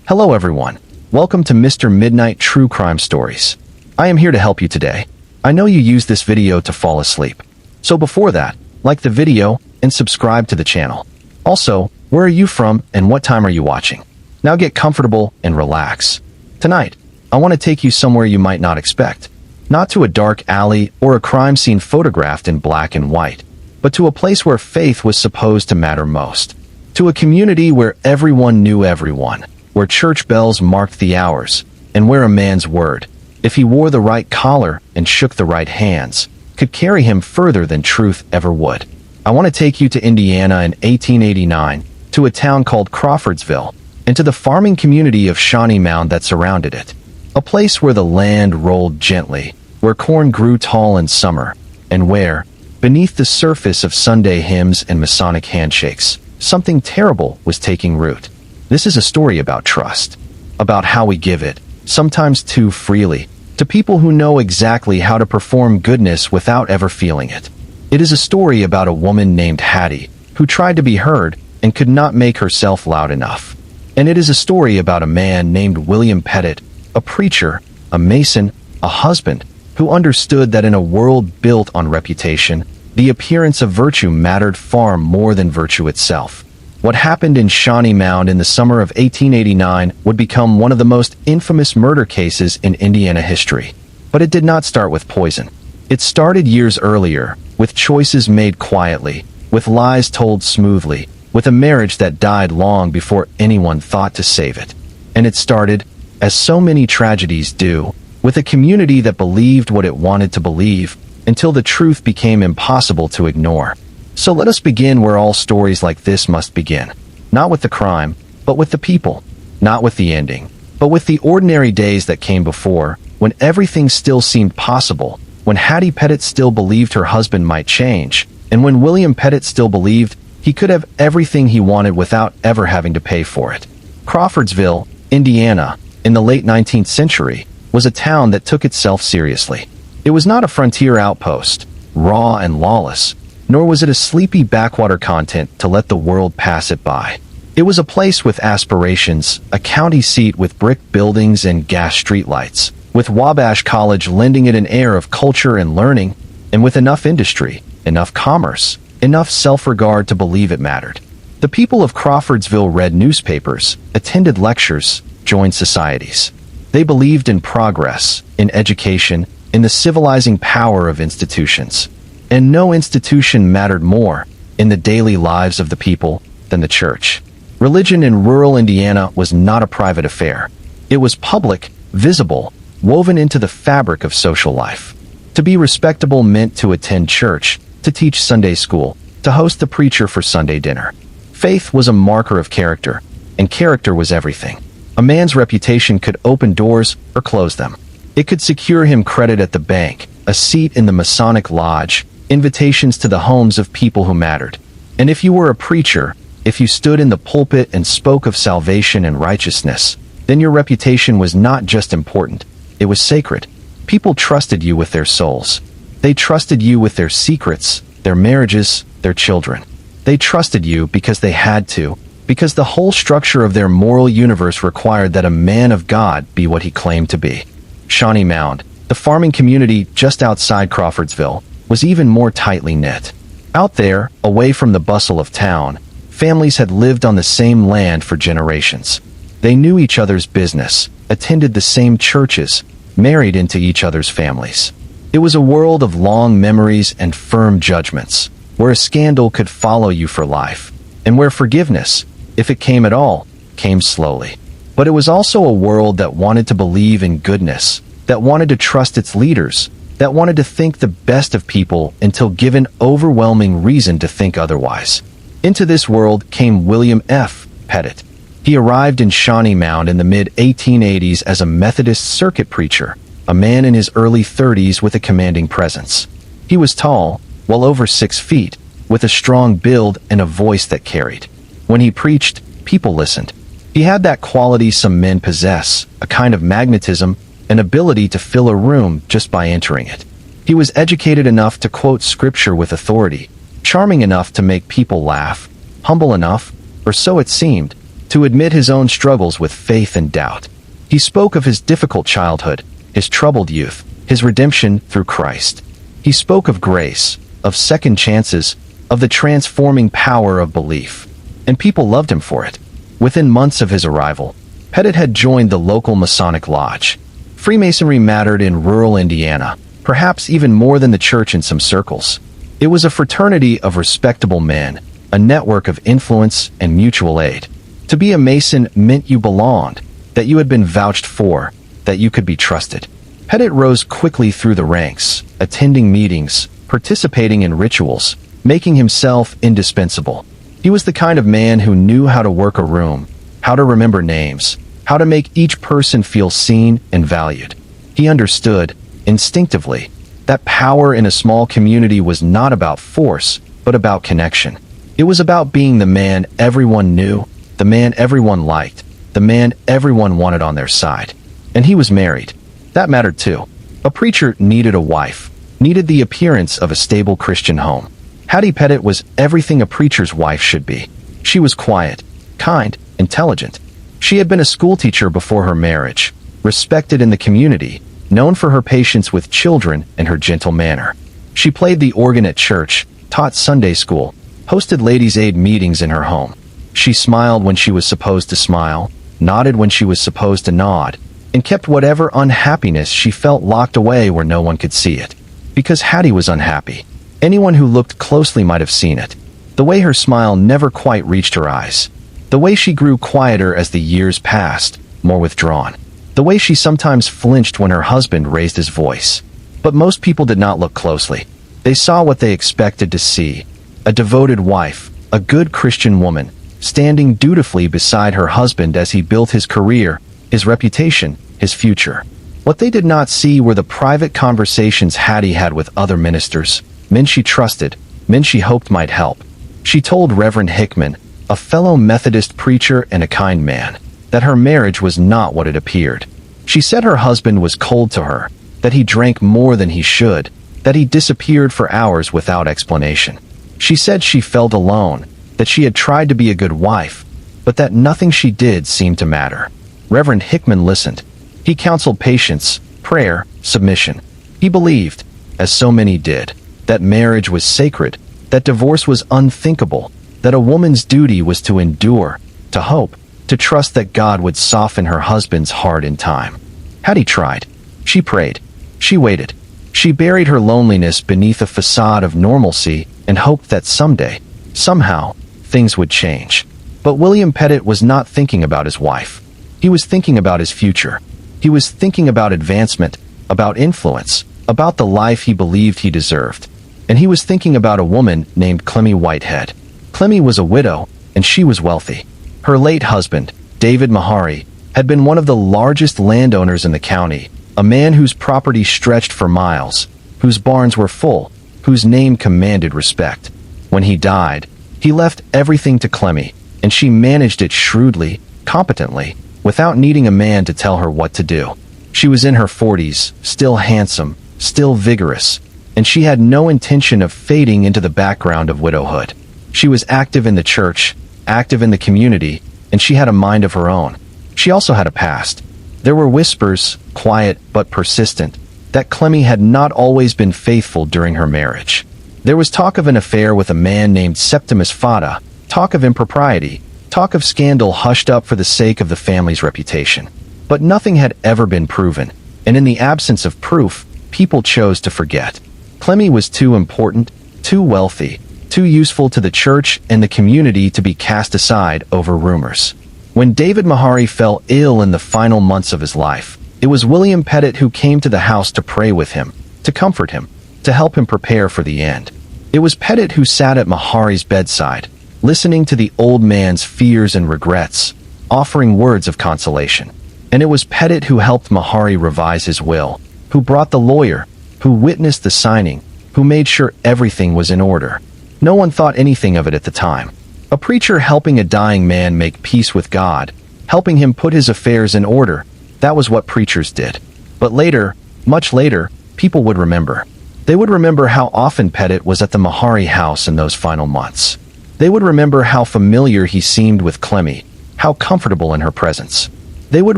Hello everyone. Welcome to Mr. Midnight True Crime Stories. I am here to help you today. I know you use this video to fall asleep. So before that, like the video and subscribe to the channel. Also, where are you from and what time are you watching? Now get comfortable and relax. Tonight, I want to take you somewhere you might not expect. Not to a dark alley or a crime scene photographed in black and white, but to a place where faith was supposed to matter most. To a community where everyone knew everyone, where church bells marked the hours, and where a man's word, if he wore the right collar and shook the right hands, could carry him further than truth ever would. I want to take you to Indiana in 1889, to a town called Crawfordsville, and to the farming community of Shawnee Mound that surrounded it. A place where the land rolled gently, where corn grew tall in summer, and where, beneath the surface of Sunday hymns and Masonic handshakes, something terrible was taking root. This is a story about trust, about how we give it, sometimes too freely, to people who know exactly how to perform goodness without ever feeling it. It is a story about a woman named Hattie, who tried to be heard and could not make herself loud enough. And it is a story about a man named William Pettit, a preacher, a mason, a husband, who understood that in a world built on reputation, the appearance of virtue mattered far more than virtue itself. What happened in Shawnee Mound in the summer of 1889 would become one of the most infamous murder cases in Indiana history. But it did not start with poison. It started years earlier, with choices made quietly, with lies told smoothly, with a marriage that died long before anyone thought to save it. And it started, as so many tragedies do, with a community that believed what it wanted to believe, until the truth became impossible to ignore. So let us begin where all stories like this must begin. Not with the crime, but with the people. Not with the ending, but with the ordinary days that came before, when everything still seemed possible, when Hattie Pettit still believed her husband might change, and when William Pettit still believed he could have everything he wanted without ever having to pay for it. Crawfordsville, Indiana, in the late 19th century, was a town that took itself seriously. It was not a frontier outpost, raw and lawless, nor was it a sleepy backwater content to let the world pass it by. It was a place with aspirations, a county seat with brick buildings and gas streetlights, with Wabash College lending it an air of culture and learning, and with enough industry, enough commerce, enough self-regard to believe it mattered. The people of Crawfordsville read newspapers, attended lectures, joined societies. They believed in progress, in education, in the civilizing power of institutions. And no institution mattered more, in the daily lives of the people, than the church. Religion in rural Indiana was not a private affair. It was public, visible, woven into the fabric of social life. To be respectable meant to attend church, to teach Sunday school, to host the preacher for Sunday dinner. Faith was a marker of character, and character was everything. A man's reputation could open doors or close them. It could secure him credit at the bank, a seat in the Masonic lodge, invitations to the homes of people who mattered. And if you were a preacher, if you stood in the pulpit and spoke of salvation and righteousness, then your reputation was not just important, it was sacred. People trusted you with their souls. They trusted you with their secrets, their marriages, their children. They trusted you because they had to, because the whole structure of their moral universe required that a man of God be what he claimed to be. Shawnee Mound, the farming community just outside Crawfordsville, was even more tightly knit. Out there, away from the bustle of town, families had lived on the same land for generations. They knew each other's business, attended the same churches, married into each other's families. It was a world of long memories and firm judgments, where a scandal could follow you for life, and where forgiveness, if it came at all, came slowly. But it was also a world that wanted to believe in goodness, that wanted to trust its leaders, that wanted to think the best of people until given overwhelming reason to think otherwise. Into this world came William F. Pettit. He arrived in Shawnee Mound in the mid-1880s as a Methodist circuit preacher, a man in his early 30s with a commanding presence. He was tall, well over 6 feet, with a strong build and a voice that carried. When he preached, people listened. He had that quality some men possess, a kind of magnetism, an ability to fill a room just by entering it. He was educated enough to quote scripture with authority, charming enough to make people laugh, humble enough, or so it seemed, to admit his own struggles with faith and doubt. He spoke of his difficult childhood, his troubled youth, his redemption through Christ. He spoke of grace, of second chances, of the transforming power of belief. And people loved him for it. Within months of his arrival, Pettit had joined the local Masonic Lodge. Freemasonry mattered in rural Indiana, perhaps even more than the church in some circles. It was a fraternity of respectable men, a network of influence and mutual aid. To be a Mason meant you belonged, that you had been vouched for, that you could be trusted. Pettit rose quickly through the ranks, attending meetings, participating in rituals, making himself indispensable. He was the kind of man who knew how to work a room, how to remember names, how to make each person feel seen and valued. He understood, instinctively, that power in a small community was not about force, but about connection. It was about being the man everyone knew, the man everyone liked, the man everyone wanted on their side. And he was married. That mattered too. A preacher needed a wife, needed the appearance of a stable Christian home. Hattie Pettit was everything a preacher's wife should be. She was quiet, kind, intelligent. She had been a schoolteacher before her marriage, respected in the community, known for her patience with children and her gentle manner. She played the organ at church, taught Sunday school, hosted ladies' aid meetings in her home. She smiled when she was supposed to smile, nodded when she was supposed to nod, and kept whatever unhappiness she felt locked away where no one could see it. Because Hattie was unhappy. Anyone who looked closely might have seen it. The way her smile never quite reached her eyes. The way she grew quieter as the years passed, more withdrawn. The way she sometimes flinched when her husband raised his voice. But most people did not look closely. They saw what they expected to see. A devoted wife, a good Christian woman, standing dutifully beside her husband as he built his career, his reputation, his future. What they did not see were the private conversations Hattie had with other ministers, men she trusted, men she hoped might help. She told Reverend Hickman, a fellow Methodist preacher and a kind man, that her marriage was not what it appeared. She said her husband was cold to her, that he drank more than he should, that he disappeared for hours without explanation. She said she felt alone, that she had tried to be a good wife, but that nothing she did seemed to matter. Reverend Hickman listened. He counseled patience, prayer, submission. He believed, as so many did, that marriage was sacred, that divorce was unthinkable, that a woman's duty was to endure, to hope, to trust that God would soften her husband's heart in time. Hattie tried. She prayed. She waited. She buried her loneliness beneath a facade of normalcy and hoped that someday, somehow, things would change. But William Pettit was not thinking about his wife. He was thinking about his future. He was thinking about advancement, about influence, about the life he believed he deserved. And he was thinking about a woman named Clemmy Whitehead. Clemmy was a widow, and she was wealthy. Her late husband, David Mahari, had been one of the largest landowners in the county, a man whose property stretched for miles, whose barns were full, whose name commanded respect. When he died, he left everything to Clemmy, and she managed it shrewdly, competently, without needing a man to tell her what to do. She was in her 40s, still handsome, still vigorous, and she had no intention of fading into the background of widowhood. She was active in the church, active in the community, and she had a mind of her own. She also had a past. There were whispers, quiet but persistent, that Clemmy had not always been faithful during her marriage. There was talk of an affair with a man named Septimus Fata, talk of impropriety, talk of scandal hushed up for the sake of the family's reputation. But nothing had ever been proven, and in the absence of proof, people chose to forget. Clemmy was too important, too wealthy, too useful to the church and the community to be cast aside over rumors. When David Mahari fell ill in the final months of his life, it was William Pettit who came to the house to pray with him, to comfort him, to help him prepare for the end. It was Pettit who sat at Mahari's bedside, listening to the old man's fears and regrets, offering words of consolation. And it was Pettit who helped Mahari revise his will, who brought the lawyer, who witnessed the signing, who made sure everything was in order. No one thought anything of it at the time. A preacher helping a dying man make peace with God, helping him put his affairs in order, that was what preachers did. But later, much later, people would remember. They would remember how often Pettit was at the Mahari house in those final months. They would remember how familiar he seemed with Clemmy, how comfortable in her presence. They would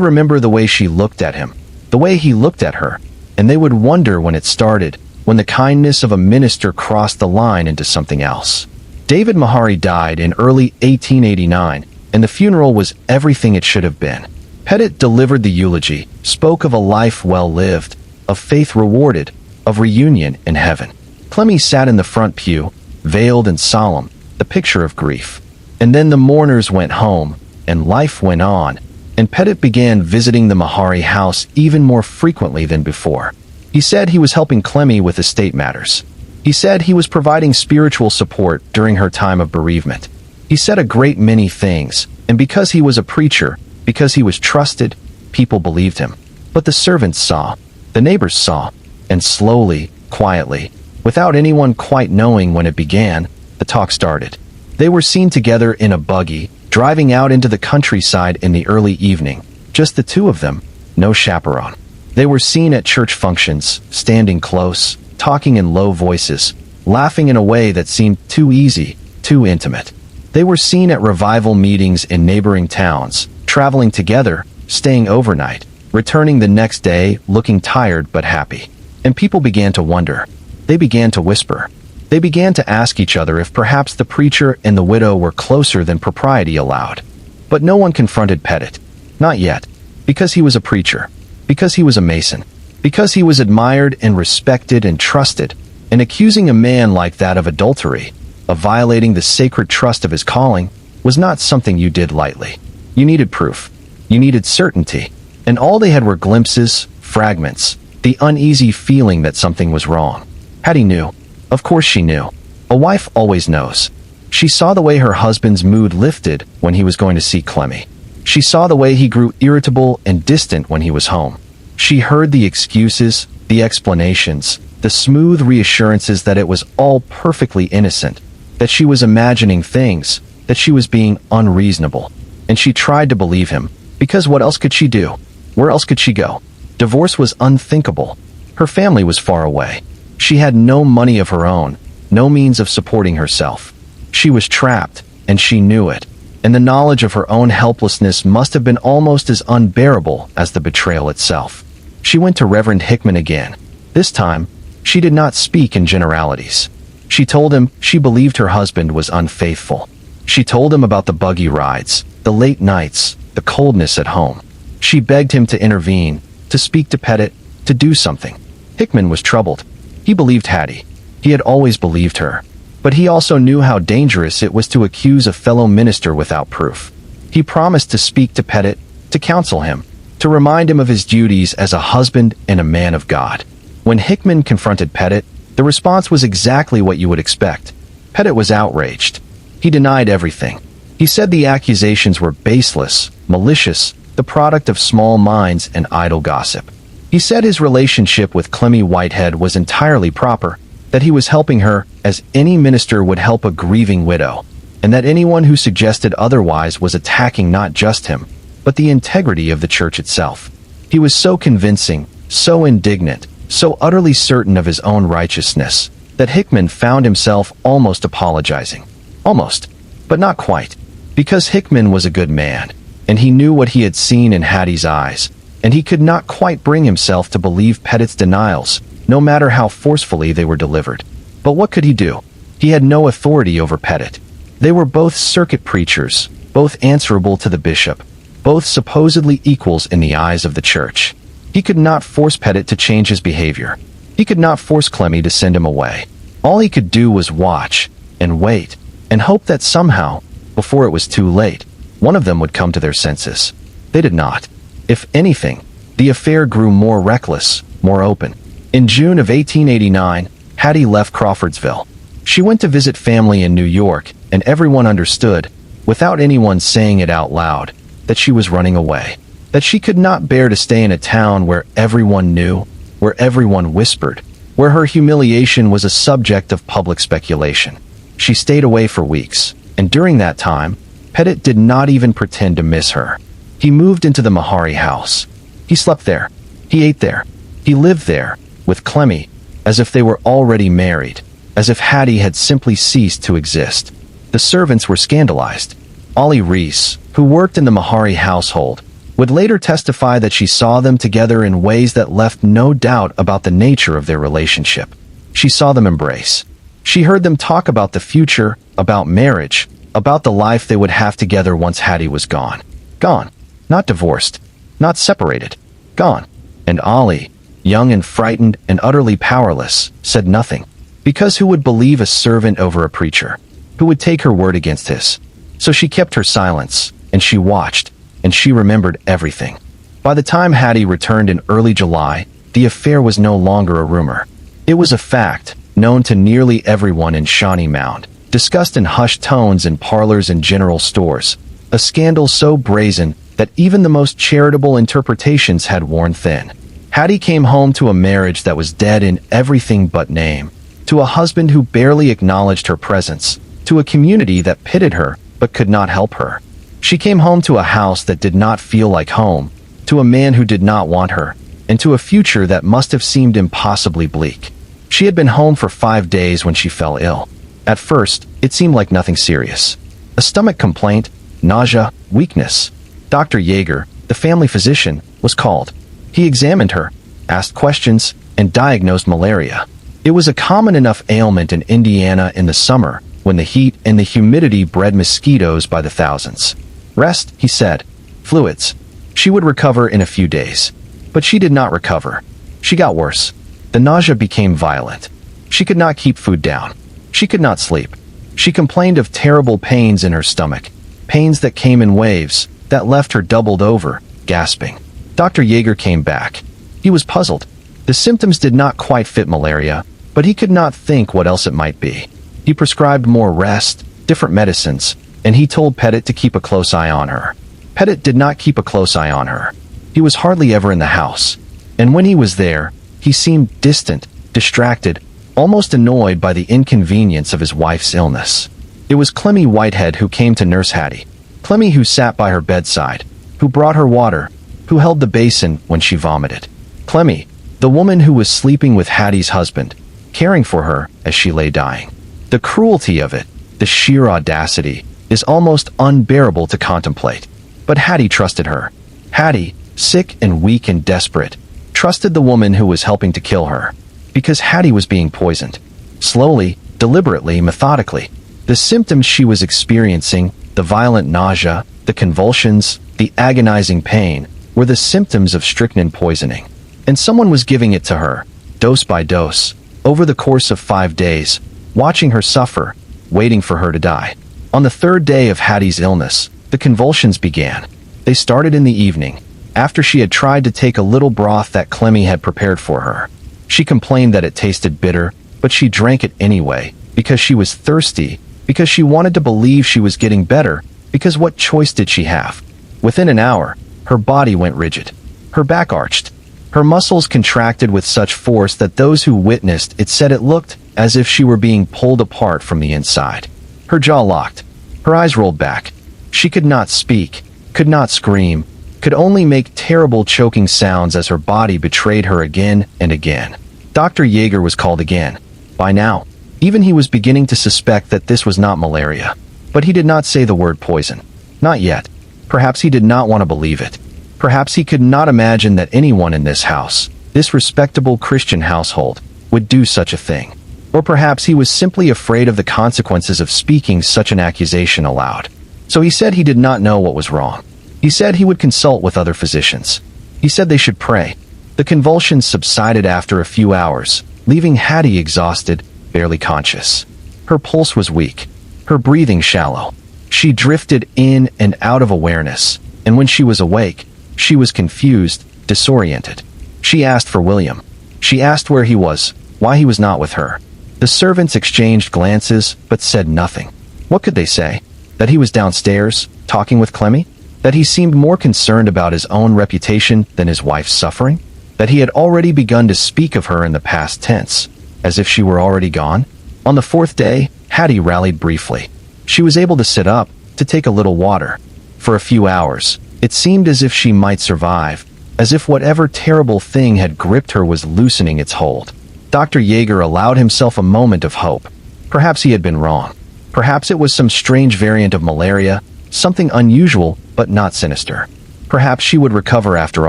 remember the way she looked at him, the way he looked at her, and they would wonder when it started, when the kindness of a minister crossed the line into something else. David Mahari died in early 1889, and the funeral was everything it should have been. Pettit delivered the eulogy, spoke of a life well lived, of faith rewarded, of reunion in heaven. Clemmy sat in the front pew, veiled and solemn, the picture of grief. And then the mourners went home, and life went on, and Pettit began visiting the Mahari house even more frequently than before. He said he was helping Clemmy with estate matters. He said he was providing spiritual support during her time of bereavement. He said a great many things, and because he was a preacher, because he was trusted, people believed him. But the servants saw, the neighbors saw, and slowly, quietly, without anyone quite knowing when it began, the talk started. They were seen together in a buggy, driving out into the countryside in the early evening, just the two of them, no chaperone. They were seen at church functions, standing close, talking in low voices, laughing in a way that seemed too easy, too intimate. They were seen at revival meetings in neighboring towns, traveling together, staying overnight, returning the next day looking tired but happy. And people began to wonder. They began to whisper. They began to ask each other if perhaps the preacher and the widow were closer than propriety allowed. But no one confronted Pettit. Not yet. Because he was a preacher. Because he was a Mason. Because he was admired and respected and trusted. And accusing a man like that of adultery, of violating the sacred trust of his calling, was not something you did lightly. You needed proof. You needed certainty. And all they had were glimpses, fragments, the uneasy feeling that something was wrong. Hattie knew. Of course she knew. A wife always knows. She saw the way her husband's mood lifted when he was going to see Clemmy. She saw the way he grew irritable and distant when he was home. She heard the excuses, the explanations, the smooth reassurances that it was all perfectly innocent, that she was imagining things, that she was being unreasonable. And she tried to believe him, because what else could she do? Where else could she go? Divorce was unthinkable. Her family was far away. She had no money of her own, no means of supporting herself. She was trapped, and she knew it, and the knowledge of her own helplessness must have been almost as unbearable as the betrayal itself. She went to Reverend Hickman again. This time, she did not speak in generalities. She told him she believed her husband was unfaithful. She told him about the buggy rides, the late nights, the coldness at home. She begged him to intervene, to speak to Pettit, to do something. Hickman was troubled. He believed Hattie. He had always believed her. But he also knew how dangerous it was to accuse a fellow minister without proof. He promised to speak to Pettit, to counsel him, to remind him of his duties as a husband and a man of God. When Hickman confronted Pettit, the response was exactly what you would expect. Pettit was outraged. He denied everything. He said the accusations were baseless, malicious, the product of small minds and idle gossip. He said his relationship with Clemmy Whitehead was entirely proper, that he was helping her as any minister would help a grieving widow, and that anyone who suggested otherwise was attacking not just him, but the integrity of the church itself. He was so convincing, so indignant, so utterly certain of his own righteousness, that Hickman found himself almost apologizing. Almost, but not quite, because Hickman was a good man, and he knew what he had seen in Hattie's eyes, and he could not quite bring himself to believe Pettit's denials, no matter how forcefully they were delivered. But what could he do? He had no authority over Pettit. They were both circuit preachers, both answerable to the bishop, both supposedly equals in the eyes of the church. He could not force Pettit to change his behavior. He could not force Clemmy to send him away. All he could do was watch, and wait, and hope that somehow, before it was too late, one of them would come to their senses. They did not. If anything, the affair grew more reckless, more open. In June of 1889, Hattie left Crawfordsville. She went to visit family in New York, and everyone understood, without anyone saying it out loud, that she was running away. That she could not bear to stay in a town where everyone knew, where everyone whispered, where her humiliation was a subject of public speculation. She stayed away for weeks, and during that time, Pettit did not even pretend to miss her. He moved into the Mahari house. He slept there. He ate there. He lived there, with Clemmy, as if they were already married, as if Hattie had simply ceased to exist. The servants were scandalized. Ollie Reese, who worked in the Mahari household, would later testify that she saw them together in ways that left no doubt about the nature of their relationship. She saw them embrace. She heard them talk about the future, about marriage, about the life they would have together once Hattie was gone. Gone. Not divorced. Not separated. Gone. And Ollie, young and frightened and utterly powerless, said nothing. Because who would believe a servant over a preacher? Who would take her word against his? So she kept her silence, and she watched, and she remembered everything. By the time Hattie returned in early July, the affair was no longer a rumor. It was a fact, known to nearly everyone in Shawnee Mound, discussed in hushed tones in parlors and general stores, a scandal so brazen that even the most charitable interpretations had worn thin. Hattie came home to a marriage that was dead in everything but name, to a husband who barely acknowledged her presence, to a community that pitied her but could not help her. She came home to a house that did not feel like home, to a man who did not want her, and to a future that must have seemed impossibly bleak. She had been home for 5 days when she fell ill. At first, it seemed like nothing serious. A stomach complaint, nausea, weakness. Dr. Yeager, the family physician, was called. He examined her, asked questions, and diagnosed malaria. It was a common enough ailment in Indiana in the summer, when the heat and the humidity bred mosquitoes by the thousands. Rest, he said. Fluids. She would recover in a few days. But she did not recover. She got worse. The nausea became violent. She could not keep food down. She could not sleep. She complained of terrible pains in her stomach, pains that came in waves, that left her doubled over, gasping. Dr. Yeager came back. He was puzzled. The symptoms did not quite fit malaria, but he could not think what else it might be. He prescribed more rest, different medicines, and he told Pettit to keep a close eye on her. Pettit did not keep a close eye on her. He was hardly ever in the house, and when he was there, he seemed distant, distracted, almost annoyed by the inconvenience of his wife's illness. It was Clemmy Whitehead who came to nurse Hattie. Clemmy who sat by her bedside, who brought her water, who held the basin when she vomited. Clemmy, the woman who was sleeping with Hattie's husband, caring for her as she lay dying. The cruelty of it, the sheer audacity, is almost unbearable to contemplate. But Hattie trusted her. Hattie, sick and weak and desperate, trusted the woman who was helping to kill her. Because Hattie was being poisoned. Slowly, deliberately, methodically. The symptoms she was experiencing, the violent nausea, the convulsions, the agonizing pain, were the symptoms of strychnine poisoning. And someone was giving it to her, dose by dose, over the course of 5 days, watching her suffer, waiting for her to die. On the 3rd day of Hattie's illness, the convulsions began. They started in the evening, after she had tried to take a little broth that Clemmy had prepared for her. She complained that it tasted bitter, but she drank it anyway, because she was thirsty, because she wanted to believe she was getting better, because what choice did she have? Within an hour, her body went rigid. Her back arched. Her muscles contracted with such force that those who witnessed it said it looked as if she were being pulled apart from the inside. Her jaw locked. Her eyes rolled back. She could not speak, could not scream, could only make terrible choking sounds as her body betrayed her again and again. Dr. Yeager was called again. By now, even he was beginning to suspect that this was not malaria. But he did not say the word poison. Not yet. Perhaps he did not want to believe it. Perhaps he could not imagine that anyone in this house, this respectable Christian household, would do such a thing. Or perhaps he was simply afraid of the consequences of speaking such an accusation aloud. So he said he did not know what was wrong. He said he would consult with other physicians. He said they should pray. The convulsions subsided after a few hours, leaving Hattie exhausted, barely conscious. Her pulse was weak, her breathing shallow. She drifted in and out of awareness, and when she was awake, she was confused, disoriented. She asked for William. She asked where he was, why he was not with her. The servants exchanged glances, but said nothing. What could they say? That he was downstairs, talking with Clemmy? That he seemed more concerned about his own reputation than his wife's suffering? That he had already begun to speak of her in the past tense, as if she were already gone? On the 4th day, Hattie rallied briefly. She was able to sit up, to take a little water. For a few hours, it seemed as if she might survive, as if whatever terrible thing had gripped her was loosening its hold. Dr. Yeager allowed himself a moment of hope. Perhaps he had been wrong. Perhaps it was some strange variant of malaria, something unusual but not sinister. Perhaps she would recover after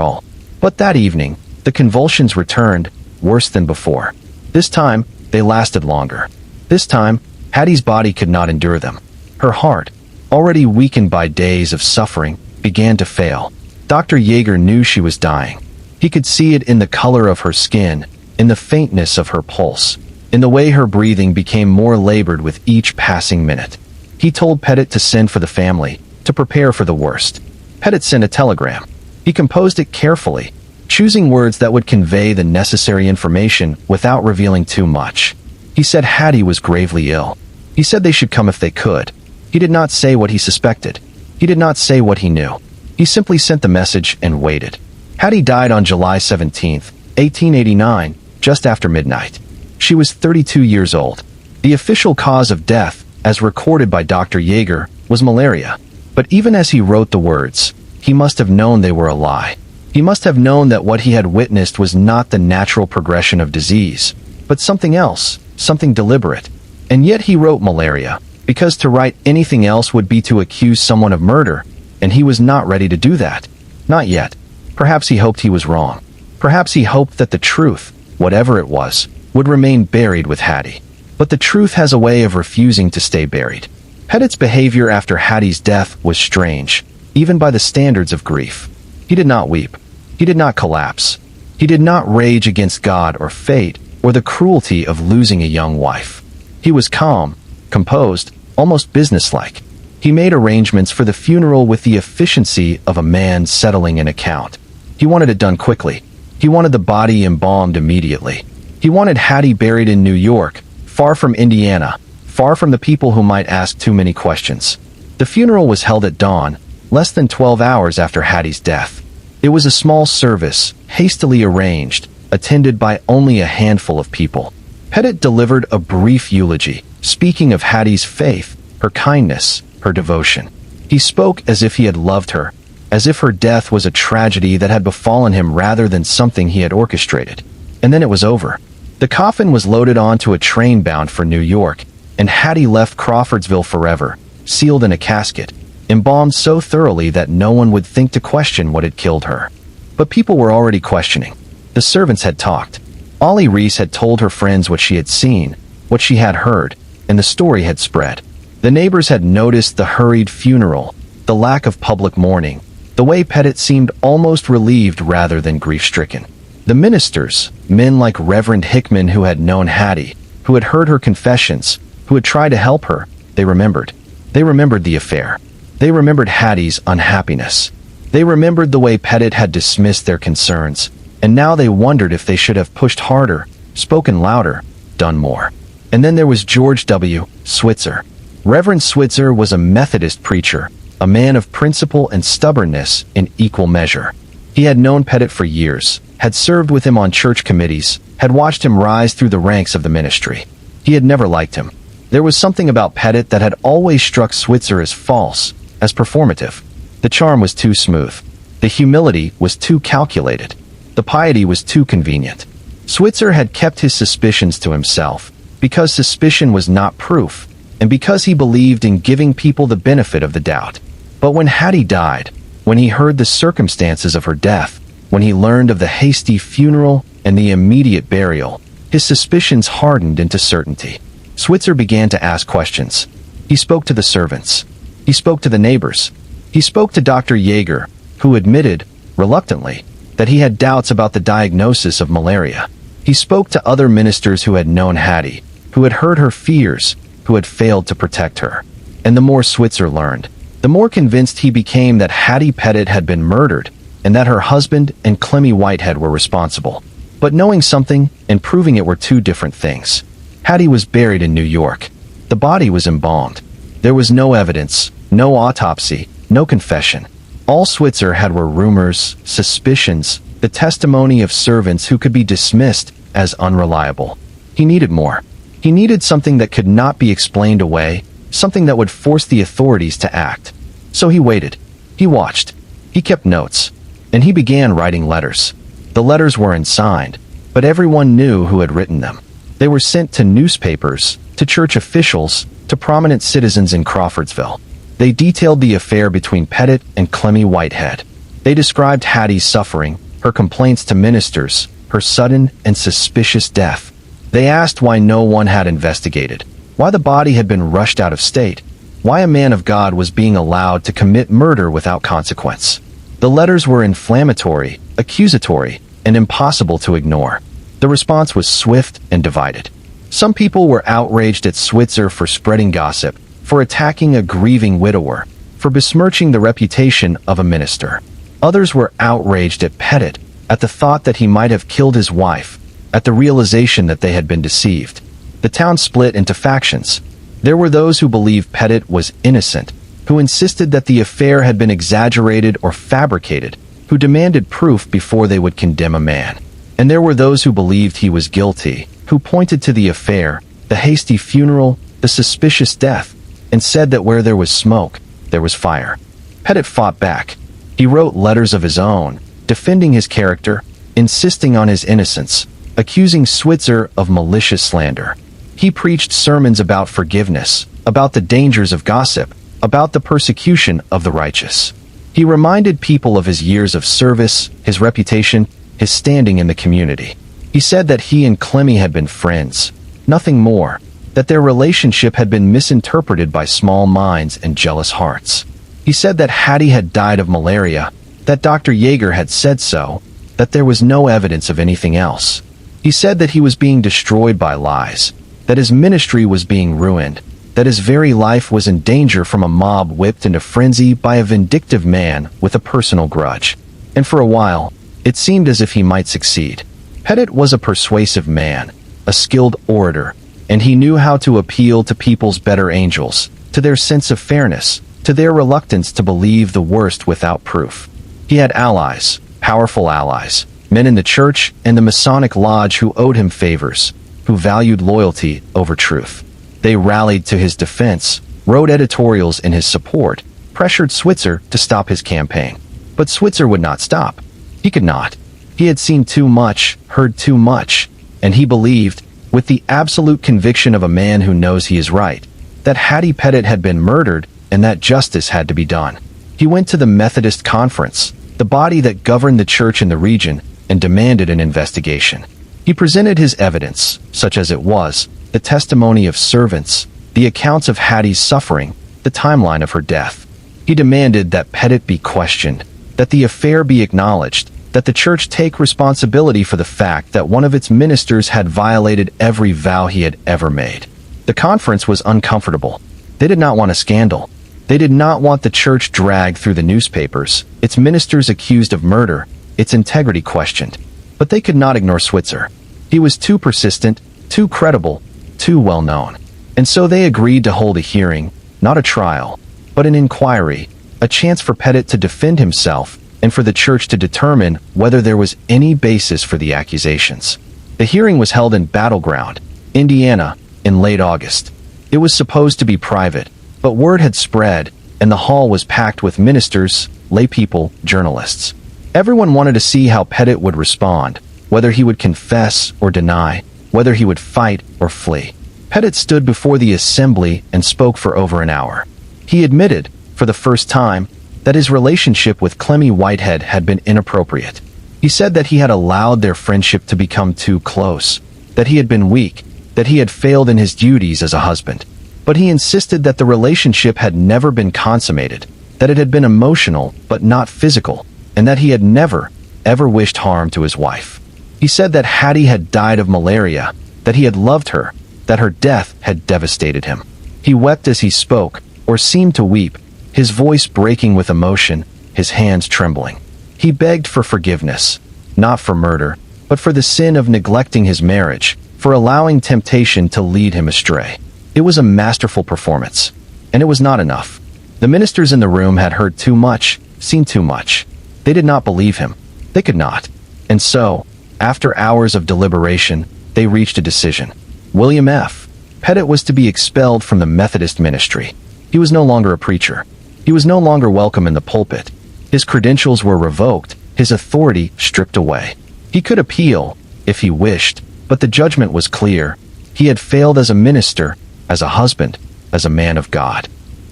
all. But that evening, the convulsions returned, worse than before. This time, they lasted longer. This time, Hattie's body could not endure them. Her heart, already weakened by days of suffering, began to fail. Dr. Yeager knew she was dying. He could see it in the color of her skin, in the faintness of her pulse, in the way her breathing became more labored with each passing minute. He told Pettit to send for the family, to prepare for the worst. Pettit sent a telegram. He composed it carefully, choosing words that would convey the necessary information without revealing too much. He said Hattie was gravely ill. He said they should come if they could. He did not say what he suspected. He did not say what he knew. He simply sent the message and waited. Hattie died on July 17, 1889, just after midnight. She was 32 years old. The official cause of death, as recorded by Dr. Yeager, was malaria. But even as he wrote the words, he must have known they were a lie. He must have known that what he had witnessed was not the natural progression of disease, but something else, something deliberate. And yet he wrote malaria, because to write anything else would be to accuse someone of murder, and he was not ready to do that. Not yet. Perhaps he hoped he was wrong. Perhaps he hoped that the truth, whatever it was, would remain buried with Hattie. But the truth has a way of refusing to stay buried. Pettit's behavior after Hattie's death was strange, even by the standards of grief. He did not weep. He did not collapse. He did not rage against God or fate or the cruelty of losing a young wife. He was calm, composed, almost businesslike. He made arrangements for the funeral with the efficiency of a man settling an account. He wanted it done quickly. He wanted the body embalmed immediately. He wanted Hattie buried in New York, far from Indiana, far from the people who might ask too many questions. The funeral was held at dawn, less than 12 hours after Hattie's death. It was a small service, hastily arranged, attended by only a handful of people. Pettit delivered a brief eulogy, speaking of Hattie's faith, her kindness, her devotion. He spoke as if he had loved her, as if her death was a tragedy that had befallen him rather than something he had orchestrated. And then it was over. The coffin was loaded onto a train bound for New York, and Hattie left Crawfordsville forever, sealed in a casket, embalmed so thoroughly that no one would think to question what had killed her. But people were already questioning. The servants had talked. Ollie Reese had told her friends what she had seen, what she had heard, and the story had spread. The neighbors had noticed the hurried funeral, the lack of public mourning, the way Pettit seemed almost relieved rather than grief-stricken. The ministers, men like Reverend Hickman who had known Hattie, who had heard her confessions, who had tried to help her, they remembered. They remembered the affair. They remembered Hattie's unhappiness. They remembered the way Pettit had dismissed their concerns, and now they wondered if they should have pushed harder, spoken louder, done more. And then there was George W. Switzer. Reverend Switzer was a Methodist preacher, a man of principle and stubbornness in equal measure. He had known Pettit for years, had served with him on church committees, had watched him rise through the ranks of the ministry. He had never liked him. There was something about Pettit that had always struck Switzer as false, as performative. The charm was too smooth. The humility was too calculated. The piety was too convenient. Switzer had kept his suspicions to himself, because suspicion was not proof, and because he believed in giving people the benefit of the doubt. But when Hattie died, when he heard the circumstances of her death, when he learned of the hasty funeral and the immediate burial, his suspicions hardened into certainty. Switzer began to ask questions. He spoke to the servants. He spoke to the neighbors. He spoke to Dr. Yeager, who admitted, reluctantly, that he had doubts about the diagnosis of malaria. He spoke to other ministers who had known Hattie, who had heard her fears, who had failed to protect her. And the more Switzer learned, the more convinced he became that Hattie Pettit had been murdered, and that her husband and Clemmy Whitehead were responsible. But knowing something and proving it were two different things. Hattie was buried in New York. The body was embalmed. There was no evidence, no autopsy, no confession. All Switzer had were rumors, suspicions, the testimony of servants who could be dismissed as unreliable. He needed more. He needed something that could not be explained away, something that would force the authorities to act. So he waited. He watched. He kept notes. And he began writing letters. The letters were unsigned, but everyone knew who had written them. They were sent to newspapers, to church officials, to prominent citizens in Crawfordsville. They detailed the affair between Pettit and Clemmy Whitehead. They described Hattie's suffering, her complaints to ministers, her sudden and suspicious death. They asked why no one had investigated, why the body had been rushed out of state, why a man of God was being allowed to commit murder without consequence. The letters were inflammatory, accusatory, and impossible to ignore. The response was swift and divided. Some people were outraged at Switzer for spreading gossip, for attacking a grieving widower, for besmirching the reputation of a minister. Others were outraged at Pettit, at the thought that he might have killed his wife, at the realization that they had been deceived. The town split into factions. There were those who believed Pettit was innocent, who insisted that the affair had been exaggerated or fabricated, who demanded proof before they would condemn a man. And there were those who believed he was guilty, who pointed to the affair, the hasty funeral, the suspicious death, and said that where there was smoke, there was fire. Pettit fought back. He wrote letters of his own, defending his character, insisting on his innocence, accusing Switzer of malicious slander. He preached sermons about forgiveness, about the dangers of gossip, about the persecution of the righteous. He reminded people of his years of service, his reputation, his standing in the community. He said that he and Clemmy had been friends, nothing more, that their relationship had been misinterpreted by small minds and jealous hearts. He said that Hattie had died of malaria, that Dr. Yeager had said so, that there was no evidence of anything else. He said that he was being destroyed by lies, that his ministry was being ruined, that his very life was in danger from a mob whipped into frenzy by a vindictive man with a personal grudge. And for a while, it seemed as if he might succeed. Pettit was a persuasive man, a skilled orator, and he knew how to appeal to people's better angels, to their sense of fairness, to their reluctance to believe the worst without proof. He had allies, powerful allies, men in the church and the Masonic Lodge who owed him favors, who valued loyalty over truth. They rallied to his defense, wrote editorials in his support, pressured Switzer to stop his campaign. But Switzer would not stop. He could not. He had seen too much, heard too much, and he believed, with the absolute conviction of a man who knows he is right, that Hattie Pettit had been murdered and that justice had to be done. He went to the Methodist Conference, the body that governed the church in the region, and demanded an investigation. He presented his evidence, such as it was, the testimony of servants, the accounts of Hattie's suffering, the timeline of her death. He demanded that Pettit be questioned, that the affair be acknowledged, that the church take responsibility for the fact that one of its ministers had violated every vow he had ever made. The conference was uncomfortable. They did not want a scandal. They did not want the church dragged through the newspapers, its ministers accused of murder, its integrity questioned. But they could not ignore Switzer. He was too persistent, too credible, too well known. And so they agreed to hold a hearing, not a trial, but an inquiry, a chance for Pettit to defend himself and for the church to determine whether there was any basis for the accusations. The hearing was held in Battleground, Indiana, in late August. It was supposed to be private, but word had spread, and the hall was packed with ministers, laypeople, journalists. Everyone wanted to see how Pettit would respond, whether he would confess or deny, whether he would fight or flee. Pettit stood before the assembly and spoke for over an hour. He admitted, for the first time, that his relationship with Clemmy Whitehead had been inappropriate. He said that he had allowed their friendship to become too close, that he had been weak, that he had failed in his duties as a husband. But he insisted that the relationship had never been consummated, that it had been emotional but not physical, and that he had never, ever wished harm to his wife. He said that Hattie had died of malaria, that he had loved her, that her death had devastated him. He wept as he spoke, or seemed to weep, his voice breaking with emotion, his hands trembling. He begged for forgiveness, not for murder, but for the sin of neglecting his marriage, for allowing temptation to lead him astray. It was a masterful performance, and it was not enough. The ministers in the room had heard too much, seen too much. They did not believe him. They could not. And so, after hours of deliberation, they reached a decision. William F. Pettit was to be expelled from the Methodist ministry. He was no longer a preacher. He was no longer welcome in the pulpit. His credentials were revoked, his authority stripped away. He could appeal, if he wished, but the judgment was clear. He had failed as a minister, as a husband, as a man of God.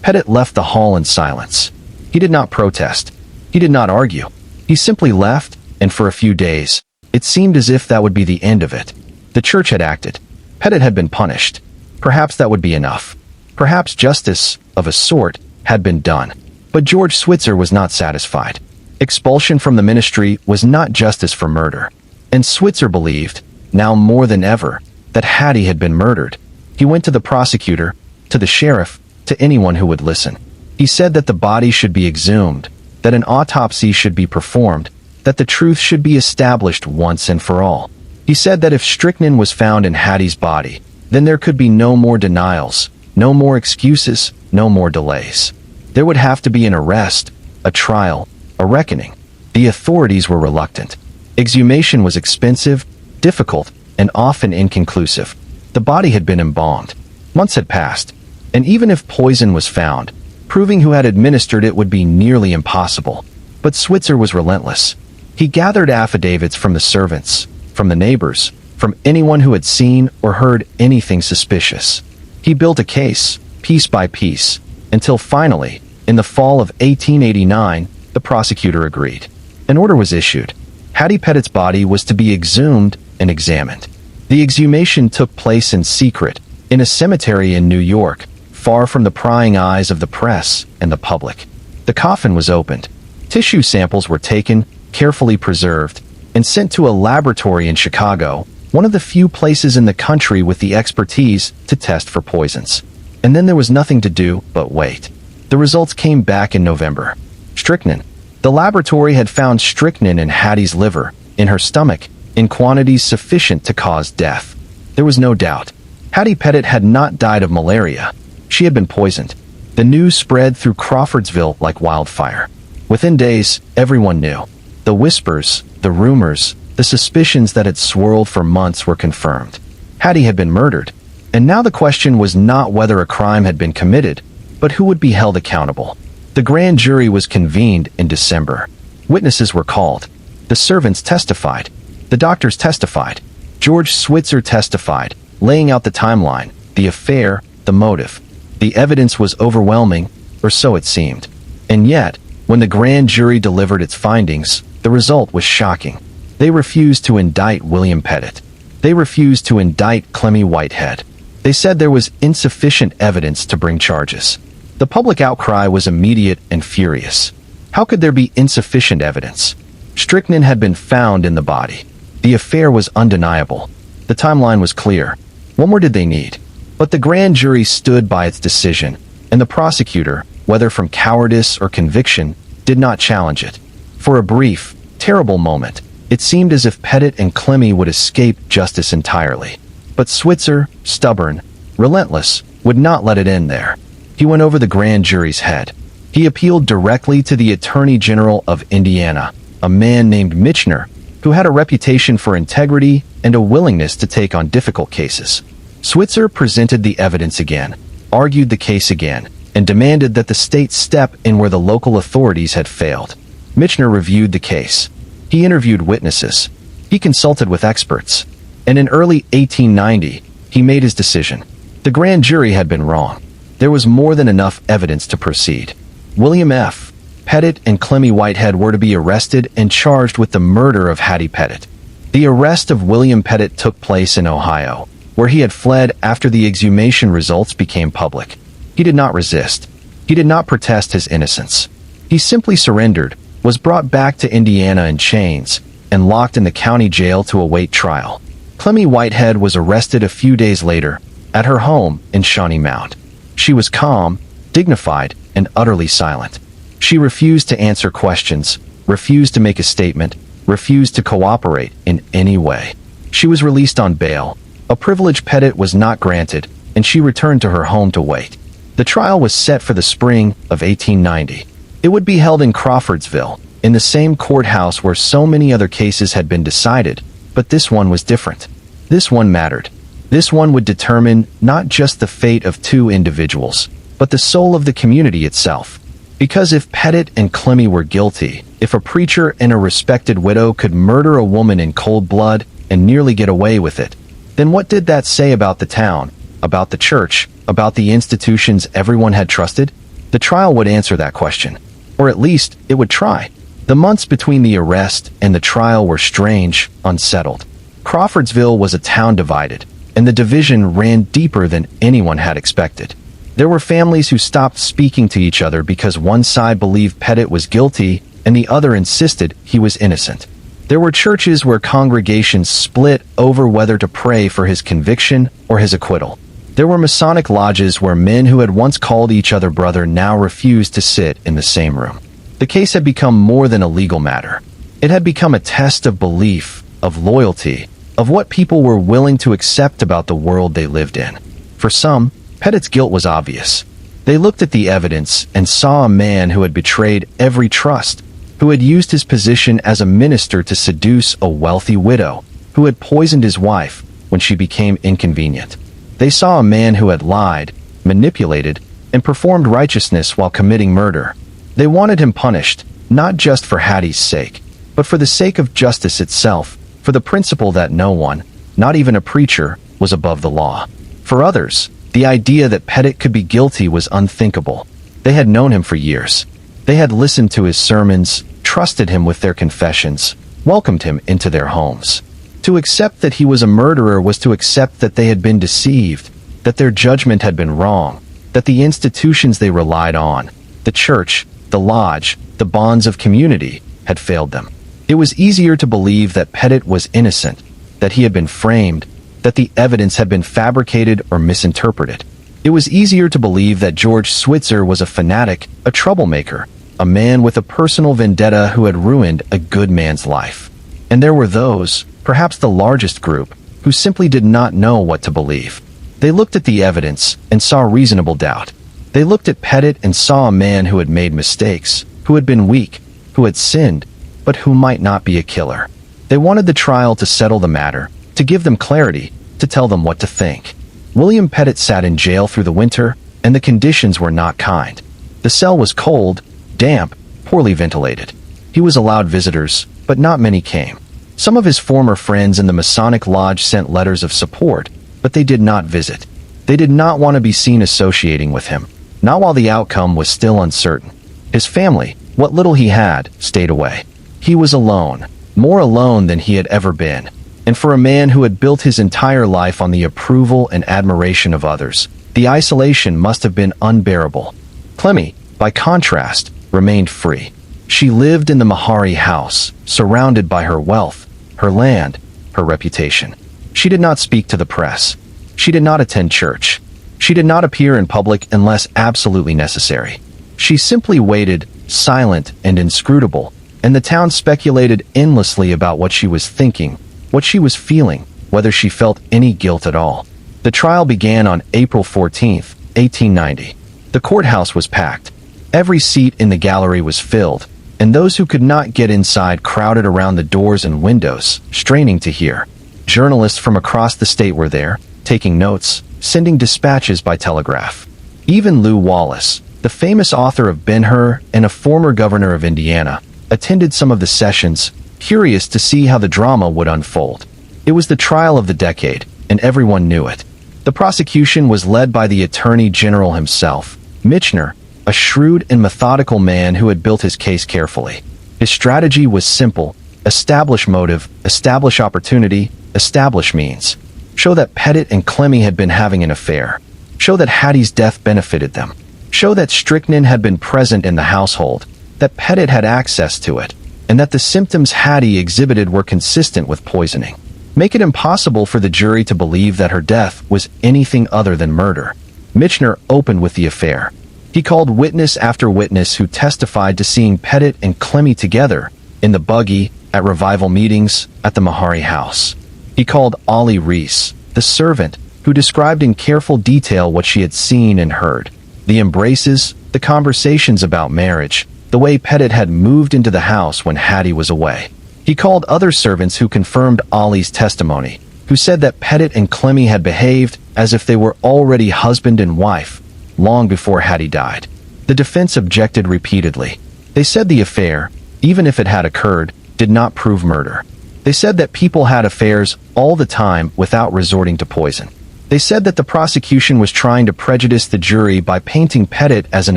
Pettit left the hall in silence. He did not protest. He did not argue. He simply left, and for a few days, it seemed as if that would be the end of it. The church had acted. Pettit had been punished. Perhaps that would be enough. Perhaps justice, of a sort, had been done. But George Switzer was not satisfied. Expulsion from the ministry was not justice for murder. And Switzer believed, now more than ever, that Hattie had been murdered. He went to the prosecutor, to the sheriff, to anyone who would listen. He said that the body should be exhumed, that an autopsy should be performed, that the truth should be established once and for all. He said that if strychnine was found in Hattie's body, then there could be no more denials, no more excuses, no more delays. There would have to be an arrest, a trial, a reckoning. The authorities were reluctant. Exhumation was expensive, difficult, and often inconclusive. The body had been embalmed. Months had passed, and even if poison was found, proving who had administered it would be nearly impossible. But Switzer was relentless. He gathered affidavits from the servants, from the neighbors, from anyone who had seen or heard anything suspicious. He built a case, piece by piece, until finally, in the fall of 1889, the prosecutor agreed. An order was issued. Hattie Pettit's body was to be exhumed and examined. The exhumation took place in secret, in a cemetery in New York, far from the prying eyes of the press and the public. The coffin was opened. Tissue samples were taken, carefully preserved, and sent to a laboratory in Chicago, one of the few places in the country with the expertise to test for poisons. And then there was nothing to do but wait. The results came back in November. Strychnine. The laboratory had found strychnine in Hattie's liver, in her stomach, in quantities sufficient to cause death. There was no doubt. Hattie Pettit had not died of malaria. She had been poisoned. The news spread through Crawfordsville like wildfire. Within days, everyone knew. The whispers, the rumors, the suspicions that had swirled for months were confirmed. Hattie had been murdered. And now the question was not whether a crime had been committed, but who would be held accountable. The grand jury was convened in December. Witnesses were called. The servants testified. The doctors testified. George Switzer testified, laying out the timeline, the affair, the motive. The evidence was overwhelming, or so it seemed. And yet, when the grand jury delivered its findings, the result was shocking. They refused to indict William Pettit. They refused to indict Clemmy Whitehead. They said there was insufficient evidence to bring charges. The public outcry was immediate and furious. How could there be insufficient evidence? Strychnine had been found in the body. The affair was undeniable. The timeline was clear. What more did they need? But the grand jury stood by its decision, and the prosecutor, whether from cowardice or conviction, did not challenge it. For a brief, terrible moment, it seemed as if Pettit and Clemmy would escape justice entirely. But Switzer, stubborn, relentless, would not let it end there. He went over the grand jury's head. He appealed directly to the Attorney General of Indiana, a man named Michener, who had a reputation for integrity and a willingness to take on difficult cases. Switzer presented the evidence again, argued the case again, and demanded that the state step in where the local authorities had failed. Michener reviewed the case. He interviewed witnesses. He consulted with experts. And in early 1890, he made his decision. The grand jury had been wrong. There was more than enough evidence to proceed. William F. Pettit and Clemmy Whitehead were to be arrested and charged with the murder of Hattie Pettit. The arrest of William Pettit took place in Ohio, where he had fled after the exhumation results became public. He did not resist. He did not protest his innocence. He simply surrendered, was brought back to Indiana in chains, and locked in the county jail to await trial. Clemmy Whitehead was arrested a few days later, at her home in Shawnee Mount. She was calm, dignified, and utterly silent. She refused to answer questions, refused to make a statement, refused to cooperate in any way. She was released on bail. A privilege Pettit was not granted, and she returned to her home to wait. The trial was set for the spring of 1890. It would be held in Crawfordsville, in the same courthouse where so many other cases had been decided, but this one was different. This one mattered. This one would determine not just the fate of two individuals, but the soul of the community itself. Because if Pettit and Clemmy were guilty, if a preacher and a respected widow could murder a woman in cold blood and nearly get away with it, then what did that say about the town, about the church, about the institutions everyone had trusted? The trial would answer that question. Or at least, it would try. The months between the arrest and the trial were strange, unsettled. Crawfordsville was a town divided, and the division ran deeper than anyone had expected. There were families who stopped speaking to each other because one side believed Pettit was guilty and the other insisted he was innocent. There were churches where congregations split over whether to pray for his conviction or his acquittal. There were Masonic lodges where men who had once called each other brother now refused to sit in the same room. The case had become more than a legal matter. It had become a test of belief, of loyalty, of what people were willing to accept about the world they lived in. For some, Pettit's guilt was obvious. They looked at the evidence and saw a man who had betrayed every trust, who had used his position as a minister to seduce a wealthy widow, who had poisoned his wife when she became inconvenient. They saw a man who had lied, manipulated, and performed righteousness while committing murder. They wanted him punished, not just for Hattie's sake, but for the sake of justice itself, for the principle that no one, not even a preacher, was above the law. For others, the idea that Pettit could be guilty was unthinkable. They had known him for years. They had listened to his sermons, trusted him with their confessions, welcomed him into their homes. To accept that he was a murderer was to accept that they had been deceived, that their judgment had been wrong, that the institutions they relied on, the church, the lodge, the bonds of community, had failed them. It was easier to believe that Pettit was innocent, that he had been framed, that the evidence had been fabricated or misinterpreted. It was easier to believe that George Switzer was a fanatic, a troublemaker, a man with a personal vendetta who had ruined a good man's life. And there were those, perhaps the largest group, who simply did not know what to believe. They looked at the evidence and saw reasonable doubt. They looked at Pettit and saw a man who had made mistakes, who had been weak, who had sinned, but who might not be a killer. They wanted the trial to settle the matter, to give them clarity, to tell them what to think. William Pettit sat in jail through the winter, and the conditions were not kind. The cell was cold, damp, poorly ventilated. He was allowed visitors, but not many came. Some of his former friends in the Masonic Lodge sent letters of support, but they did not visit. They did not want to be seen associating with him, not while the outcome was still uncertain. His family, what little he had, stayed away. He was alone, more alone than he had ever been. And for a man who had built his entire life on the approval and admiration of others, the isolation must have been unbearable. Clemmy, by contrast, remained free. She lived in the Mahari house, surrounded by her wealth, her land, her reputation. She did not speak to the press. She did not attend church. She did not appear in public unless absolutely necessary. She simply waited, silent and inscrutable, and the town speculated endlessly about what she was thinking, what she was feeling, whether she felt any guilt at all. The trial began on April 14, 1890. The courthouse was packed. Every seat in the gallery was filled, and those who could not get inside crowded around the doors and windows, straining to hear. Journalists from across the state were there, taking notes, sending dispatches by telegraph. Even Lew Wallace, the famous author of Ben-Hur and a former governor of Indiana, attended some of the sessions, curious to see how the drama would unfold. It was the trial of the decade, and everyone knew it. The prosecution was led by the Attorney General himself, Michener, a shrewd and methodical man who had built his case carefully. His strategy was simple: establish motive, establish opportunity, establish means. Show that Pettit and Clemmy had been having an affair. Show that Hattie's death benefited them. Show that strychnine had been present in the household, that Pettit had access to it, and that the symptoms Hattie exhibited were consistent with poisoning. Make it impossible for the jury to believe that her death was anything other than murder. Michener opened with the affair. He called witness after witness who testified to seeing Pettit and Clemmy together, in the buggy, at revival meetings, at the Mahari house. He called Ollie Reese, the servant, who described in careful detail what she had seen and heard. The embraces, the conversations about marriage, the way Pettit had moved into the house when Hattie was away. He called other servants who confirmed Ollie's testimony, who said that Pettit and Clemmy had behaved as if they were already husband and wife, long before Hattie died. The defense objected repeatedly. They said the affair, even if it had occurred, did not prove murder. They said that people had affairs all the time without resorting to poison. They said that the prosecution was trying to prejudice the jury by painting Pettit as an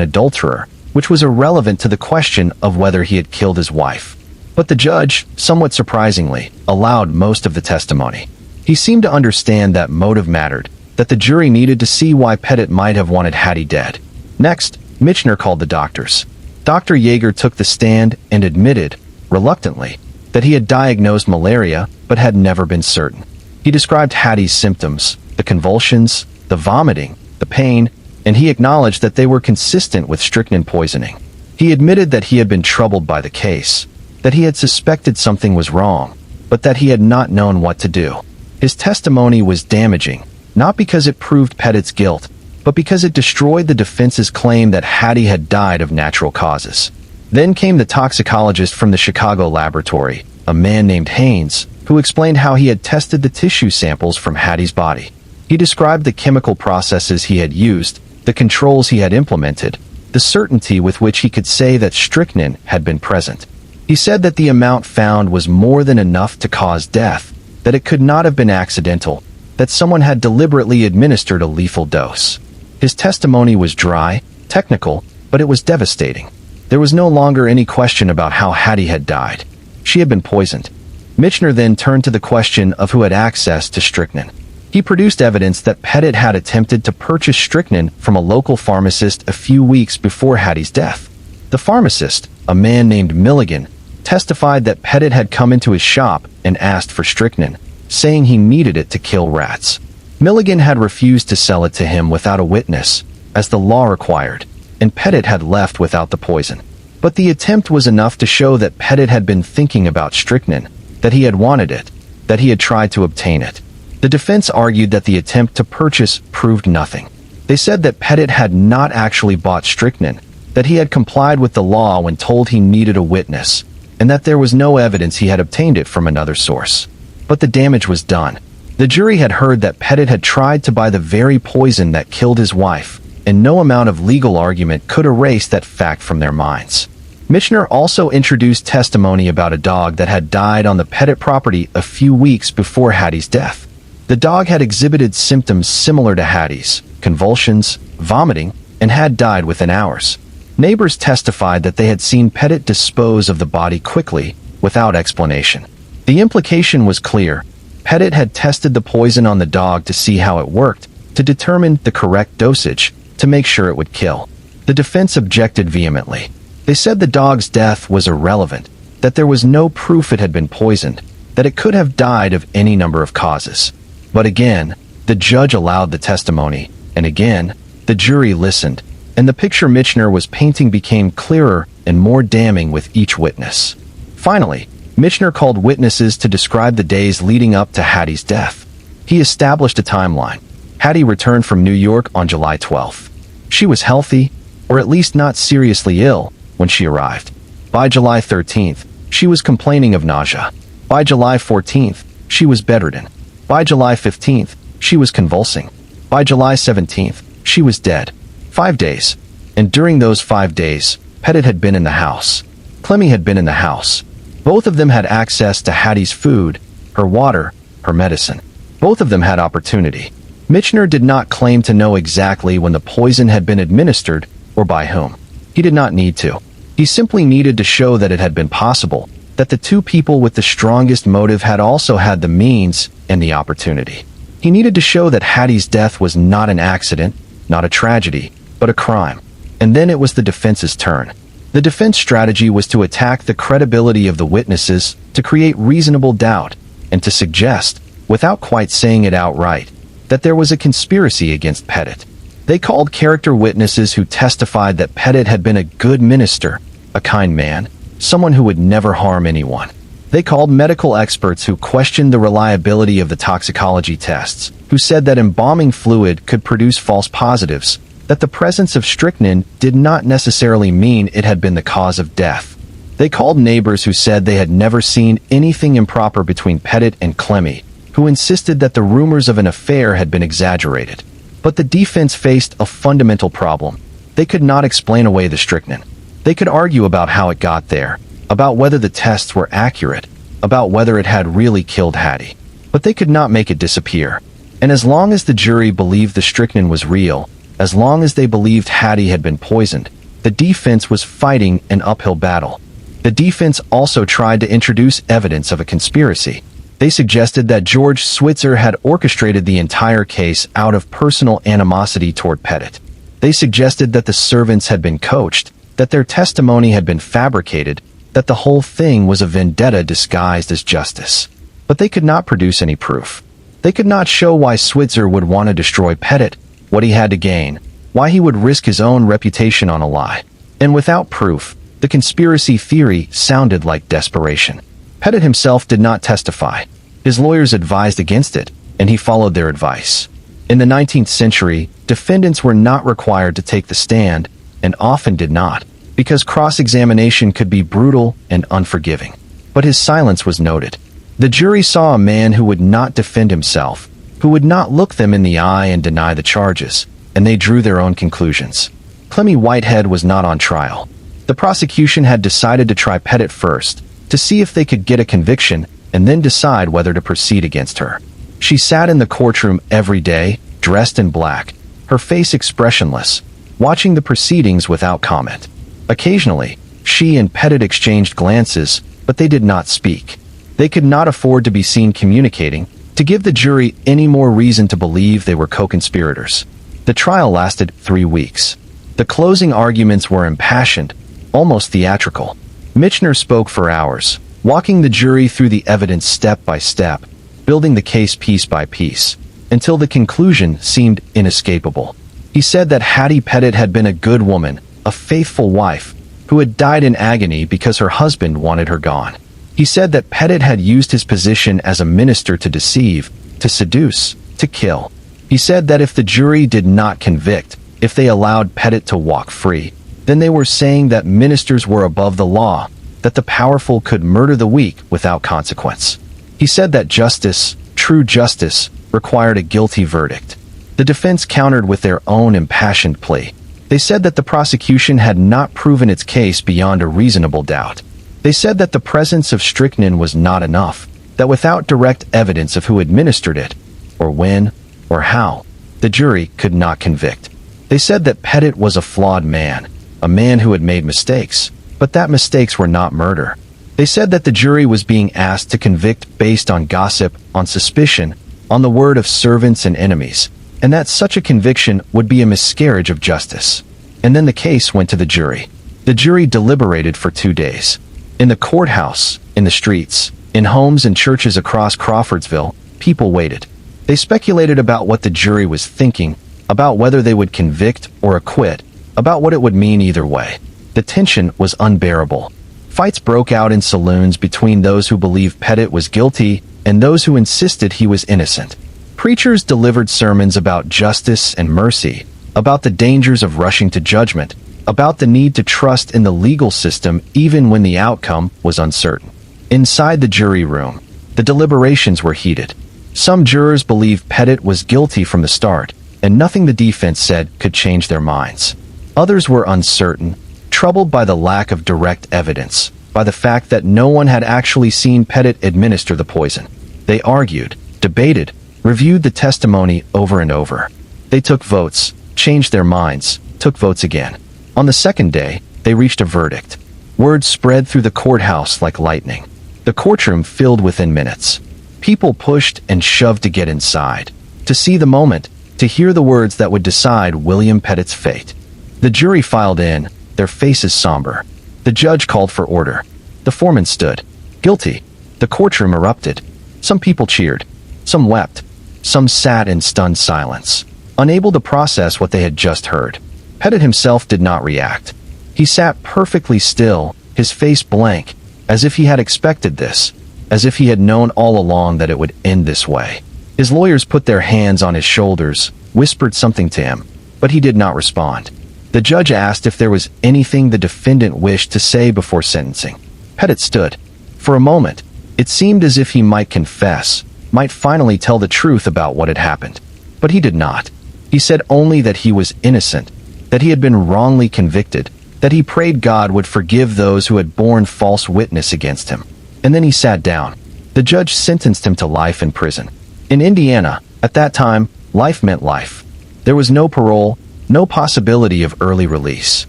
adulterer, which was irrelevant to the question of whether he had killed his wife. But the judge, somewhat surprisingly, allowed most of the testimony. He seemed to understand that motive mattered, that the jury needed to see why Pettit might have wanted Hattie dead. Next, Michener called the doctors. Dr. Yeager took the stand and admitted, reluctantly, that he had diagnosed malaria but had never been certain. He described Hattie's symptoms, the convulsions, the vomiting, the pain, and he acknowledged that they were consistent with strychnine poisoning. He admitted that he had been troubled by the case, that he had suspected something was wrong, but that he had not known what to do. His testimony was damaging, not because it proved Pettit's guilt, but because it destroyed the defense's claim that Hattie had died of natural causes. Then came the toxicologist from the Chicago laboratory, a man named Haynes, who explained how he had tested the tissue samples from Hattie's body. He described the chemical processes he had used, the controls he had implemented, the certainty with which he could say that strychnine had been present. He said that the amount found was more than enough to cause death, that it could not have been accidental, that someone had deliberately administered a lethal dose. His testimony was dry, technical, but it was devastating. There was no longer any question about how Hattie had died. She had been poisoned. Michener then turned to the question of who had access to strychnine. He produced evidence that Pettit had attempted to purchase strychnine from a local pharmacist a few weeks before Hattie's death. The pharmacist, a man named Milligan, testified that Pettit had come into his shop and asked for strychnine, saying he needed it to kill rats. Milligan had refused to sell it to him without a witness, as the law required, and Pettit had left without the poison. But the attempt was enough to show that Pettit had been thinking about strychnine, that he had wanted it, that he had tried to obtain it. The defense argued that the attempt to purchase proved nothing. They said that Pettit had not actually bought strychnine, that he had complied with the law when told he needed a witness, and that there was no evidence he had obtained it from another source. But the damage was done. The jury had heard that Pettit had tried to buy the very poison that killed his wife, and no amount of legal argument could erase that fact from their minds. Michener also introduced testimony about a dog that had died on the Pettit property a few weeks before Hattie's death. The dog had exhibited symptoms similar to Hattie's, convulsions, vomiting, and had died within hours. Neighbors testified that they had seen Pettit dispose of the body quickly, without explanation. The implication was clear. Pettit had tested the poison on the dog to see how it worked, to determine the correct dosage, to make sure it would kill. The defense objected vehemently. They said the dog's death was irrelevant, that there was no proof it had been poisoned, that it could have died of any number of causes. But again, the judge allowed the testimony, and again, the jury listened, and the picture Michener was painting became clearer and more damning with each witness. Finally, Michener called witnesses to describe the days leading up to Hattie's death. He established a timeline. Hattie returned from New York on July 12th. She was healthy, or at least not seriously ill, when she arrived. By July 13th, she was complaining of nausea. By July 14th, she was bedridden. By July 15th, she was convulsing. By July 17th, she was dead. 5 days. And during those 5 days, Pettit had been in the house. Clemmy had been in the house. Both of them had access to Hattie's food, her water, her medicine. Both of them had opportunity. Michener did not claim to know exactly when the poison had been administered or by whom. He did not need to. He simply needed to show that it had been possible, that the two people with the strongest motive had also had the means and the opportunity. He needed to show that Hattie's death was not an accident, not a tragedy, but a crime. And then it was the defense's turn. The defense strategy was to attack the credibility of the witnesses, to create reasonable doubt, and to suggest, without quite saying it outright, that there was a conspiracy against Pettit. They called character witnesses who testified that Pettit had been a good minister, a kind man, someone who would never harm anyone. They called medical experts who questioned the reliability of the toxicology tests, who said that embalming fluid could produce false positives, that the presence of strychnine did not necessarily mean it had been the cause of death. They called neighbors who said they had never seen anything improper between Pettit and Clemmy, who insisted that the rumors of an affair had been exaggerated. But the defense faced a fundamental problem. They could not explain away the strychnine. They could argue about how it got there, about whether the tests were accurate, about whether it had really killed Hattie. But they could not make it disappear. And as long as the jury believed the strychnine was real, as long as they believed Hattie had been poisoned, the defense was fighting an uphill battle. The defense also tried to introduce evidence of a conspiracy. They suggested that George Switzer had orchestrated the entire case out of personal animosity toward Pettit. They suggested that the servants had been coached, that their testimony had been fabricated, that the whole thing was a vendetta disguised as justice. But they could not produce any proof. They could not show why Switzer would want to destroy Pettit, what he had to gain, why he would risk his own reputation on a lie. And without proof, the conspiracy theory sounded like desperation. Pettit himself did not testify. His lawyers advised against it, and he followed their advice. In the 19th century, defendants were not required to take the stand, and often did not, because cross-examination could be brutal and unforgiving. But his silence was noted. The jury saw a man who would not defend himself, who would not look them in the eye and deny the charges, and they drew their own conclusions. Clemmy Whitehead was not on trial. The prosecution had decided to try Pettit first, to see if they could get a conviction, and then decide whether to proceed against her. She sat in the courtroom every day, dressed in black, her face expressionless, watching the proceedings without comment. Occasionally, she and Pettit exchanged glances, but they did not speak. They could not afford to be seen communicating, to give the jury any more reason to believe they were co-conspirators. The trial lasted 3 weeks. The closing arguments were impassioned, almost theatrical. Michener spoke for hours, walking the jury through the evidence step by step, building the case piece by piece, until the conclusion seemed inescapable. He said that Hattie Pettit had been a good woman, a faithful wife, who had died in agony because her husband wanted her gone. He said that Pettit had used his position as a minister to deceive, to seduce, to kill. He said that if the jury did not convict, if they allowed Pettit to walk free, then they were saying that ministers were above the law, that the powerful could murder the weak without consequence. He said that justice, true justice, required a guilty verdict. The defense countered with their own impassioned plea. They said that the prosecution had not proven its case beyond a reasonable doubt. They said that the presence of strychnine was not enough, that without direct evidence of who administered it, or when, or how, the jury could not convict. They said that Pettit was a flawed man, a man who had made mistakes, but that mistakes were not murder. They said that the jury was being asked to convict based on gossip, on suspicion, on the word of servants and enemies, and that such a conviction would be a miscarriage of justice. And then the case went to the jury. The jury deliberated for 2 days. In the courthouse, in the streets, in homes and churches across Crawfordsville, people waited. They speculated about what the jury was thinking, about whether they would convict or acquit, about what it would mean either way. The tension was unbearable. Fights broke out in saloons between those who believed Pettit was guilty and those who insisted he was innocent. Preachers delivered sermons about justice and mercy, about the dangers of rushing to judgment, about the need to trust in the legal system even when the outcome was uncertain. Inside the jury room, the deliberations were heated. Some jurors believed Pettit was guilty from the start, and nothing the defense said could change their minds. Others were uncertain, troubled by the lack of direct evidence, by the fact that no one had actually seen Pettit administer the poison. They argued, debated, reviewed the testimony over and over. They took votes, changed their minds, took votes again. On the second day, they reached a verdict. Word spread through the courthouse like lightning. The courtroom filled within minutes. People pushed and shoved to get inside, to see the moment, to hear the words that would decide William Pettit's fate. The jury filed in, their faces somber. The judge called for order. The foreman stood. Guilty. The courtroom erupted. Some people cheered. Some wept. Some sat in stunned silence, unable to process what they had just heard. Pettit himself did not react. He sat perfectly still, his face blank, as if he had expected this, as if he had known all along that it would end this way. His lawyers put their hands on his shoulders, whispered something to him, but he did not respond. The judge asked if there was anything the defendant wished to say before sentencing. Pettit stood. For a moment, it seemed as if he might confess, might finally tell the truth about what had happened. But he did not. He said only that he was innocent, that he had been wrongly convicted, that he prayed God would forgive those who had borne false witness against him. And then he sat down. The judge sentenced him to life in prison. In Indiana, At that time, life meant life. There was no parole, no possibility of early release.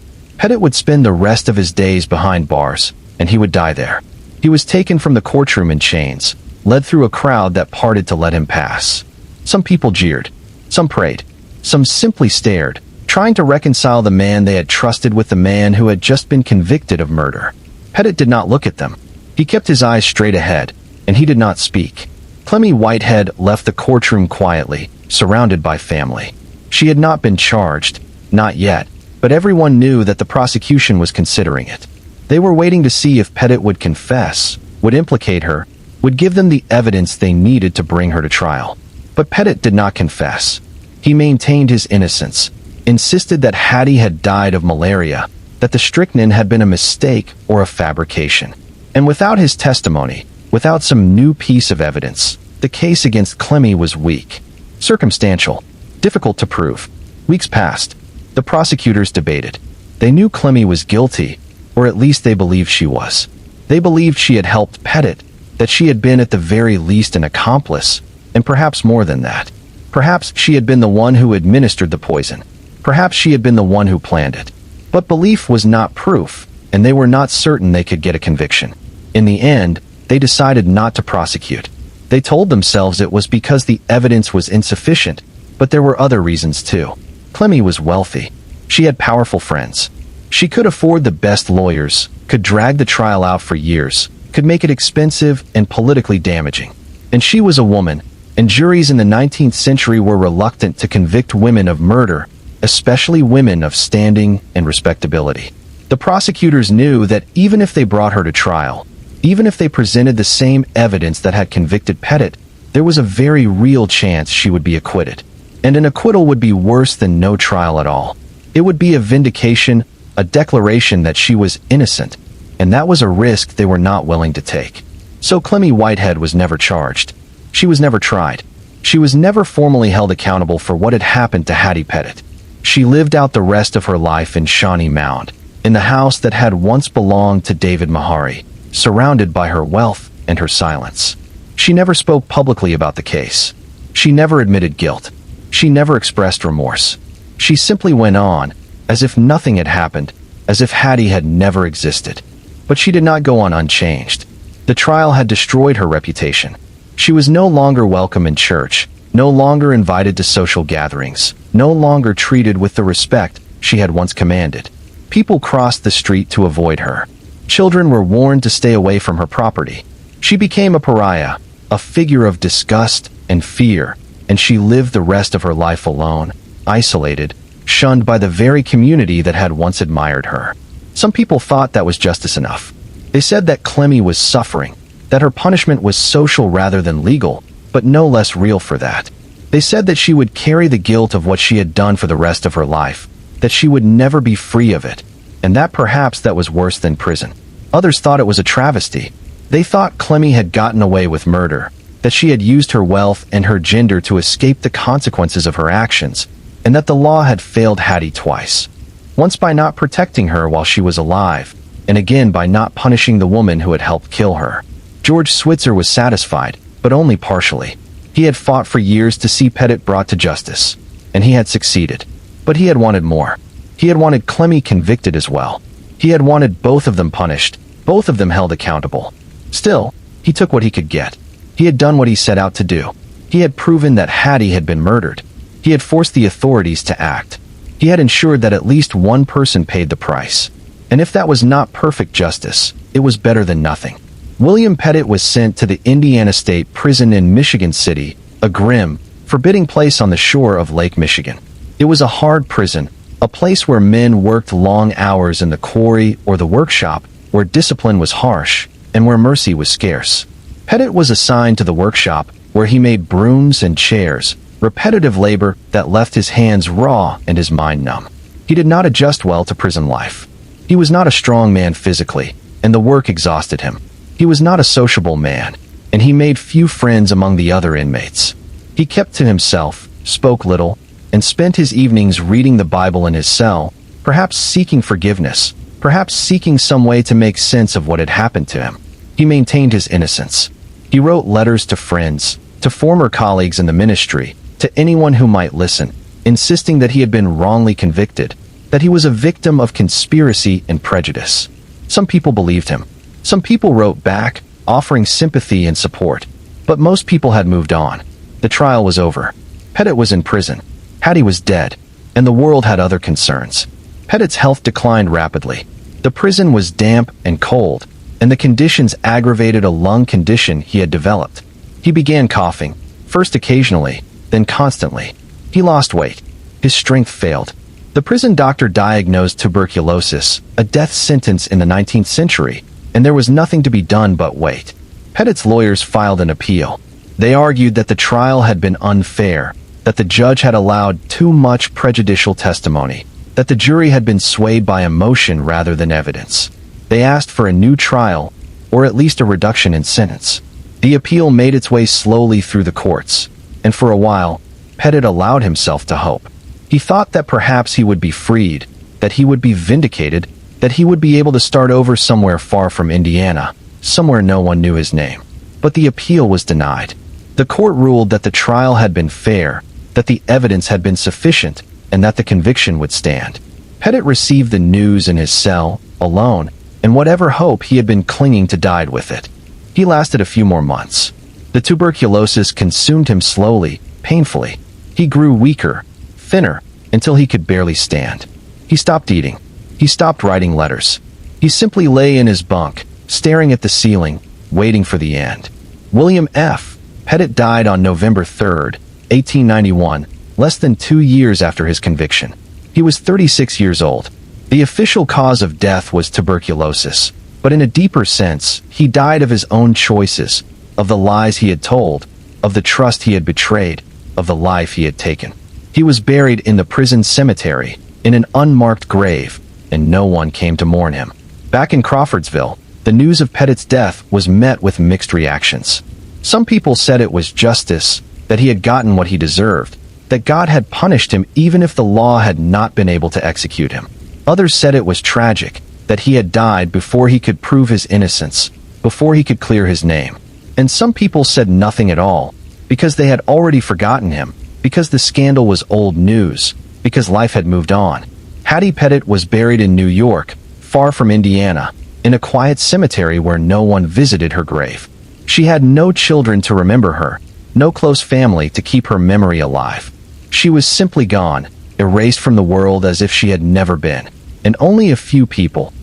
Pettit would spend the rest of his days behind bars, and he would die there. He was taken from the courtroom in chains, led through a crowd that parted to let him pass. Some people jeered. Some prayed. Some simply stared, trying to reconcile the man they had trusted with the man who had just been convicted of murder. Pettit did not look at them. He kept his eyes straight ahead, and he did not speak. Clemmy Whitehead left the courtroom quietly, surrounded by family. She had not been charged, not yet, but everyone knew that the prosecution was considering it. They were waiting to see if Pettit would confess, would implicate her, would give them the evidence they needed to bring her to trial. But Pettit did not confess. He maintained his innocence, insisted that Hattie had died of malaria, that the strychnine had been a mistake or a fabrication. And without his testimony, without some new piece of evidence, the case against Clemmy was weak, circumstantial, difficult to prove. Weeks passed. The prosecutors debated. They knew Clemmy was guilty, or at least they believed she was. They believed she had helped Pettit, that she had been at the very least an accomplice, and perhaps more than that. Perhaps she had been the one who administered the poison. Perhaps she had been the one who planned it. But belief was not proof, and they were not certain they could get a conviction. In the end, they decided not to prosecute. They told themselves it was because the evidence was insufficient, but there were other reasons too. Clemmy was wealthy. She had powerful friends. She could afford the best lawyers, could drag the trial out for years, could make it expensive and politically damaging. And she was a woman, and juries in the 19th century were reluctant to convict women of murder, especially women of standing and respectability. The prosecutors knew that even if they brought her to trial, even if they presented the same evidence that had convicted Pettit, there was a very real chance she would be acquitted. And an acquittal would be worse than no trial at all. It would be a vindication, a declaration that she was innocent, and that was a risk they were not willing to take. So Clemmy Whitehead was never charged. She was never tried. She was never formally held accountable for what had happened to Hattie Pettit. She lived out the rest of her life in Shawnee Mound, in the house that had once belonged to David Mahari, surrounded by her wealth and her silence. She never spoke publicly about the case. She never admitted guilt. She never expressed remorse. She simply went on, as if nothing had happened, as if Hattie had never existed. But she did not go on unchanged. The trial had destroyed her reputation. She was no longer welcome in church, no longer invited to social gatherings, no longer treated with the respect she had once commanded. People crossed the street to avoid her. Children were warned to stay away from her property. She became a pariah, a figure of disgust and fear, and she lived the rest of her life alone, isolated, shunned by the very community that had once admired her. Some people thought that was justice enough. They said that Clemmy was suffering, that her punishment was social rather than legal, but no less real for that. They said that she would carry the guilt of what she had done for the rest of her life, that she would never be free of it, and that perhaps that was worse than prison. Others thought it was a travesty. They thought Clemmy had gotten away with murder, that she had used her wealth and her gender to escape the consequences of her actions, and that the law had failed Hattie twice. Once by not protecting her while she was alive, and again by not punishing the woman who had helped kill her. George Switzer was satisfied, but only partially. He had fought for years to see Pettit brought to justice, and he had succeeded. But he had wanted more. He had wanted Clemmy convicted as well. He had wanted both of them punished, both of them held accountable. Still, he took what he could get. He had done what he set out to do. He had proven that Hattie had been murdered. He had forced the authorities to act. He had ensured that at least one person paid the price. And if that was not perfect justice, it was better than nothing. William Pettit was sent to the Indiana State Prison in Michigan City, a grim, forbidding place on the shore of Lake Michigan. It was a hard prison, a place where men worked long hours in the quarry or the workshop, where discipline was harsh, and where mercy was scarce. Pettit was assigned to the workshop, where he made brooms and chairs, repetitive labor that left his hands raw and his mind numb. He did not adjust well to prison life. He was not a strong man physically, and the work exhausted him. He was not a sociable man, and he made few friends among the other inmates. He kept to himself, spoke little, and spent his evenings reading the Bible in his cell, perhaps seeking forgiveness, perhaps seeking some way to make sense of what had happened to him. He maintained his innocence. He wrote letters to friends, to former colleagues in the ministry, to anyone who might listen, insisting that he had been wrongly convicted, that he was a victim of conspiracy and prejudice. Some people believed him. Some people wrote back, offering sympathy and support. But most people had moved on. The trial was over. Pettit was in prison. Hattie was dead. And the world had other concerns. Pettit's health declined rapidly. The prison was damp and cold, and the conditions aggravated a lung condition he had developed. He began coughing, first occasionally, then constantly. He lost weight. His strength failed. The prison doctor diagnosed tuberculosis, a death sentence in the 19th century, and there was nothing to be done but wait. Pettit's lawyers filed an appeal. They argued that the trial had been unfair, that the judge had allowed too much prejudicial testimony, that the jury had been swayed by emotion rather than evidence. They asked for a new trial, or at least a reduction in sentence. The appeal made its way slowly through the courts, and for a while, Pettit allowed himself to hope. He thought that perhaps he would be freed, that he would be vindicated, that he would be able to start over somewhere far from Indiana, somewhere no one knew his name. But the appeal was denied. The court ruled that the trial had been fair, that the evidence had been sufficient, and that the conviction would stand. Pettit received the news in his cell, alone, and whatever hope he had been clinging to died with it. He lasted a few more months. The tuberculosis consumed him slowly, painfully. He grew weaker, thinner, until he could barely stand. He stopped eating. He stopped writing letters. He simply lay in his bunk, staring at the ceiling, waiting for the end. William F. Pettit died on November 3, 1891, less than 2 years after his conviction. He was 36 years old. The official cause of death was tuberculosis, but in a deeper sense, he died of his own choices, of the lies he had told, of the trust he had betrayed, of the life he had taken. He was buried in the prison cemetery, in an unmarked grave, and no one came to mourn him. Back in Crawfordsville, the news of Pettit's death was met with mixed reactions. Some people said it was justice, that he had gotten what he deserved, that God had punished him even if the law had not been able to execute him. Others said it was tragic, that he had died before he could prove his innocence, before he could clear his name. And some people said nothing at all, because they had already forgotten him, because the scandal was old news, because life had moved on. Hattie Pettit was buried in New York, far from Indiana, in a quiet cemetery where no one visited her grave. She had no children to remember her, no close family to keep her memory alive. She was simply gone, erased from the world as if she had never been. And only a few people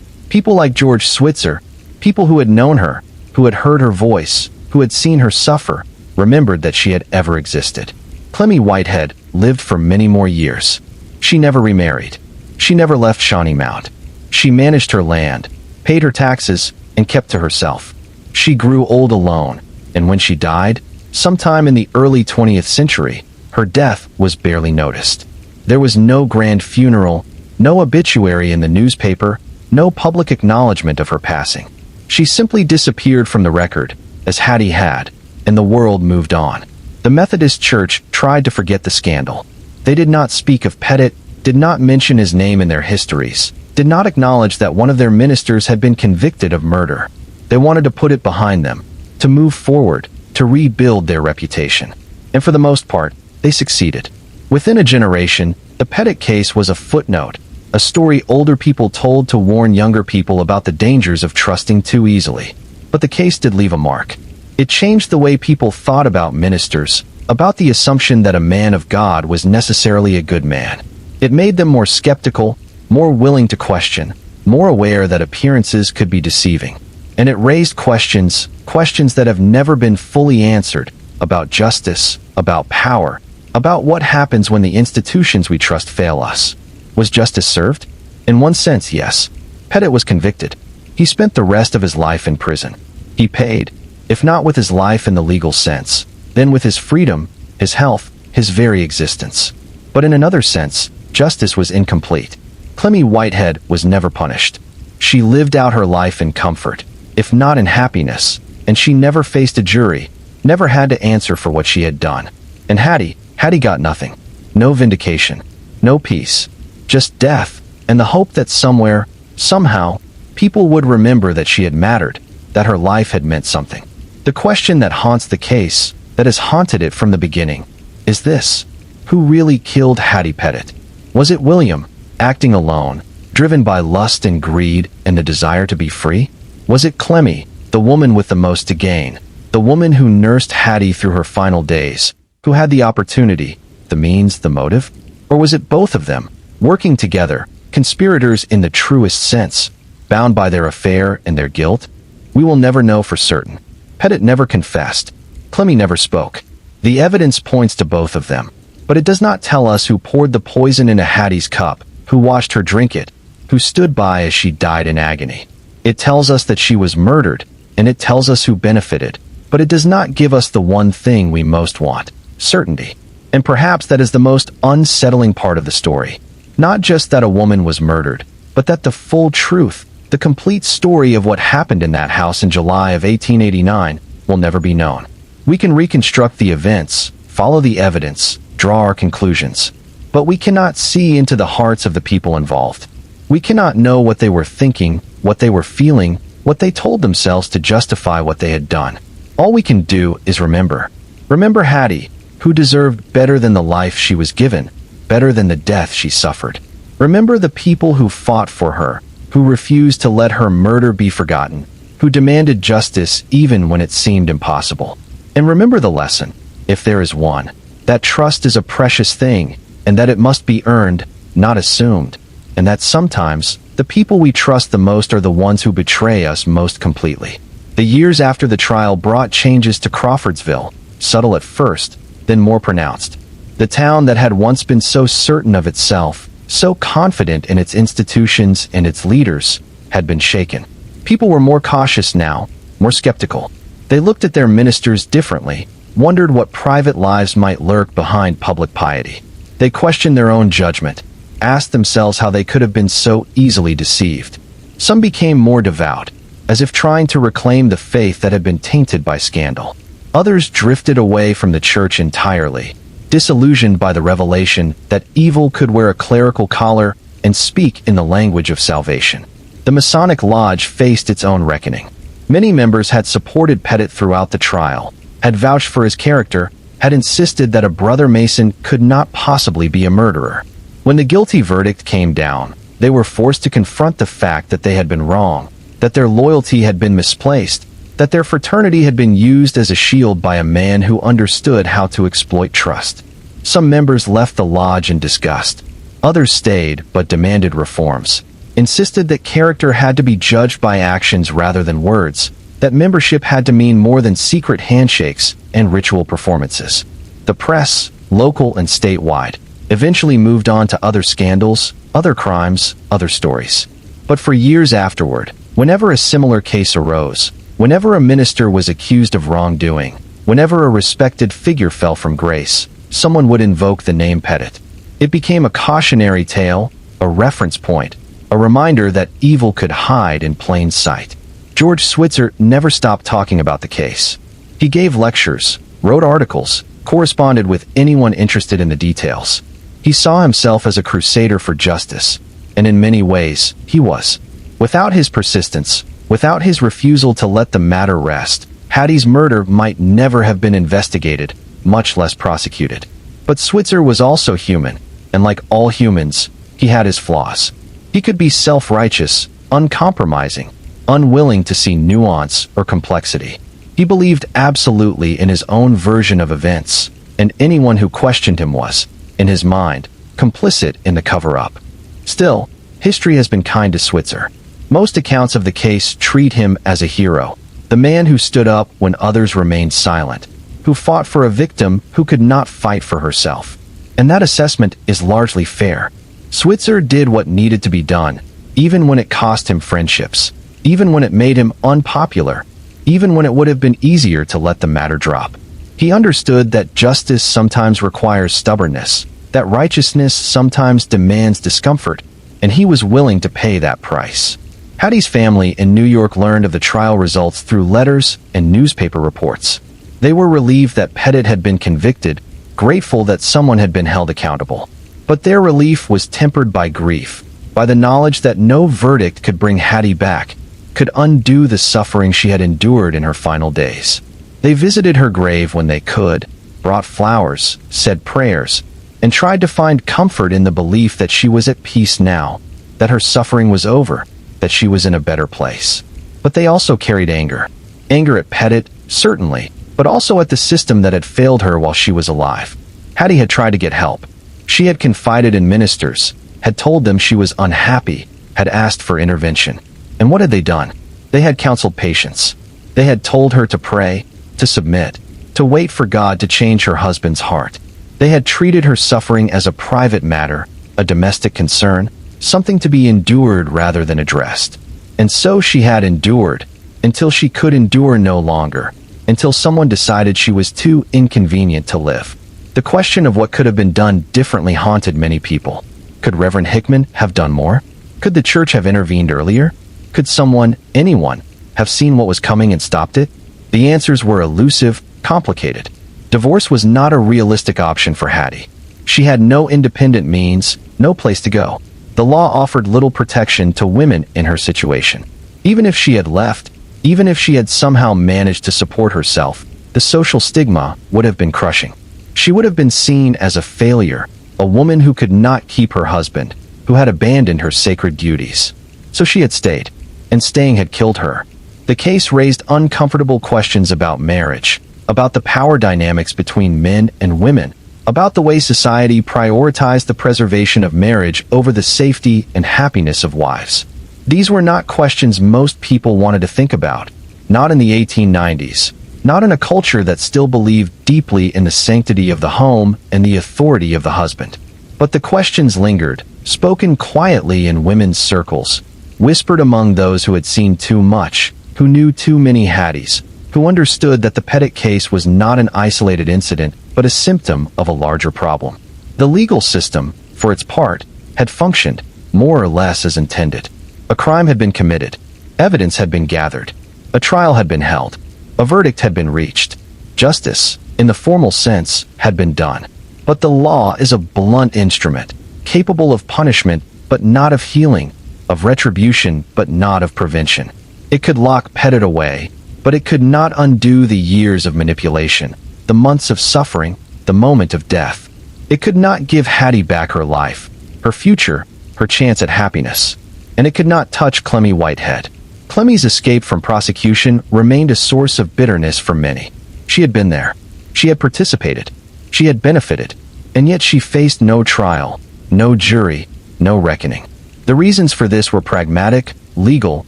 like George Switzer, people who had known her, who had heard her voice, who had seen her suffer, remembered that she had ever existed. Clemmy Whitehead lived for many more years. She never remarried. She never left Shawnee Mount. She managed her land, paid her taxes, and kept to herself. She grew old alone, and when she died, sometime in the early 20th century, her death was barely noticed. There was no grand funeral, no obituary in the newspaper, no public acknowledgement of her passing. She simply disappeared from the record, as Hattie had, and the world moved on. The Methodist Church tried to forget the scandal. They did not speak of Pettit, did not mention his name in their histories, did not acknowledge that one of their ministers had been convicted of murder. They wanted to put it behind them, to move forward, to rebuild their reputation. And for the most part, they succeeded. Within a generation, the Pettit case was a footnote, a story older people told to warn younger people about the dangers of trusting too easily. But the case did leave a mark. It changed the way people thought about ministers, about the assumption that a man of God was necessarily a good man. It made them more skeptical, more willing to question, more aware that appearances could be deceiving. And it raised questions that have never been fully answered, about justice, about power, about what happens when the institutions we trust fail us. Was justice served? In one sense, yes. Pettit was convicted. He spent the rest of his life in prison. He paid, if not with his life in the legal sense, then with his freedom, his health, his very existence. But in another sense, justice was incomplete. Clemmy Whitehead was never punished. She lived out her life in comfort, if not in happiness, and she never faced a jury, never had to answer for what she had done. And Hattie got nothing. No vindication. No peace. Just death, and the hope that somewhere, somehow, people would remember that she had mattered, that her life had meant something. The question that haunts the case, that has haunted it from the beginning, is this: Who really killed Hattie Pettit? Was it William, acting alone, driven by lust and greed and the desire to be free? Was it Clemmy, the woman with the most to gain, the woman who nursed Hattie through her final days, who had the opportunity, the means, the motive? Or was it both of them, working together, conspirators in the truest sense, bound by their affair and their guilt? We will never know for certain. Pettit never confessed. Clemmy never spoke. The evidence points to both of them, but it does not tell us who poured the poison into Hattie's cup, who watched her drink it, who stood by as she died in agony. It tells us that she was murdered, and it tells us who benefited, but it does not give us the one thing we most want: certainty. And perhaps that is the most unsettling part of the story. Not just that a woman was murdered, but that the full truth, the complete story of what happened in that house in July of 1889 will never be known. We can reconstruct the events, follow the evidence, draw our conclusions, but we cannot see into the hearts of the people involved. We cannot know what they were thinking, what they were feeling, what they told themselves to justify what they had done. All we can do is remember. Remember Hattie, who deserved better than the life she was given, better than the death she suffered. Remember the people who fought for her, who refused to let her murder be forgotten, who demanded justice even when it seemed impossible. And remember the lesson, if there is one, that trust is a precious thing, and that it must be earned, not assumed, and that sometimes the people we trust the most are the ones who betray us most completely. The years after the trial brought changes to Crawfordsville, subtle at first, then more pronounced. The town that had once been so certain of itself, so confident in its institutions and its leaders, had been shaken. People were more cautious now, more skeptical. They looked at their ministers differently, wondered what private lives might lurk behind public piety. They questioned their own judgment, asked themselves how they could have been so easily deceived. Some became more devout, as if trying to reclaim the faith that had been tainted by scandal. Others drifted away from the church entirely, disillusioned by the revelation that evil could wear a clerical collar and speak in the language of salvation. The Masonic Lodge faced its own reckoning. Many members had supported Pettit throughout the trial, had vouched for his character, had insisted that a brother Mason could not possibly be a murderer. When the guilty verdict came down, they were forced to confront the fact that they had been wrong, that their loyalty had been misplaced, that their fraternity had been used as a shield by a man who understood how to exploit trust. Some members left the lodge in disgust. Others stayed but demanded reforms, insisted that character had to be judged by actions rather than words, that membership had to mean more than secret handshakes and ritual performances. The press, local and statewide, eventually moved on to other scandals, other crimes, other stories. But for years afterward, whenever a similar case arose, whenever a minister was accused of wrongdoing, whenever a respected figure fell from grace, someone would invoke the name Pettit. It became a cautionary tale, a reference point, a reminder that evil could hide in plain sight. George Switzer never stopped talking about the case. He gave lectures, wrote articles, corresponded with anyone interested in the details. He saw himself as a crusader for justice, and in many ways, he was. Without his persistence, without his refusal to let the matter rest, Hattie's murder might never have been investigated, much less prosecuted. But Switzer was also human, and like all humans, he had his flaws. He could be self-righteous, uncompromising, unwilling to see nuance or complexity. He believed absolutely in his own version of events, and anyone who questioned him was, in his mind, complicit in the cover-up. Still, history has been kind to Switzer. Most accounts of the case treat him as a hero, the man who stood up when others remained silent, who fought for a victim who could not fight for herself. And that assessment is largely fair. Switzer did what needed to be done, even when it cost him friendships, even when it made him unpopular, even when it would have been easier to let the matter drop. He understood that justice sometimes requires stubbornness, that righteousness sometimes demands discomfort, and he was willing to pay that price. Hattie's family in New York learned of the trial results through letters and newspaper reports. They were relieved that Pettit had been convicted, grateful that someone had been held accountable. But their relief was tempered by grief, by the knowledge that no verdict could bring Hattie back, could undo the suffering she had endured in her final days. They visited her grave when they could, brought flowers, said prayers, and tried to find comfort in the belief that she was at peace now, that her suffering was over, that she was in a better place. But they also carried anger. Anger at Pettit, certainly, but also at the system that had failed her while she was alive. Hattie had tried to get help. She had confided in ministers, had told them she was unhappy, had asked for intervention. And what had they done? They had counseled patience. They had told her to pray, to submit, to wait for God to change her husband's heart. They had treated her suffering as a private matter, a domestic concern, something to be endured rather than addressed. And so she had endured, until she could endure no longer, until someone decided she was too inconvenient to live. The question of what could have been done differently haunted many people. Could Reverend Hickman have done more? Could the church have intervened earlier? Could someone, anyone, have seen what was coming and stopped it? The answers were elusive, complicated. Divorce was not a realistic option for Hattie. She had no independent means, no place to go. The law offered little protection to women in her situation. Even if she had left, even if she had somehow managed to support herself, the social stigma would have been crushing. She would have been seen as a failure, a woman who could not keep her husband, who had abandoned her sacred duties. So she had stayed, and staying had killed her. The case raised uncomfortable questions about marriage, about the power dynamics between men and women, about the way society prioritized the preservation of marriage over the safety and happiness of wives. These were not questions most people wanted to think about, not in the 1890s, not in a culture that still believed deeply in the sanctity of the home and the authority of the husband. But the questions lingered, spoken quietly in women's circles, whispered among those who had seen too much, who knew too many Hatties, who understood that the Pettit case was not an isolated incident, but a symptom of a larger problem. The legal system, for its part, had functioned, more or less as intended. A crime had been committed. Evidence had been gathered. A trial had been held. A verdict had been reached. Justice, in the formal sense, had been done. But the law is a blunt instrument, capable of punishment, but not of healing, of retribution, but not of prevention. It could lock Pettit away, but it could not undo the years of manipulation, the months of suffering, the moment of death. It could not give Hattie back her life, her future, her chance at happiness. And it could not touch Clemmy Whitehead. Clemmy's escape from prosecution remained a source of bitterness for many. She had been there. She had participated. She had benefited. And yet she faced no trial, no jury, no reckoning. The reasons for this were pragmatic, legal,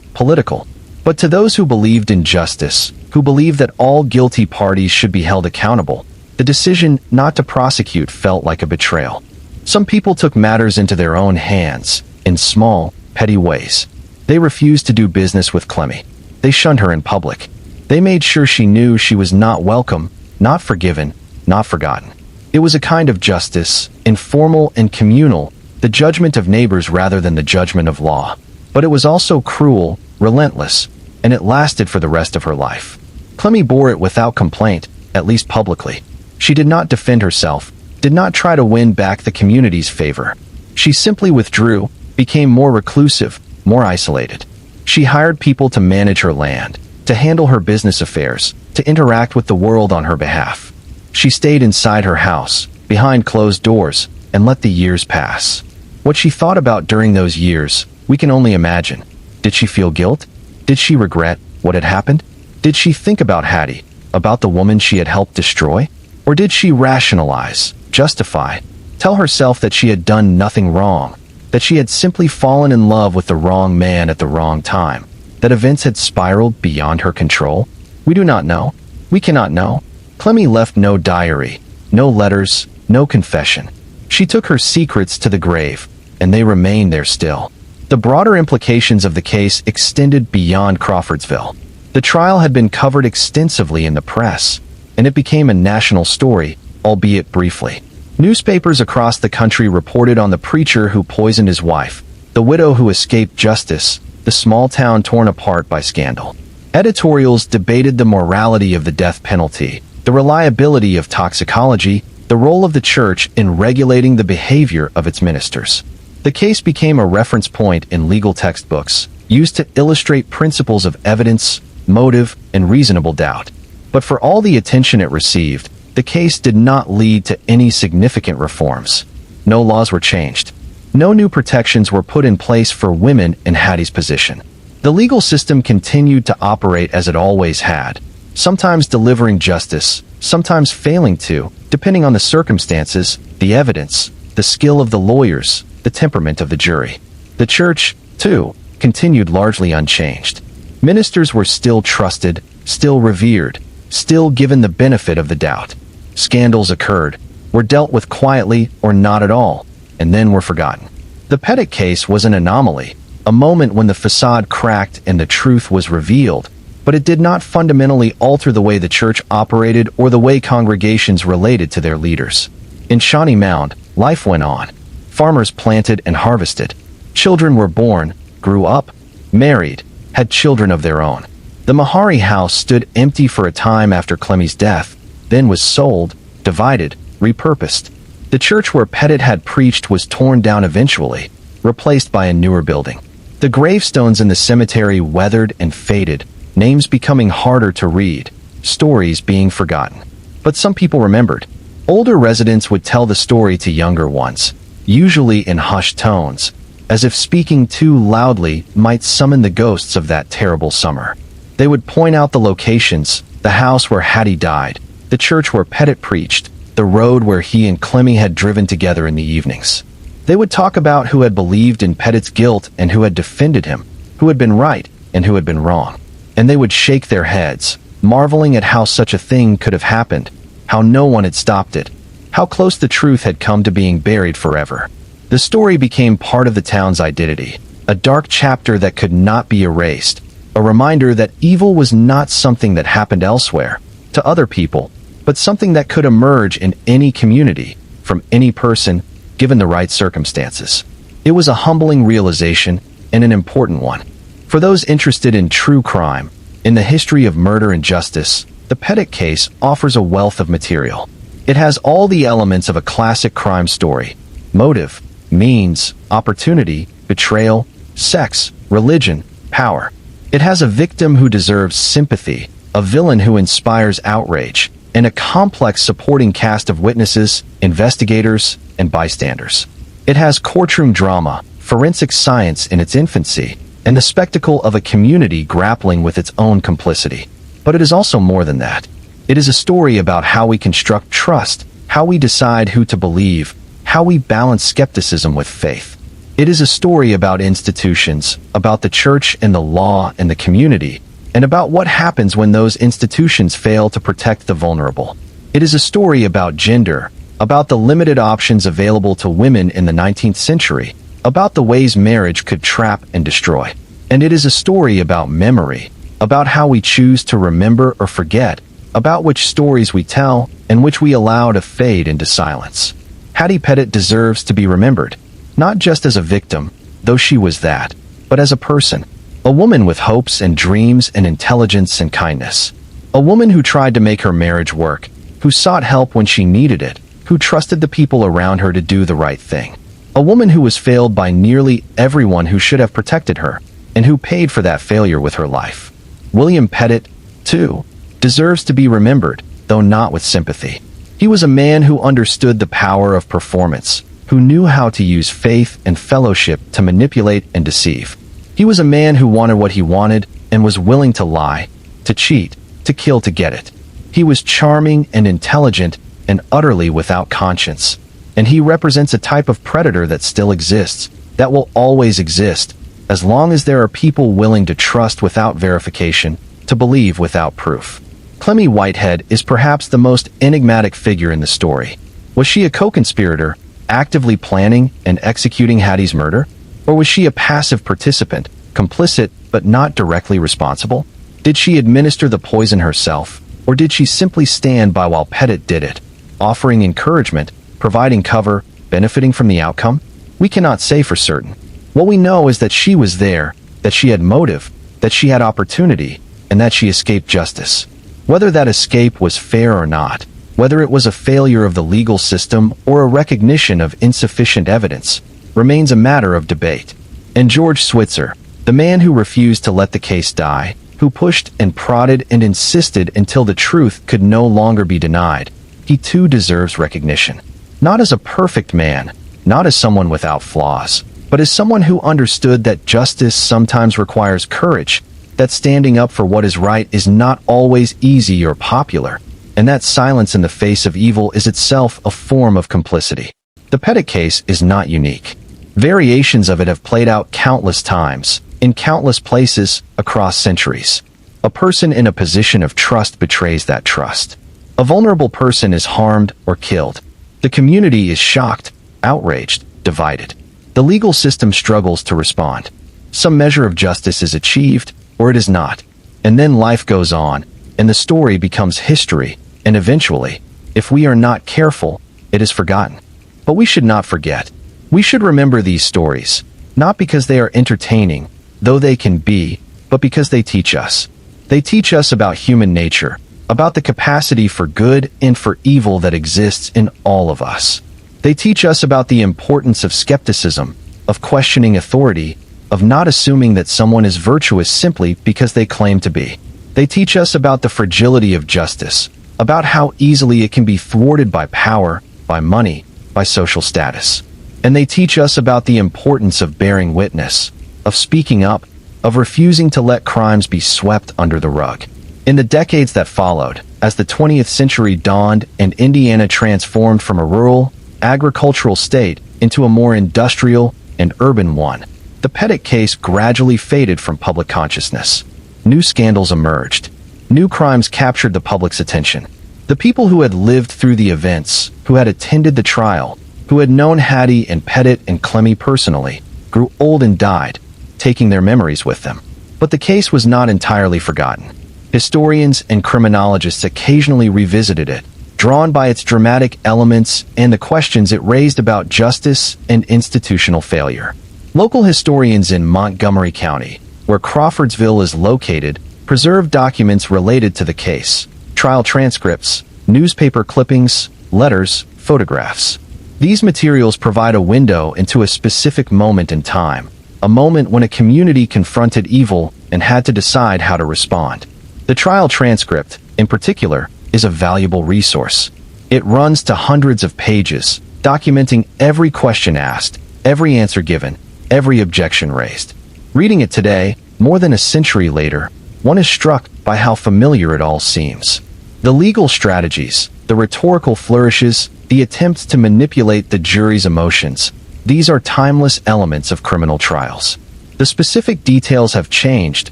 political. But to those who believed in justice, who believed that all guilty parties should be held accountable, the decision not to prosecute felt like a betrayal. Some people took matters into their own hands, in small, petty ways. They refused to do business with Clemmy. They shunned her in public. They made sure she knew she was not welcome, not forgiven, not forgotten. It was a kind of justice, informal and communal, the judgment of neighbors rather than the judgment of law. But it was also cruel, relentless, and it lasted for the rest of her life. Clemmy bore it without complaint, at least publicly. She did not defend herself, did not try to win back the community's favor. She simply withdrew, became more reclusive, more isolated. She hired people to manage her land, to handle her business affairs, to interact with the world on her behalf. She stayed inside her house, behind closed doors, and let the years pass. What she thought about during those years, we can only imagine. Did she feel guilt? Did she regret what had happened? Did she think about Hattie, about the woman she had helped destroy? Or did she rationalize, justify, tell herself that she had done nothing wrong, that she had simply fallen in love with the wrong man at the wrong time, that events had spiraled beyond her control? We do not know. We cannot know. Clemmy left no diary, no letters, no confession. She took her secrets to the grave, and they remain there still. The broader implications of the case extended beyond Crawfordsville. The trial had been covered extensively in the press, and it became a national story, albeit briefly. Newspapers across the country reported on the preacher who poisoned his wife, the widow who escaped justice, the small town torn apart by scandal. Editorials debated the morality of the death penalty, the reliability of toxicology, the role of the church in regulating the behavior of its ministers. The case became a reference point in legal textbooks, used to illustrate principles of evidence, motive, and reasonable doubt. But for all the attention it received, the case did not lead to any significant reforms. No laws were changed. No new protections were put in place for women in Hattie's position. The legal system continued to operate as it always had, sometimes delivering justice, sometimes failing to, depending on the circumstances, the evidence, the skill of the lawyers, the temperament of the jury. The church, too, continued largely unchanged. Ministers were still trusted, still revered, still given the benefit of the doubt. Scandals occurred, were dealt with quietly or not at all, and then were forgotten. The Pettit case was an anomaly, a moment when the facade cracked and the truth was revealed, but it did not fundamentally alter the way the church operated or the way congregations related to their leaders. In Shawnee Mound, life went on. Farmers planted and harvested. Children were born, grew up, married, had children of their own. The Mahari house stood empty for a time after Clemmy's death, then was sold, divided, repurposed. The church where Pettit had preached was torn down eventually, replaced by a newer building. The gravestones in the cemetery weathered and faded, names becoming harder to read, stories being forgotten. But some people remembered. Older residents would tell the story to younger ones, usually in hushed tones, as if speaking too loudly might summon the ghosts of that terrible summer. They would point out the locations, the house where Hattie died, the church where Pettit preached, the road where he and Clemmy had driven together in the evenings. They would talk about who had believed in Pettit's guilt and who had defended him, who had been right and who had been wrong. And they would shake their heads, marveling at how such a thing could have happened, how no one had stopped it, how close the truth had come to being buried forever. The story became part of the town's identity, a dark chapter that could not be erased, a reminder that evil was not something that happened elsewhere, to other people, but something that could emerge in any community, from any person, given the right circumstances. It was a humbling realization, and an important one. For those interested in true crime, in the history of murder and justice, the Pettit case offers a wealth of material. It has all the elements of a classic crime story: motive, means, opportunity, betrayal, sex, religion, power. It has a victim who deserves sympathy, a villain who inspires outrage, and a complex supporting cast of witnesses, investigators, and bystanders. It has courtroom drama, forensic science in its infancy, and the spectacle of a community grappling with its own complicity. But it is also more than that. It is a story about how we construct trust, how we decide who to believe, how we balance skepticism with faith. It is a story about institutions, about the church and the law and the community, and about what happens when those institutions fail to protect the vulnerable. It is a story about gender, about the limited options available to women in the 19th century, about the ways marriage could trap and destroy. And it is a story about memory, about how we choose to remember or forget, about which stories we tell and which we allow to fade into silence. Hattie Pettit deserves to be remembered, not just as a victim, though she was that, but as a person. A woman with hopes and dreams and intelligence and kindness. A woman who tried to make her marriage work, who sought help when she needed it, who trusted the people around her to do the right thing. A woman who was failed by nearly everyone who should have protected her, and who paid for that failure with her life. William Pettit, too, deserves to be remembered, though not with sympathy. He was a man who understood the power of performance, who knew how to use faith and fellowship to manipulate and deceive. He was a man who wanted what he wanted and was willing to lie, to cheat, to kill to get it. He was charming and intelligent and utterly without conscience. And he represents a type of predator that still exists, that will always exist, as long as there are people willing to trust without verification, to believe without proof. Clemmy Whitehead is perhaps the most enigmatic figure in the story. Was she a co-conspirator, actively planning and executing Hattie's murder? Or was she a passive participant, complicit but not directly responsible? Did she administer the poison herself, or did she simply stand by while Pettit did it, offering encouragement, providing cover, benefiting from the outcome? We cannot say for certain. What we know is that she was there, that she had motive, that she had opportunity, and that she escaped justice. Whether that escape was fair or not, whether it was a failure of the legal system or a recognition of insufficient evidence, remains a matter of debate. And George Switzer, the man who refused to let the case die, who pushed and prodded and insisted until the truth could no longer be denied, he too deserves recognition. Not as a perfect man, not as someone without flaws, but as someone who understood that justice sometimes requires courage, that standing up for what is right is not always easy or popular, and that silence in the face of evil is itself a form of complicity. The Pettit case is not unique. Variations of it have played out countless times, in countless places, across centuries. A person in a position of trust betrays that trust. A vulnerable person is harmed or killed. The community is shocked, outraged, divided. The legal system struggles to respond. Some measure of justice is achieved, or it is not. And then life goes on, and the story becomes history, and eventually, if we are not careful, it is forgotten. But we should not forget. We should remember these stories, not because they are entertaining, though they can be, but because they teach us. They teach us about human nature, about the capacity for good and for evil that exists in all of us. They teach us about the importance of skepticism, of questioning authority, of not assuming that someone is virtuous simply because they claim to be. They teach us about the fragility of justice, about how easily it can be thwarted by power, by money, by social status. And they teach us about the importance of bearing witness, of speaking up, of refusing to let crimes be swept under the rug. In the decades that followed, as the 20th century dawned and Indiana transformed from a rural, agricultural state into a more industrial and urban one, the Pettit case gradually faded from public consciousness. New scandals emerged. New crimes captured the public's attention. The people who had lived through the events, who had attended the trial, who had known Hattie and Pettit and Clemmy personally, grew old and died, taking their memories with them. But the case was not entirely forgotten. Historians and criminologists occasionally revisited it, drawn by its dramatic elements and the questions it raised about justice and institutional failure. Local historians in Montgomery County, where Crawfordsville is located, preserved documents related to the case, trial transcripts, newspaper clippings, letters, photographs. These materials provide a window into a specific moment in time, a moment when a community confronted evil and had to decide how to respond. The trial transcript, in particular, is a valuable resource. It runs to hundreds of pages, documenting every question asked, every answer given, every objection raised. Reading it today, more than a century later, one is struck by how familiar it all seems. The legal strategies, the rhetorical flourishes, the attempts to manipulate the jury's emotions, these are timeless elements of criminal trials. The specific details have changed,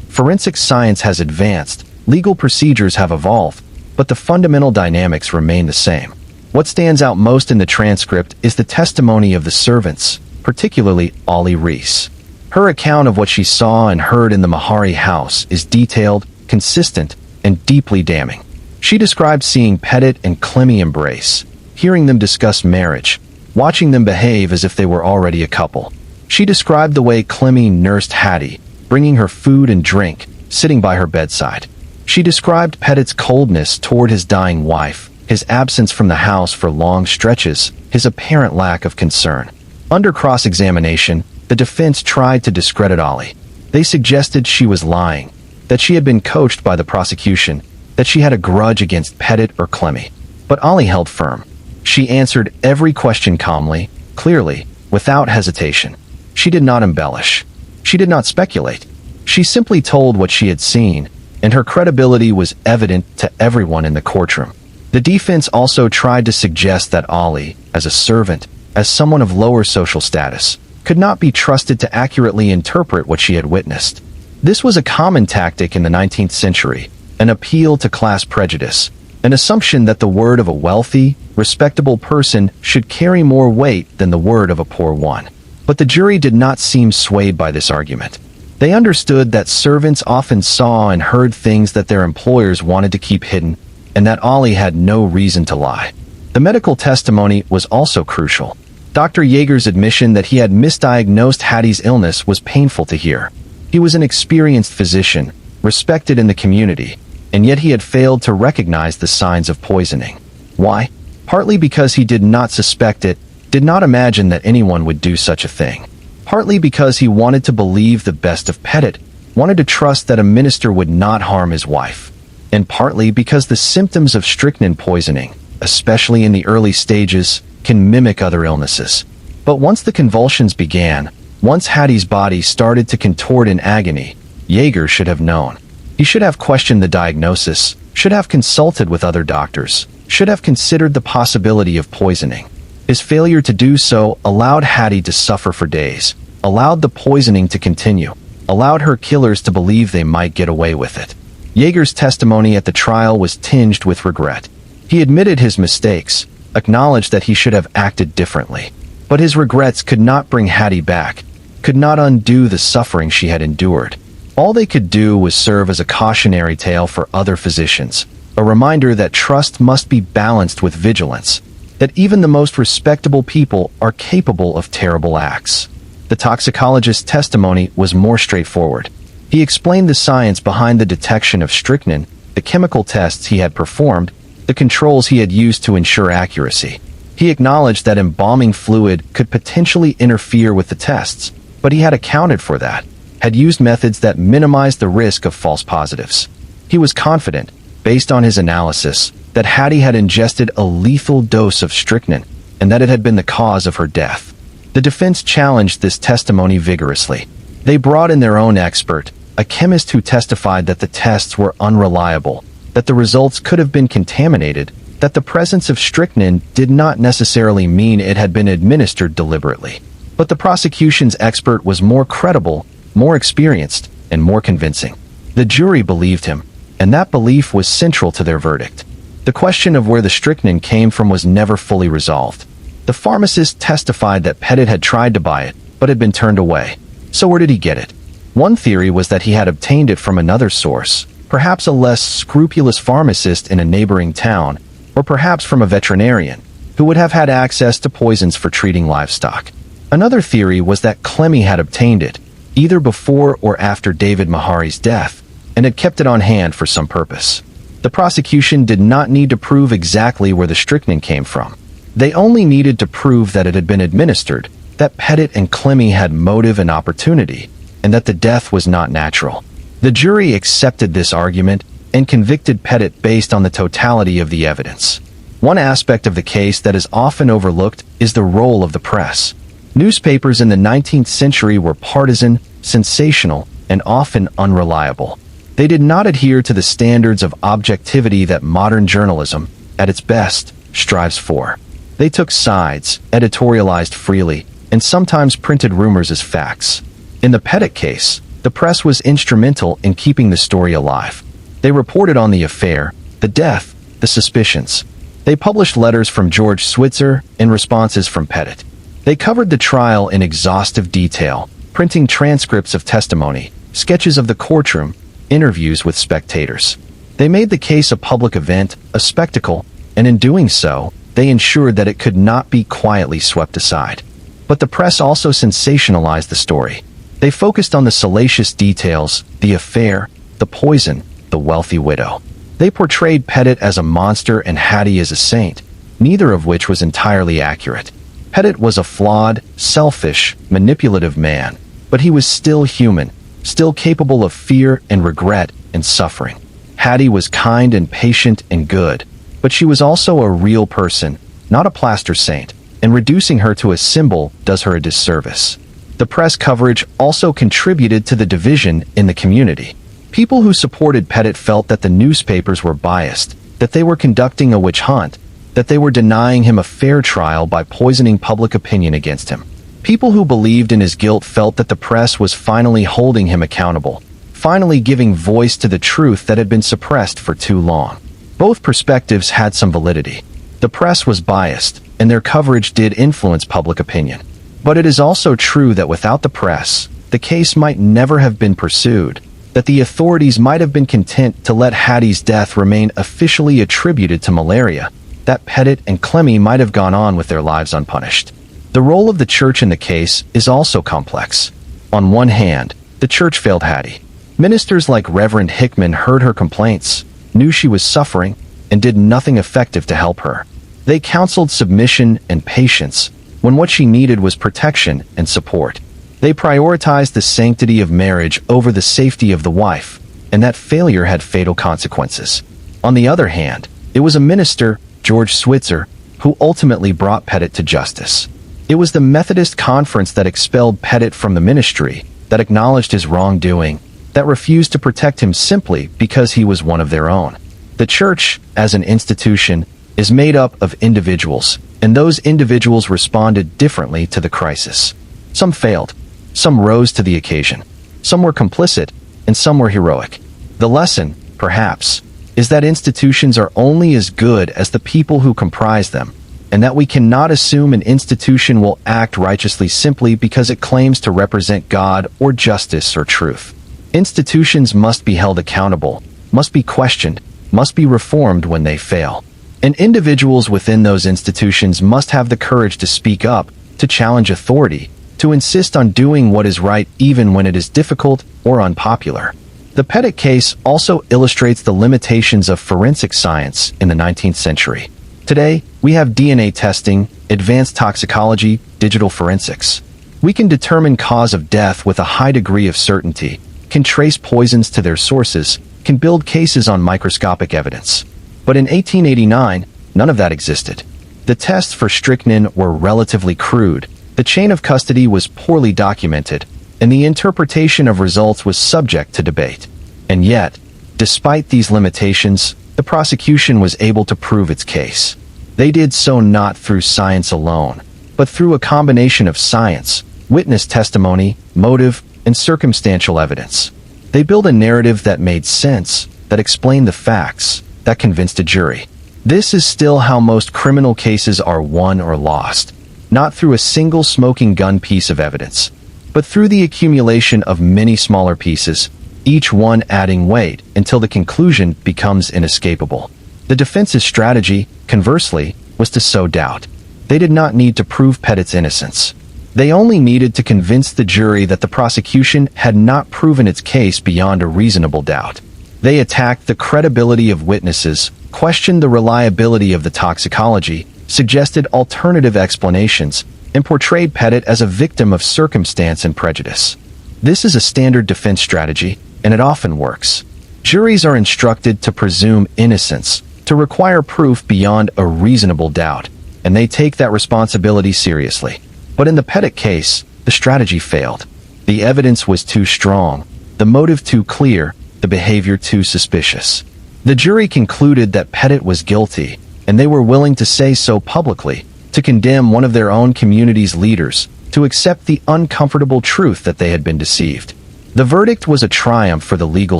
forensic science has advanced, legal procedures have evolved, but the fundamental dynamics remain the same. What stands out most in the transcript is the testimony of the servants, particularly Ollie Reese. Her account of what she saw and heard in the Mahari house is detailed, consistent, and deeply damning. She described seeing Pettit and Clemmy embrace, hearing them discuss marriage, watching them behave as if they were already a couple. She described the way Clemmy nursed Hattie, bringing her food and drink, sitting by her bedside. She described Pettit's coldness toward his dying wife, his absence from the house for long stretches, his apparent lack of concern. Under cross-examination, the defense tried to discredit Ollie. They suggested she was lying, that she had been coached by the prosecution, that she had a grudge against Pettit or Clemmy. But Ollie held firm. She answered every question calmly, clearly, without hesitation. She did not embellish. She did not speculate. She simply told what she had seen, and her credibility was evident to everyone in the courtroom. The defense also tried to suggest that Ollie, as a servant, as someone of lower social status, could not be trusted to accurately interpret what she had witnessed. This was a common tactic in the 19th century, an appeal to class prejudice, an assumption that the word of a wealthy, respectable person should carry more weight than the word of a poor one. But the jury did not seem swayed by this argument. They understood that servants often saw and heard things that their employers wanted to keep hidden, and that Ollie had no reason to lie. The medical testimony was also crucial. Dr. Yeager's admission that he had misdiagnosed Hattie's illness was painful to hear. He was an experienced physician, respected in the community, and yet he had failed to recognize the signs of poisoning. Why? Partly because he did not suspect it, did not imagine that anyone would do such a thing. Partly because he wanted to believe the best of Pettit, wanted to trust that a minister would not harm his wife. And partly because the symptoms of strychnine poisoning, especially in the early stages, can mimic other illnesses. But once the convulsions began, once Hattie's body started to contort in agony, Yeager should have known. He should have questioned the diagnosis, should have consulted with other doctors, should have considered the possibility of poisoning. His failure to do so allowed Hattie to suffer for days, allowed the poisoning to continue, allowed her killers to believe they might get away with it. Yeager's testimony at the trial was tinged with regret. He admitted his mistakes, acknowledged that he should have acted differently. But his regrets could not bring Hattie back, could not undo the suffering she had endured. All they could do was serve as a cautionary tale for other physicians, a reminder that trust must be balanced with vigilance, that even the most respectable people are capable of terrible acts. The toxicologist's testimony was more straightforward. He explained the science behind the detection of strychnine, the chemical tests he had performed, the controls he had used to ensure accuracy. He acknowledged that embalming fluid could potentially interfere with the tests, but he had accounted for that, had used methods that minimized the risk of false positives. He was confident, based on his analysis, that Hattie had ingested a lethal dose of strychnine, and that it had been the cause of her death. The defense challenged this testimony vigorously. They brought in their own expert, a chemist who testified that the tests were unreliable, that the results could have been contaminated, that the presence of strychnine did not necessarily mean it had been administered deliberately. But the prosecution's expert was more credible, more experienced, and more convincing. The jury believed him, and that belief was central to their verdict. The question of where the strychnine came from was never fully resolved. The pharmacist testified that Pettit had tried to buy it, but had been turned away. So where did he get it? One theory was that he had obtained it from another source, perhaps a less scrupulous pharmacist in a neighboring town, or perhaps from a veterinarian, who would have had access to poisons for treating livestock. Another theory was that Clemmy had obtained it, either before or after David Mahari's death, and had kept it on hand for some purpose. The prosecution did not need to prove exactly where the strychnine came from. They only needed to prove that it had been administered, that Pettit and Clemmy had motive and opportunity, and that the death was not natural. The jury accepted this argument and convicted Pettit based on the totality of the evidence. One aspect of the case that is often overlooked is the role of the press. Newspapers in the 19th century were partisan, sensational, and often unreliable. They did not adhere to the standards of objectivity that modern journalism, at its best, strives for. They took sides, editorialized freely, and sometimes printed rumors as facts. In the Pettit case, the press was instrumental in keeping the story alive. They reported on the affair, the death, the suspicions. They published letters from George Switzer and responses from Pettit. They covered the trial in exhaustive detail, printing transcripts of testimony, sketches of the courtroom, interviews with spectators. They made the case a public event, a spectacle, and in doing so, they ensured that it could not be quietly swept aside. But the press also sensationalized the story. They focused on the salacious details, the affair, the poison, the wealthy widow. They portrayed Pettit as a monster and Hattie as a saint, neither of which was entirely accurate. Pettit was a flawed, selfish, manipulative man, but he was still human, still capable of fear and regret and suffering. Hattie was kind and patient and good, but she was also a real person, not a plaster saint, and reducing her to a symbol does her a disservice. The press coverage also contributed to the division in the community. People who supported Pettit felt that the newspapers were biased, that they were conducting a witch hunt, that they were denying him a fair trial by poisoning public opinion against him. People who believed in his guilt felt that the press was finally holding him accountable, finally giving voice to the truth that had been suppressed for too long. Both perspectives had some validity. The press was biased, and their coverage did influence public opinion. But it is also true that without the press, the case might never have been pursued, that the authorities might have been content to let Hattie's death remain officially attributed to malaria, that Pettit and Clemmy might have gone on with their lives unpunished. The role of the church in the case is also complex. On one hand, the church failed Hattie. Ministers like Reverend Hickman heard her complaints, knew she was suffering, and did nothing effective to help her. They counseled submission and patience, when what she needed was protection and support. They prioritized the sanctity of marriage over the safety of the wife, and that failure had fatal consequences. On the other hand, it was a minister, George Switzer, who ultimately brought Pettit to justice. It was the Methodist Conference that expelled Pettit from the ministry, that acknowledged his wrongdoing, that refused to protect him simply because he was one of their own. The church, as an institution, is made up of individuals, and those individuals responded differently to the crisis. Some failed, some rose to the occasion, some were complicit, and some were heroic. The lesson, perhaps, is that institutions are only as good as the people who comprise them, and that we cannot assume an institution will act righteously simply because it claims to represent God or justice or truth. Institutions must be held accountable, must be questioned, must be reformed when they fail. And individuals within those institutions must have the courage to speak up, to challenge authority, to insist on doing what is right even when it is difficult or unpopular. The Pettit case also illustrates the limitations of forensic science in the 19th century. Today, we have DNA testing, advanced toxicology, digital forensics. We can determine cause of death with a high degree of certainty, can trace poisons to their sources, can build cases on microscopic evidence. But in 1889, none of that existed. The tests for strychnine were relatively crude, the chain of custody was poorly documented, and the interpretation of results was subject to debate. And yet, despite these limitations, the prosecution was able to prove its case. They did so not through science alone, but through a combination of science, witness testimony, motive, and circumstantial evidence. They built a narrative that made sense, that explained the facts, that convinced a jury. This is still how most criminal cases are won or lost, not through a single smoking gun piece of evidence, but through the accumulation of many smaller pieces, each one adding weight until the conclusion becomes inescapable. The defense's strategy, conversely, was to sow doubt. They did not need to prove Pettit's innocence. They only needed to convince the jury that the prosecution had not proven its case beyond a reasonable doubt. They attacked the credibility of witnesses, questioned the reliability of the toxicology, suggested alternative explanations, and portrayed Pettit as a victim of circumstance and prejudice. This is a standard defense strategy, and it often works. Juries are instructed to presume innocence, to require proof beyond a reasonable doubt, and they take that responsibility seriously. But in the Pettit case, the strategy failed. The evidence was too strong, the motive too clear, the behavior too suspicious. The jury concluded that Pettit was guilty, and they were willing to say so publicly, to condemn one of their own community's leaders, to accept the uncomfortable truth that they had been deceived. The verdict was a triumph for the legal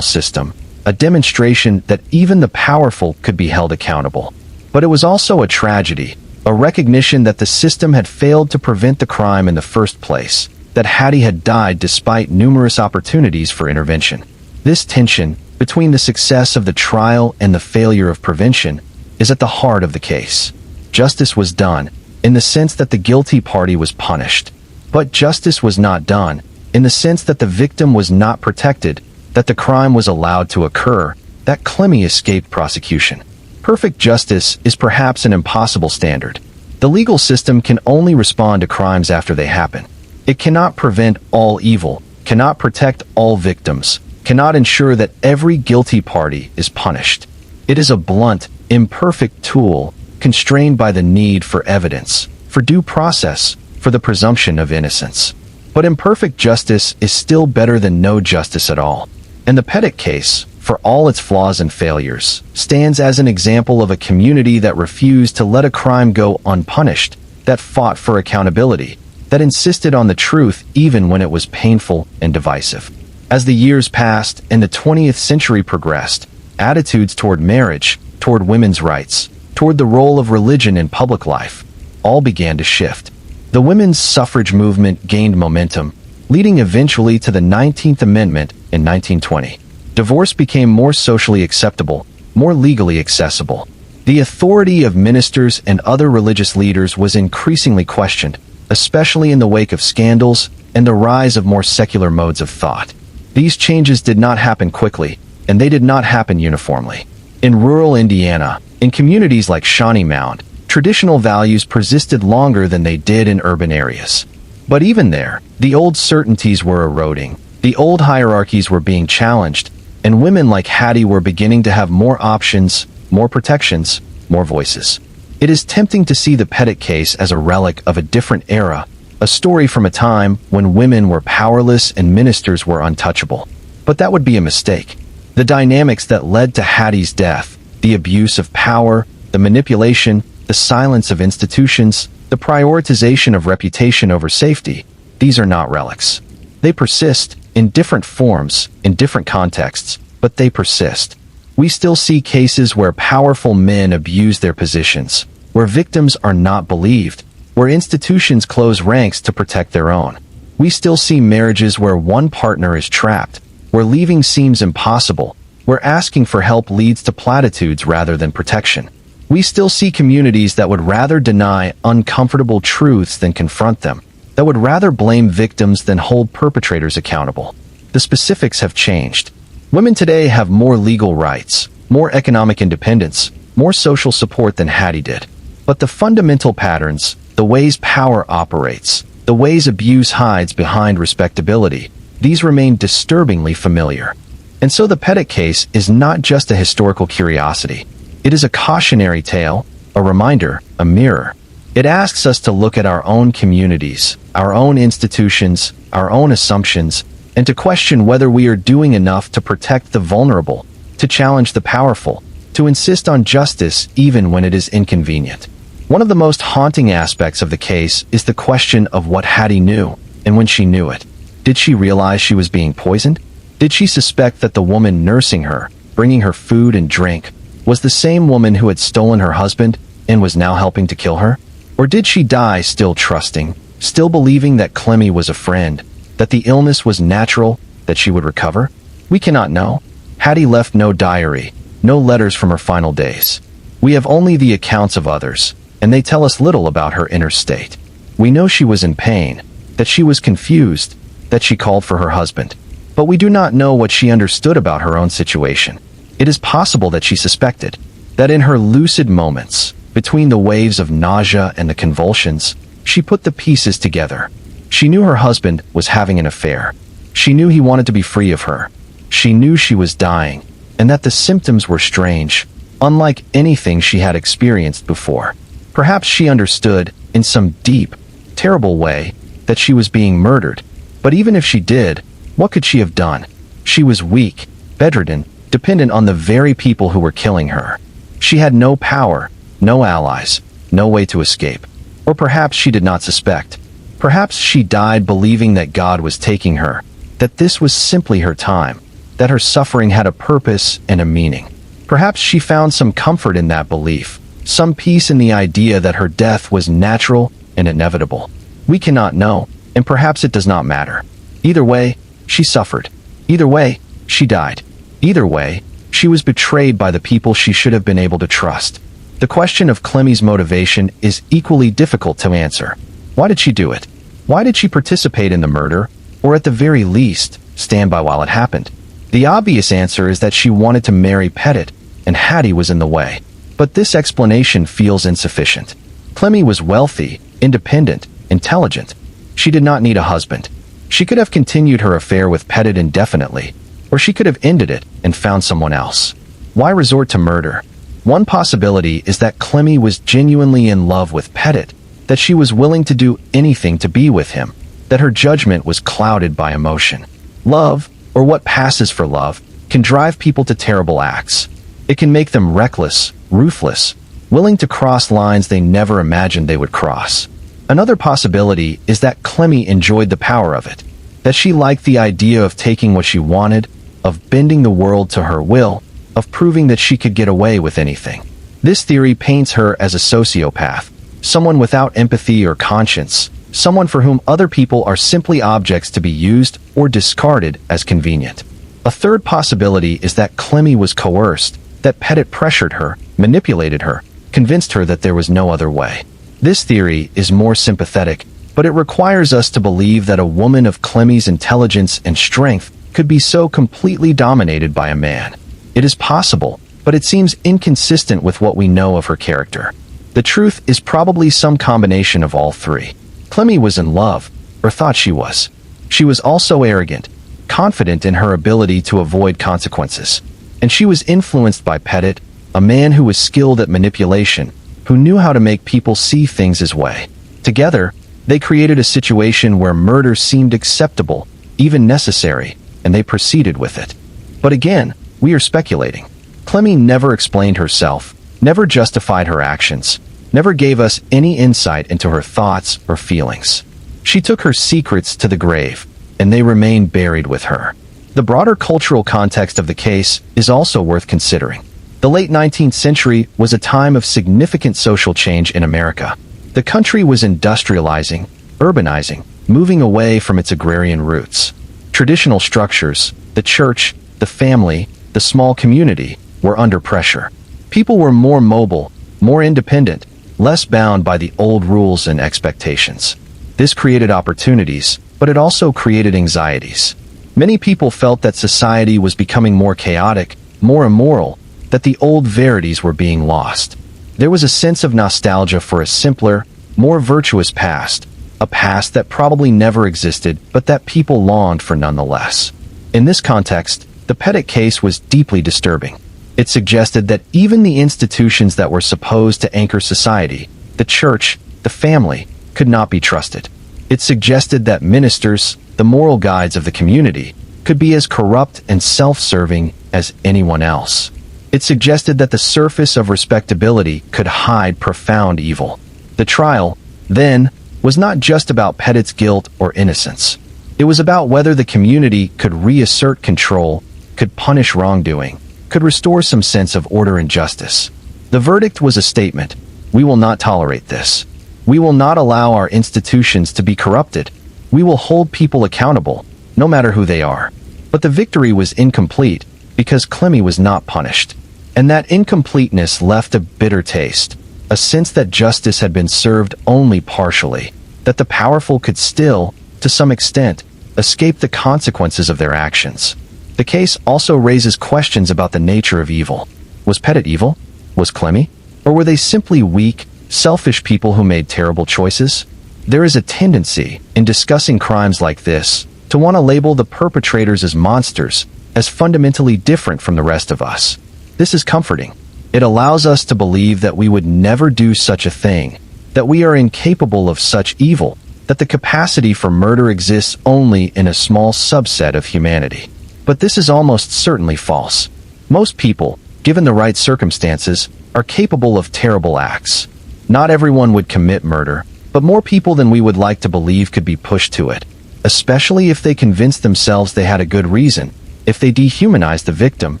system, a demonstration that even the powerful could be held accountable. But it was also a tragedy, a recognition that the system had failed to prevent the crime in the first place, that Hattie had died despite numerous opportunities for intervention. This tension, between the success of the trial and the failure of prevention, is at the heart of the case. Justice was done, in the sense that the guilty party was punished. But justice was not done, in the sense that the victim was not protected, that the crime was allowed to occur, that Clemmy escaped prosecution. Perfect justice is perhaps an impossible standard. The legal system can only respond to crimes after they happen. It cannot prevent all evil, cannot protect all victims, cannot ensure that every guilty party is punished. It is a blunt, imperfect tool, constrained by the need for evidence, for due process, for the presumption of innocence. But imperfect justice is still better than no justice at all. And the Pettit case, for all its flaws and failures, stands as an example of a community that refused to let a crime go unpunished, that fought for accountability, that insisted on the truth even when it was painful and divisive. As the years passed and the 20th century progressed, attitudes toward marriage, toward women's rights, toward the role of religion in public life, all began to shift. The women's suffrage movement gained momentum, leading eventually to the 19th Amendment in 1920. Divorce became more socially acceptable, more legally accessible. The authority of ministers and other religious leaders was increasingly questioned, especially in the wake of scandals and the rise of more secular modes of thought. These changes did not happen quickly, and they did not happen uniformly. In rural Indiana, in communities like Shawnee Mound, traditional values persisted longer than they did in urban areas. But even there, the old certainties were eroding, the old hierarchies were being challenged, and women like Hattie were beginning to have more options, more protections, more voices. It is tempting to see the Pettit case as a relic of a different era, a story from a time when women were powerless and ministers were untouchable. But that would be a mistake. The dynamics that led to Hattie's death, the abuse of power, the manipulation, the silence of institutions, the prioritization of reputation over safety, these are not relics. They persist, in different forms, in different contexts, but they persist. We still see cases where powerful men abuse their positions, where victims are not believed, where institutions close ranks to protect their own. We still see marriages where one partner is trapped, where leaving seems impossible, where asking for help leads to platitudes rather than protection. We still see communities that would rather deny uncomfortable truths than confront them, that would rather blame victims than hold perpetrators accountable. The specifics have changed. Women today have more legal rights, more economic independence, more social support than Hattie did. But the fundamental patterns, the ways power operates, the ways abuse hides behind respectability, these remain disturbingly familiar. And so the Pettit case is not just a historical curiosity. It is a cautionary tale, a reminder, a mirror. It asks us to look at our own communities, our own institutions, our own assumptions, and to question whether we are doing enough to protect the vulnerable, to challenge the powerful, to insist on justice even when it is inconvenient. One of the most haunting aspects of the case is the question of what Hattie knew, and when she knew it. Did she realize she was being poisoned? Did she suspect that the woman nursing her, bringing her food and drink, was the same woman who had stolen her husband and was now helping to kill her? Or did she die still trusting, still believing that Clemmy was a friend, that the illness was natural, that she would recover? We cannot know. Hattie left no diary, no letters from her final days. We have only the accounts of others, and they tell us little about her inner state. We know she was in pain, that she was confused, that she called for her husband. But we do not know what she understood about her own situation. It is possible that she suspected, that in her lucid moments, between the waves of nausea and the convulsions, she put the pieces together. She knew her husband was having an affair. She knew he wanted to be free of her. She knew she was dying, and that the symptoms were strange, unlike anything she had experienced before. Perhaps she understood, in some deep, terrible way, that she was being murdered. But even if she did, what could she have done? She was weak, bedridden, dependent on the very people who were killing her. She had no power, no allies, no way to escape. Or perhaps she did not suspect. Perhaps she died believing that God was taking her, that this was simply her time, that her suffering had a purpose and a meaning. Perhaps she found some comfort in that belief, some peace in the idea that her death was natural and inevitable. We cannot know, and perhaps it does not matter. Either way, she suffered. Either way, she died. Either way, she was betrayed by the people she should have been able to trust. The question of Clemmy's motivation is equally difficult to answer. Why did she do it? Why did she participate in the murder, or at the very least, stand by while it happened? The obvious answer is that she wanted to marry Pettit, and Hattie was in the way. But this explanation feels insufficient. Clemmy was wealthy, independent, intelligent. She did not need a husband. She could have continued her affair with Pettit indefinitely, or she could have ended it and found someone else. Why resort to murder? One possibility is that Clemmy was genuinely in love with Pettit, that she was willing to do anything to be with him, that her judgment was clouded by emotion. Love, or what passes for love, can drive people to terrible acts. It can make them reckless, ruthless, willing to cross lines they never imagined they would cross. Another possibility is that Clemmy enjoyed the power of it, that she liked the idea of taking what she wanted, of bending the world to her will, of proving that she could get away with anything. This theory paints her as a sociopath, someone without empathy or conscience, someone for whom other people are simply objects to be used or discarded as convenient. A third possibility is that Clemmy was coerced, that Pettit pressured her, manipulated her, convinced her that there was no other way. This theory is more sympathetic, but it requires us to believe that a woman of Clemmy's intelligence and strength could be so completely dominated by a man. It is possible, but it seems inconsistent with what we know of her character. The truth is probably some combination of all three. Clemmy was in love, or thought she was. She was also arrogant, confident in her ability to avoid consequences. And she was influenced by Pettit, a man who was skilled at manipulation, who knew how to make people see things his way. Together, they created a situation where murder seemed acceptable, even necessary, and they proceeded with it. But again, we are speculating. Clemmy never explained herself, never justified her actions, never gave us any insight into her thoughts or feelings. She took her secrets to the grave, and they remain buried with her. The broader cultural context of the case is also worth considering. The late 19th century was a time of significant social change in America. The country was industrializing, urbanizing, moving away from its agrarian roots. Traditional structures, the church, the family, the small community, were under pressure. People were more mobile, more independent, less bound by the old rules and expectations. This created opportunities, but it also created anxieties. Many people felt that society was becoming more chaotic, more immoral, that the old verities were being lost. There was a sense of nostalgia for a simpler, more virtuous past, a past that probably never existed but that people longed for nonetheless. In this context, the Pettit case was deeply disturbing. It suggested that even the institutions that were supposed to anchor society, the church, the family, could not be trusted. It suggested that ministers, the moral guides of the community, could be as corrupt and self-serving as anyone else. It suggested that the surface of respectability could hide profound evil. The trial, then, was not just about Pettit's guilt or innocence. It was about whether the community could reassert control, could punish wrongdoing, could restore some sense of order and justice. The verdict was a statement: we will not tolerate this. We will not allow our institutions to be corrupted. We will hold people accountable, no matter who they are. But the victory was incomplete because Clemmy was not punished. And that incompleteness left a bitter taste, a sense that justice had been served only partially, that the powerful could still, to some extent, escape the consequences of their actions. The case also raises questions about the nature of evil. Was Pettit evil? Was Clemmy? Or were they simply weak, selfish people who made terrible choices? There is a tendency, in discussing crimes like this, to want to label the perpetrators as monsters, as fundamentally different from the rest of us. This is comforting. It allows us to believe that we would never do such a thing, that we are incapable of such evil, that the capacity for murder exists only in a small subset of humanity. But this is almost certainly false. Most people, given the right circumstances, are capable of terrible acts. Not everyone would commit murder, but more people than we would like to believe could be pushed to it, especially if they convinced themselves they had a good reason, if they dehumanized the victim,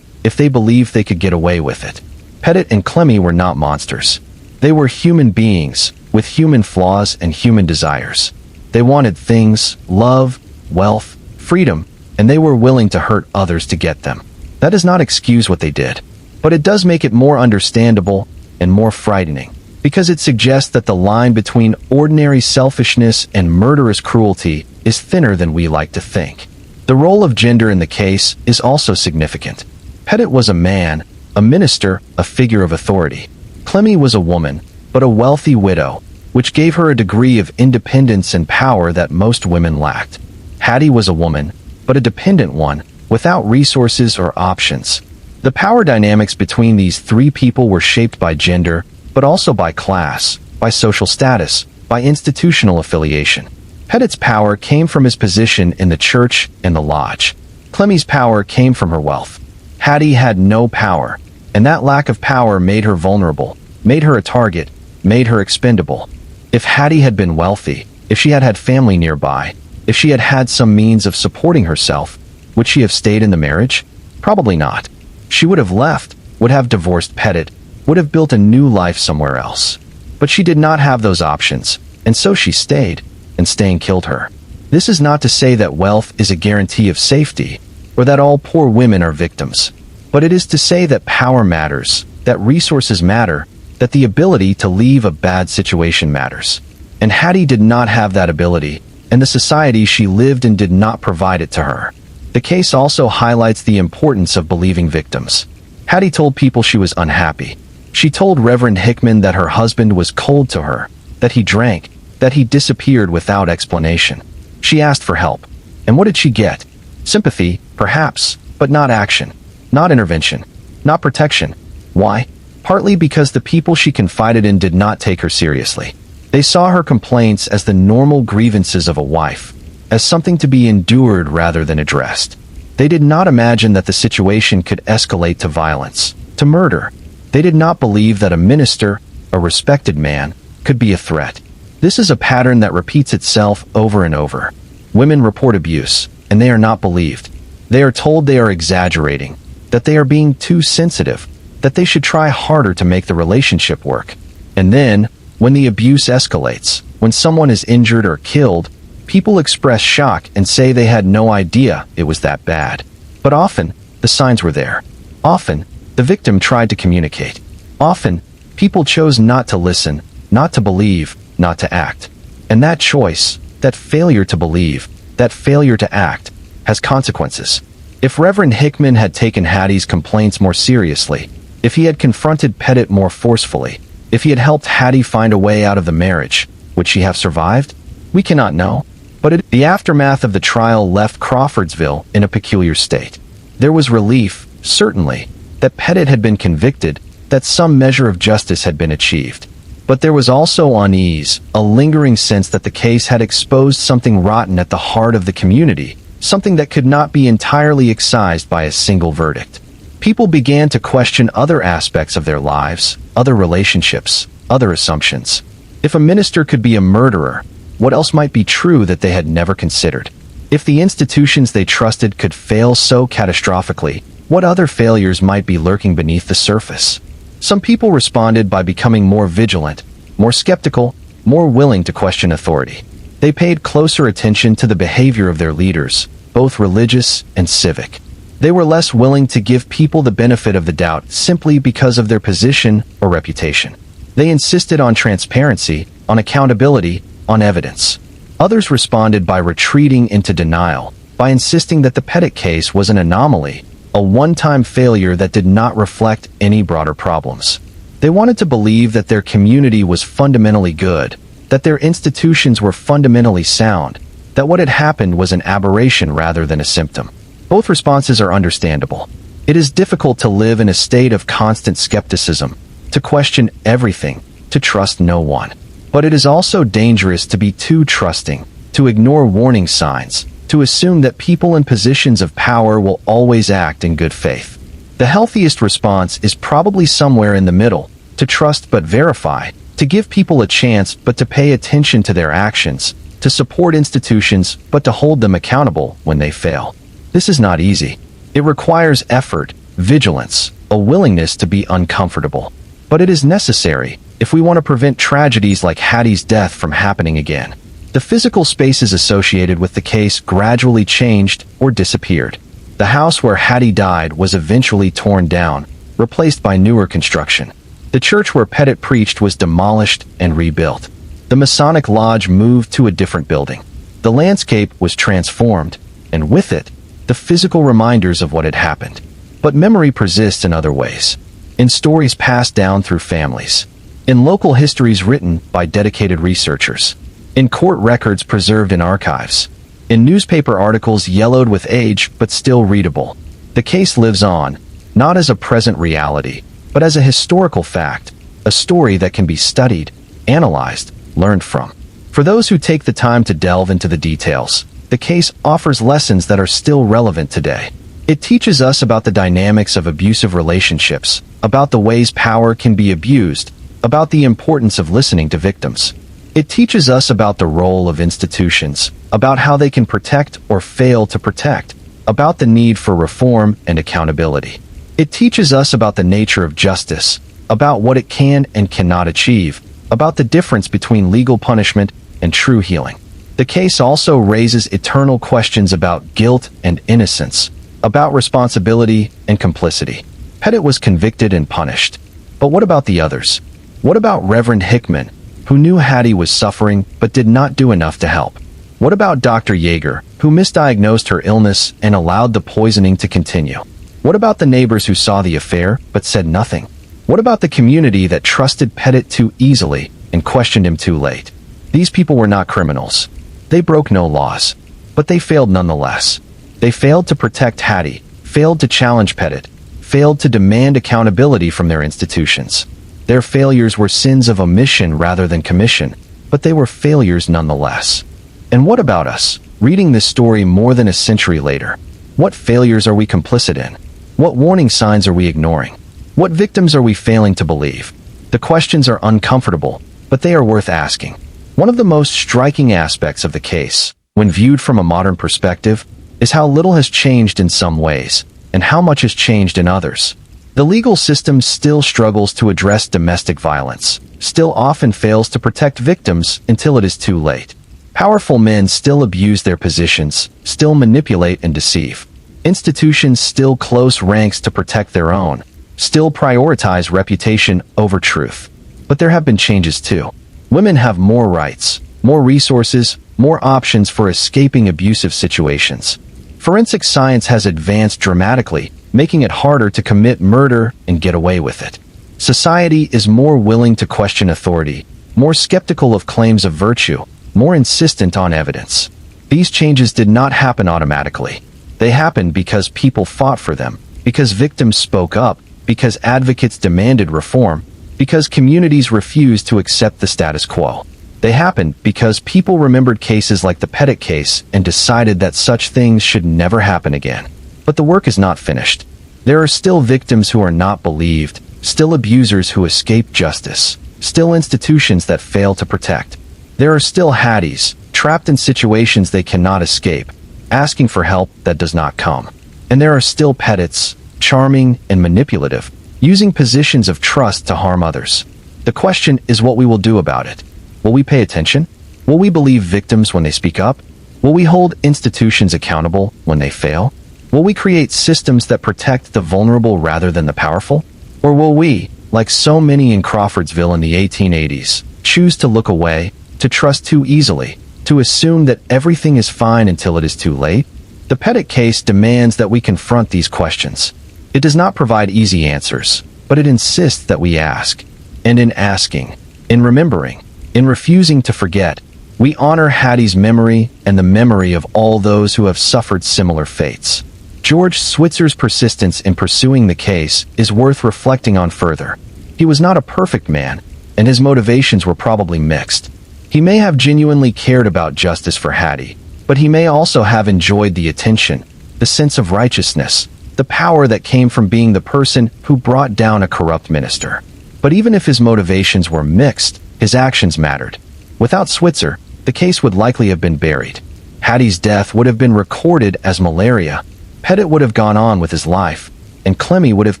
if they believed they could get away with it. Pettit and Clemmy were not monsters. They were human beings, with human flaws and human desires. They wanted things, love, wealth, freedom, and they were willing to hurt others to get them. That does not excuse what they did, but it does make it more understandable and more frightening, because it suggests that the line between ordinary selfishness and murderous cruelty is thinner than we like to think. The role of gender in the case is also significant. Pettit was a man, a minister, a figure of authority. Clemmy was a woman, but a wealthy widow, which gave her a degree of independence and power that most women lacked. Hattie was a woman, but a dependent one, without resources or options. The power dynamics between these three people were shaped by gender, but also by class, by social status, by institutional affiliation. Pettit's power came from his position in the church and the lodge. Clemmy's power came from her wealth. Hattie had no power, and that lack of power made her vulnerable, made her a target, made her expendable. If Hattie had been wealthy, if she had had family nearby, if she had had some means of supporting herself, would she have stayed in the marriage? Probably not. She would have left, would have divorced Pettit, would have built a new life somewhere else. But she did not have those options, and so she stayed, and staying killed her. This is not to say that wealth is a guarantee of safety, or that all poor women are victims. But it is to say that power matters, that resources matter, that the ability to leave a bad situation matters. And Hattie did not have that ability, and the society she lived in did not provide it to her. The case also highlights the importance of believing victims. Hattie told people she was unhappy. She told Reverend Hickman that her husband was cold to her, that he drank, that he disappeared without explanation. She asked for help. And what did she get? Sympathy, perhaps, but not action, not intervention, not protection. Why? partly because the people she confided in did not take her seriously. They saw her complaints as the normal grievances of a wife, as something to be endured rather than addressed. They did not imagine that the situation could escalate to violence, to murder. They did not believe that a minister, a respected man, could be a threat. This is a pattern that repeats itself over and over. Women report abuse, and they are not believed. They are told they are exaggerating, that they are being too sensitive, that they should try harder to make the relationship work. And then, when the abuse escalates, when someone is injured or killed, people express shock and say they had no idea it was that bad. But often, the signs were there. Often, the victim tried to communicate. Often, people chose not to listen, not to believe, not to act. And that choice, that failure to believe, that failure to act, has consequences. If Reverend Hickman had taken Hattie's complaints more seriously, if he had confronted Pettit more forcefully, if he had helped Hattie find a way out of the marriage, would she have survived? We cannot know. But the aftermath of the trial left Crawfordsville in a peculiar state. There was relief, certainly, that Pettit had been convicted, that some measure of justice had been achieved. But there was also unease, a lingering sense that the case had exposed something rotten at the heart of the community, something that could not be entirely excised by a single verdict. People began to question other aspects of their lives, other relationships, other assumptions. If a minister could be a murderer, what else might be true that they had never considered? If the institutions they trusted could fail so catastrophically, what other failures might be lurking beneath the surface? Some people responded by becoming more vigilant, more skeptical, more willing to question authority. They paid closer attention to the behavior of their leaders, both religious and civic. They were less willing to give people the benefit of the doubt simply because of their position or reputation. They insisted on transparency, on accountability, on evidence. Others responded by retreating into denial, by insisting that the Pettit case was an anomaly, a one-time failure that did not reflect any broader problems. They wanted to believe that their community was fundamentally good, that their institutions were fundamentally sound, that what had happened was an aberration rather than a symptom. Both responses are understandable. It is difficult to live in a state of constant skepticism, to question everything, to trust no one. But it is also dangerous to be too trusting, to ignore warning signs, to assume that people in positions of power will always act in good faith. The healthiest response is probably somewhere in the middle, to trust but verify, to give people a chance but to pay attention to their actions, to support institutions but to hold them accountable when they fail. This is not easy. It requires effort, vigilance, a willingness to be uncomfortable. But it is necessary if we want to prevent tragedies like Hattie's death from happening again. The physical spaces associated with the case gradually changed or disappeared. The house where Hattie died was eventually torn down, replaced by newer construction. The church where Pettit preached was demolished and rebuilt. The Masonic Lodge moved to a different building. The landscape was transformed, and with it, the physical reminders of what had happened. But memory persists in other ways. In stories passed down through families. In local histories written by dedicated researchers. In court records preserved in archives. In newspaper articles yellowed with age but still readable. The case lives on, not as a present reality, but as a historical fact, a story that can be studied, analyzed, learned from. For those who take the time to delve into the details, the case offers lessons that are still relevant today. It teaches us about the dynamics of abusive relationships, about the ways power can be abused, about the importance of listening to victims. It teaches us about the role of institutions, about how they can protect or fail to protect, about the need for reform and accountability. It teaches us about the nature of justice, about what it can and cannot achieve, about the difference between legal punishment and true healing. The case also raises eternal questions about guilt and innocence, about responsibility and complicity. Pettit was convicted and punished. But what about the others? What about Reverend Hickman, who knew Hattie was suffering but did not do enough to help? What about Dr. Yeager, who misdiagnosed her illness and allowed the poisoning to continue? What about the neighbors who saw the affair but said nothing? What about the community that trusted Pettit too easily and questioned him too late? These people were not criminals. They broke no laws, but they failed nonetheless. They failed to protect Hattie, failed to challenge Pettit, failed to demand accountability from their institutions. Their failures were sins of omission rather than commission, but they were failures nonetheless. And what about us, reading this story more than a century later? What failures are we complicit in? What warning signs are we ignoring? What victims are we failing to believe? The questions are uncomfortable, but they are worth asking. One of the most striking aspects of the case, when viewed from a modern perspective, is how little has changed in some ways, and how much has changed in others. The legal system still struggles to address domestic violence, still often fails to protect victims until it is too late. Powerful men still abuse their positions, still manipulate and deceive. Institutions still close ranks to protect their own, still prioritize reputation over truth. But there have been changes too. Women have more rights, more resources, more options for escaping abusive situations. Forensic science has advanced dramatically, making it harder to commit murder and get away with it. Society is more willing to question authority, more skeptical of claims of virtue, more insistent on evidence. These changes did not happen automatically. They happened because people fought for them, because victims spoke up, because advocates demanded reform, because communities refused to accept the status quo. They happened because people remembered cases like the Pettit case and decided that such things should never happen again. But the work is not finished. There are still victims who are not believed, still abusers who escape justice, still institutions that fail to protect. There are still Hatties, trapped in situations they cannot escape, asking for help that does not come. And there are still Pettits, charming and manipulative, using positions of trust to harm others. The question is what we will do about it. Will we pay attention? Will we believe victims when they speak up? Will we hold institutions accountable when they fail? Will we create systems that protect the vulnerable rather than the powerful? Or will we, like so many in Crawfordsville in the 1880s, choose to look away, to trust too easily, to assume that everything is fine until it is too late? The Pettit case demands that we confront these questions. It does not provide easy answers, but it insists that we ask. And in asking, in remembering, in refusing to forget, we honor Hattie's memory and the memory of all those who have suffered similar fates. George Switzer's persistence in pursuing the case is worth reflecting on further. He was not a perfect man, and his motivations were probably mixed. He may have genuinely cared about justice for Hattie, but he may also have enjoyed the attention, the sense of righteousness, the power that came from being the person who brought down a corrupt minister. But even if his motivations were mixed, his actions mattered. Without Switzer, the case would likely have been buried. Hattie's death would have been recorded as malaria, Pettit would have gone on with his life, and Clemmy would have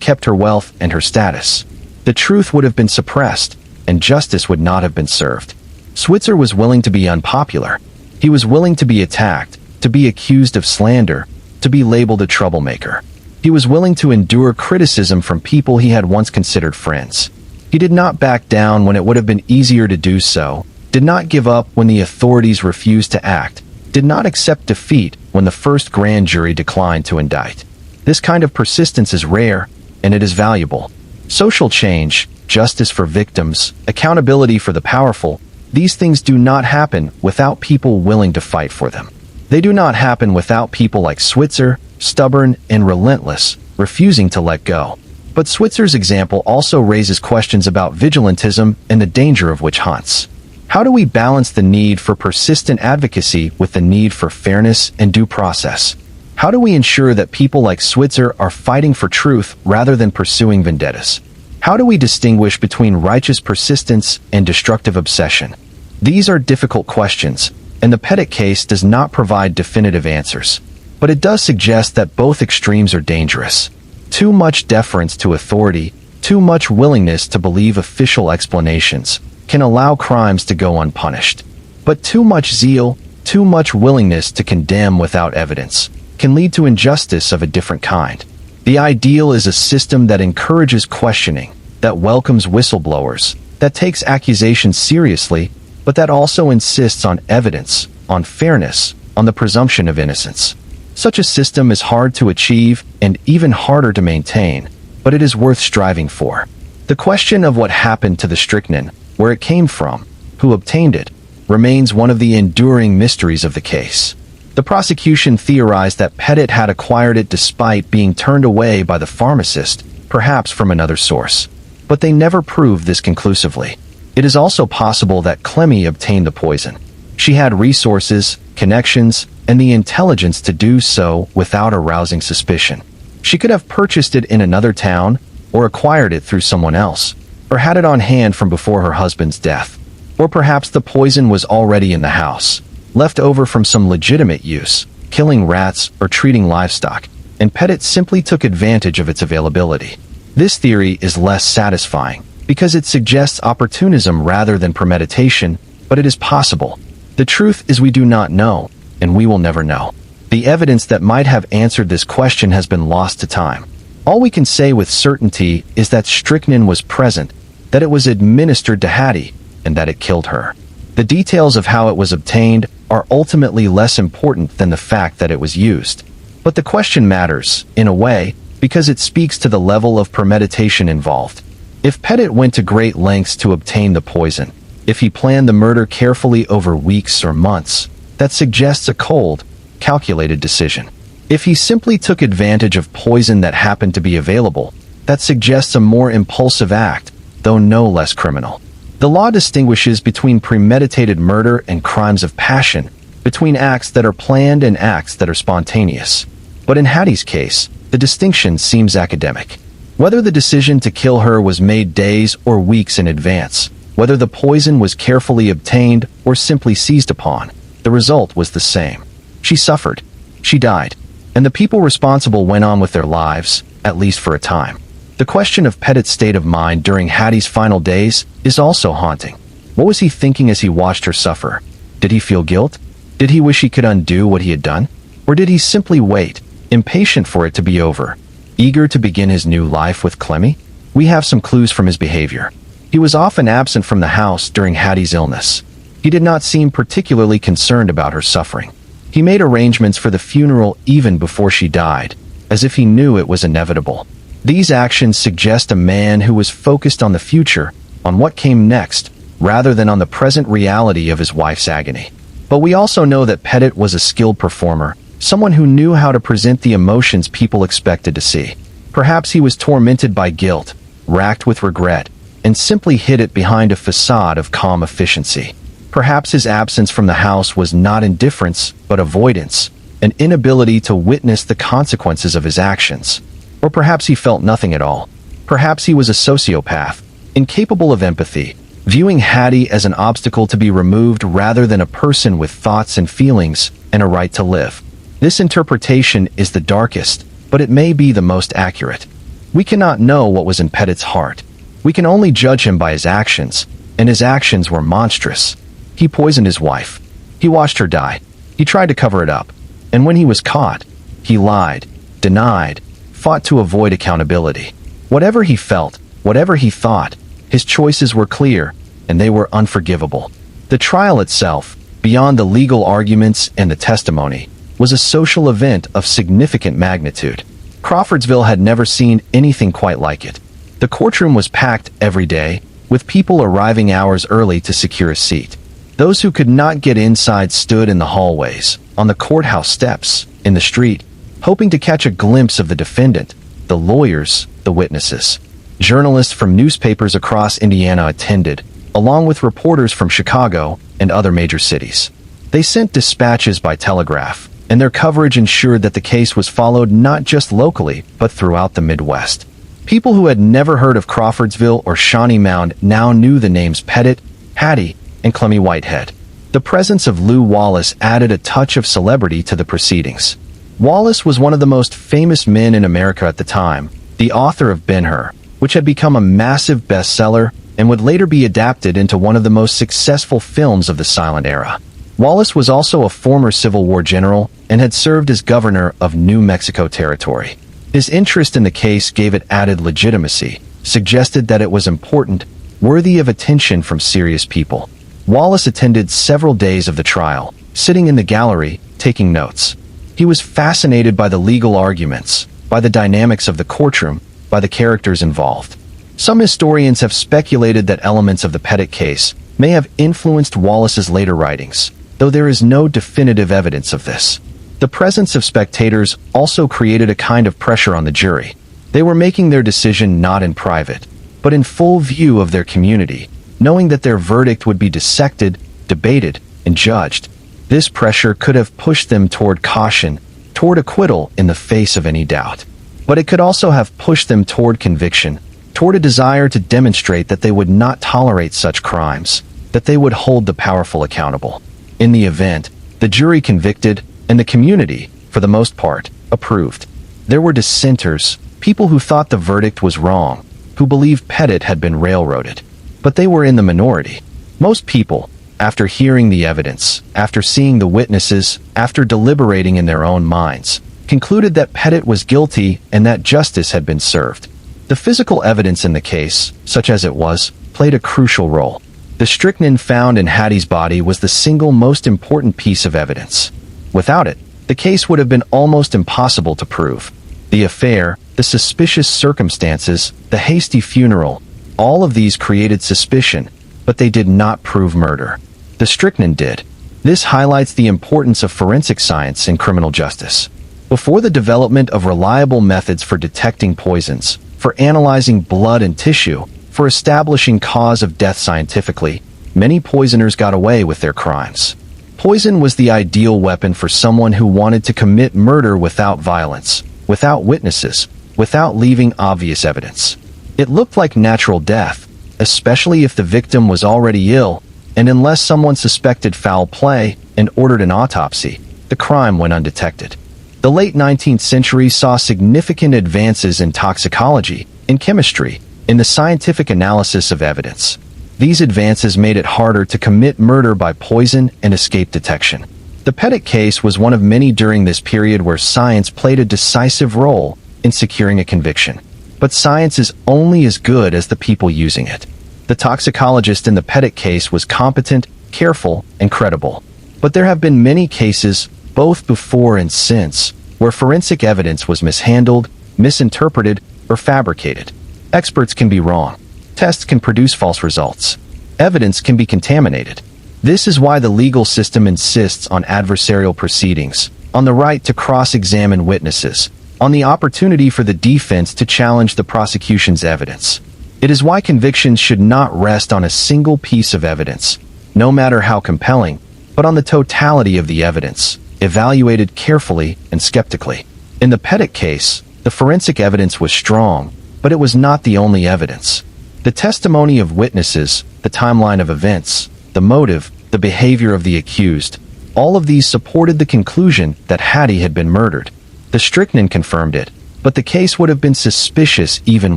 kept her wealth and her status. The truth would have been suppressed, and justice would not have been served. Switzer was willing to be unpopular. He was willing to be attacked, to be accused of slander, to be labeled a troublemaker. He was willing to endure criticism from people he had once considered friends. He did not back down when it would have been easier to do so, did not give up when the authorities refused to act, did not accept defeat when the first grand jury declined to indict. This kind of persistence is rare, and it is valuable. Social change, justice for victims, accountability for the powerful, these things do not happen without people willing to fight for them. They do not happen without people like Switzer, stubborn and relentless, refusing to let go. But Switzer's example also raises questions about vigilantism and the danger of witch hunts. How do we balance the need for persistent advocacy with the need for fairness and due process? How do we ensure that people like Switzer are fighting for truth rather than pursuing vendettas? How do we distinguish between righteous persistence and destructive obsession? These are difficult questions, and the Pettit case does not provide definitive answers. But it does suggest that both extremes are dangerous. Too much deference to authority, too much willingness to believe official explanations, can allow crimes to go unpunished. But too much zeal, too much willingness to condemn without evidence, can lead to injustice of a different kind. The ideal is a system that encourages questioning, that welcomes whistleblowers, that takes accusations seriously, but that also insists on evidence, on fairness, on the presumption of innocence. Such a system is hard to achieve and even harder to maintain, but it is worth striving for. The question of what happened to the strychnine, where it came from, who obtained it, remains one of the enduring mysteries of the case. The prosecution theorized that Pettit had acquired it despite being turned away by the pharmacist, perhaps from another source. But they never proved this conclusively. It is also possible that Clemmy obtained the poison. She had resources, connections, and the intelligence to do so without arousing suspicion. She could have purchased it in another town, or acquired it through someone else, or had it on hand from before her husband's death. Or perhaps the poison was already in the house, left over from some legitimate use, killing rats or treating livestock, and Pettit simply took advantage of its availability. This theory is less satisfying, because it suggests opportunism rather than premeditation, but it is possible. The truth is we do not know, and we will never know. The evidence that might have answered this question has been lost to time. All we can say with certainty is that strychnine was present, that it was administered to Hattie, and that it killed her. The details of how it was obtained are ultimately less important than the fact that it was used. But the question matters, in a way, because it speaks to the level of premeditation involved. If Pettit went to great lengths to obtain the poison, if he planned the murder carefully over weeks or months, that suggests a cold, calculated decision. If he simply took advantage of poison that happened to be available, that suggests a more impulsive act, though no less criminal. The law distinguishes between premeditated murder and crimes of passion, between acts that are planned and acts that are spontaneous. But in Hattie's case, the distinction seems academic. Whether the decision to kill her was made days or weeks in advance, whether the poison was carefully obtained or simply seized upon, the result was the same. She suffered. She died. And the people responsible went on with their lives, at least for a time. The question of Pettit's state of mind during Hattie's final days is also haunting. What was he thinking as he watched her suffer? Did he feel guilt? Did he wish he could undo what he had done? Or did he simply wait, impatient for it to be over, eager to begin his new life with Clemmy? We have some clues from his behavior. He was often absent from the house during Hattie's illness. He did not seem particularly concerned about her suffering. He made arrangements for the funeral even before she died, as if he knew it was inevitable. These actions suggest a man who was focused on the future, on what came next, rather than on the present reality of his wife's agony. But we also know that Pettit was a skilled performer, someone who knew how to present the emotions people expected to see. Perhaps he was tormented by guilt, racked with regret, and simply hid it behind a facade of calm efficiency. Perhaps his absence from the house was not indifference, but avoidance, an inability to witness the consequences of his actions. Or perhaps he felt nothing at all. Perhaps he was a sociopath, incapable of empathy, viewing Hattie as an obstacle to be removed rather than a person with thoughts and feelings and a right to live. This interpretation is the darkest, but it may be the most accurate. We cannot know what was in Pettit's heart. We can only judge him by his actions, and his actions were monstrous. He poisoned his wife. He watched her die. He tried to cover it up. And when he was caught, he lied, denied, fought to avoid accountability. Whatever he felt, whatever he thought, his choices were clear, and they were unforgivable. The trial itself, beyond the legal arguments and the testimony, was a social event of significant magnitude. Crawfordsville had never seen anything quite like it. The courtroom was packed every day, with people arriving hours early to secure a seat. Those who could not get inside stood in the hallways, on the courthouse steps, in the street, hoping to catch a glimpse of the defendant, the lawyers, the witnesses. Journalists from newspapers across Indiana attended, along with reporters from Chicago and other major cities. They sent dispatches by telegraph, and their coverage ensured that the case was followed not just locally, but throughout the Midwest. People who had never heard of Crawfordsville or Shawnee Mound now knew the names Pettit, Hattie, and Clemmy Whitehead. The presence of Lew Wallace added a touch of celebrity to the proceedings. Wallace was one of the most famous men in America at the time, the author of Ben-Hur, which had become a massive bestseller and would later be adapted into one of the most successful films of the silent era. Wallace was also a former Civil War general and had served as governor of New Mexico Territory. His interest in the case gave it added legitimacy, suggested that it was important, worthy of attention from serious people. Wallace attended several days of the trial, sitting in the gallery, taking notes. He was fascinated by the legal arguments, by the dynamics of the courtroom, by the characters involved. Some historians have speculated that elements of the Pettit case may have influenced Wallace's later writings. though there is no definitive evidence of this. The presence of spectators also created a kind of pressure on the jury. They were making their decision not in private, but in full view of their community, knowing that their verdict would be dissected, debated, and judged. This pressure could have pushed them toward caution, toward acquittal in the face of any doubt. But it could also have pushed them toward conviction, toward a desire to demonstrate that they would not tolerate such crimes, that they would hold the powerful accountable. In the event, the jury convicted, and the community, for the most part, approved. There were dissenters, people who thought the verdict was wrong, who believed Pettit had been railroaded. But they were in the minority. Most people, after hearing the evidence, after seeing the witnesses, after deliberating in their own minds, concluded that Pettit was guilty and that justice had been served. The physical evidence in the case, such as it was, played a crucial role. The strychnine found in Hattie's body was the single most important piece of evidence. Without it, the case would have been almost impossible to prove. The affair, the suspicious circumstances, the hasty funeral, all of these created suspicion, but they did not prove murder. The strychnine did. This highlights the importance of forensic science in criminal justice. Before the development of reliable methods for detecting poisons, for analyzing blood and tissue, for establishing cause of death scientifically, many poisoners got away with their crimes. Poison was the ideal weapon for someone who wanted to commit murder without violence, without witnesses, without leaving obvious evidence. It looked like natural death, especially if the victim was already ill, and unless someone suspected foul play and ordered an autopsy, the crime went undetected. The late 19th century saw significant advances in toxicology, in chemistry, in the scientific analysis of evidence. These advances made it harder to commit murder by poison and escape detection. The Pettit case was one of many during this period where science played a decisive role in securing a conviction. But science is only as good as the people using it. The toxicologist in the Pettit case was competent, careful, and credible. But there have been many cases, both before and since, where forensic evidence was mishandled, misinterpreted, or fabricated. Experts can be wrong. Tests can produce false results. Evidence can be contaminated. This is why the legal system insists on adversarial proceedings, on the right to cross-examine witnesses, on the opportunity for the defense to challenge the prosecution's evidence. It is why convictions should not rest on a single piece of evidence, no matter how compelling, but on the totality of the evidence, evaluated carefully and skeptically. In the Pettit case, the forensic evidence was strong, but it was not the only evidence. The testimony of witnesses, the timeline of events, the motive, the behavior of the accused, all of these supported the conclusion that Hattie had been murdered. The strychnine confirmed it, but the case would have been suspicious even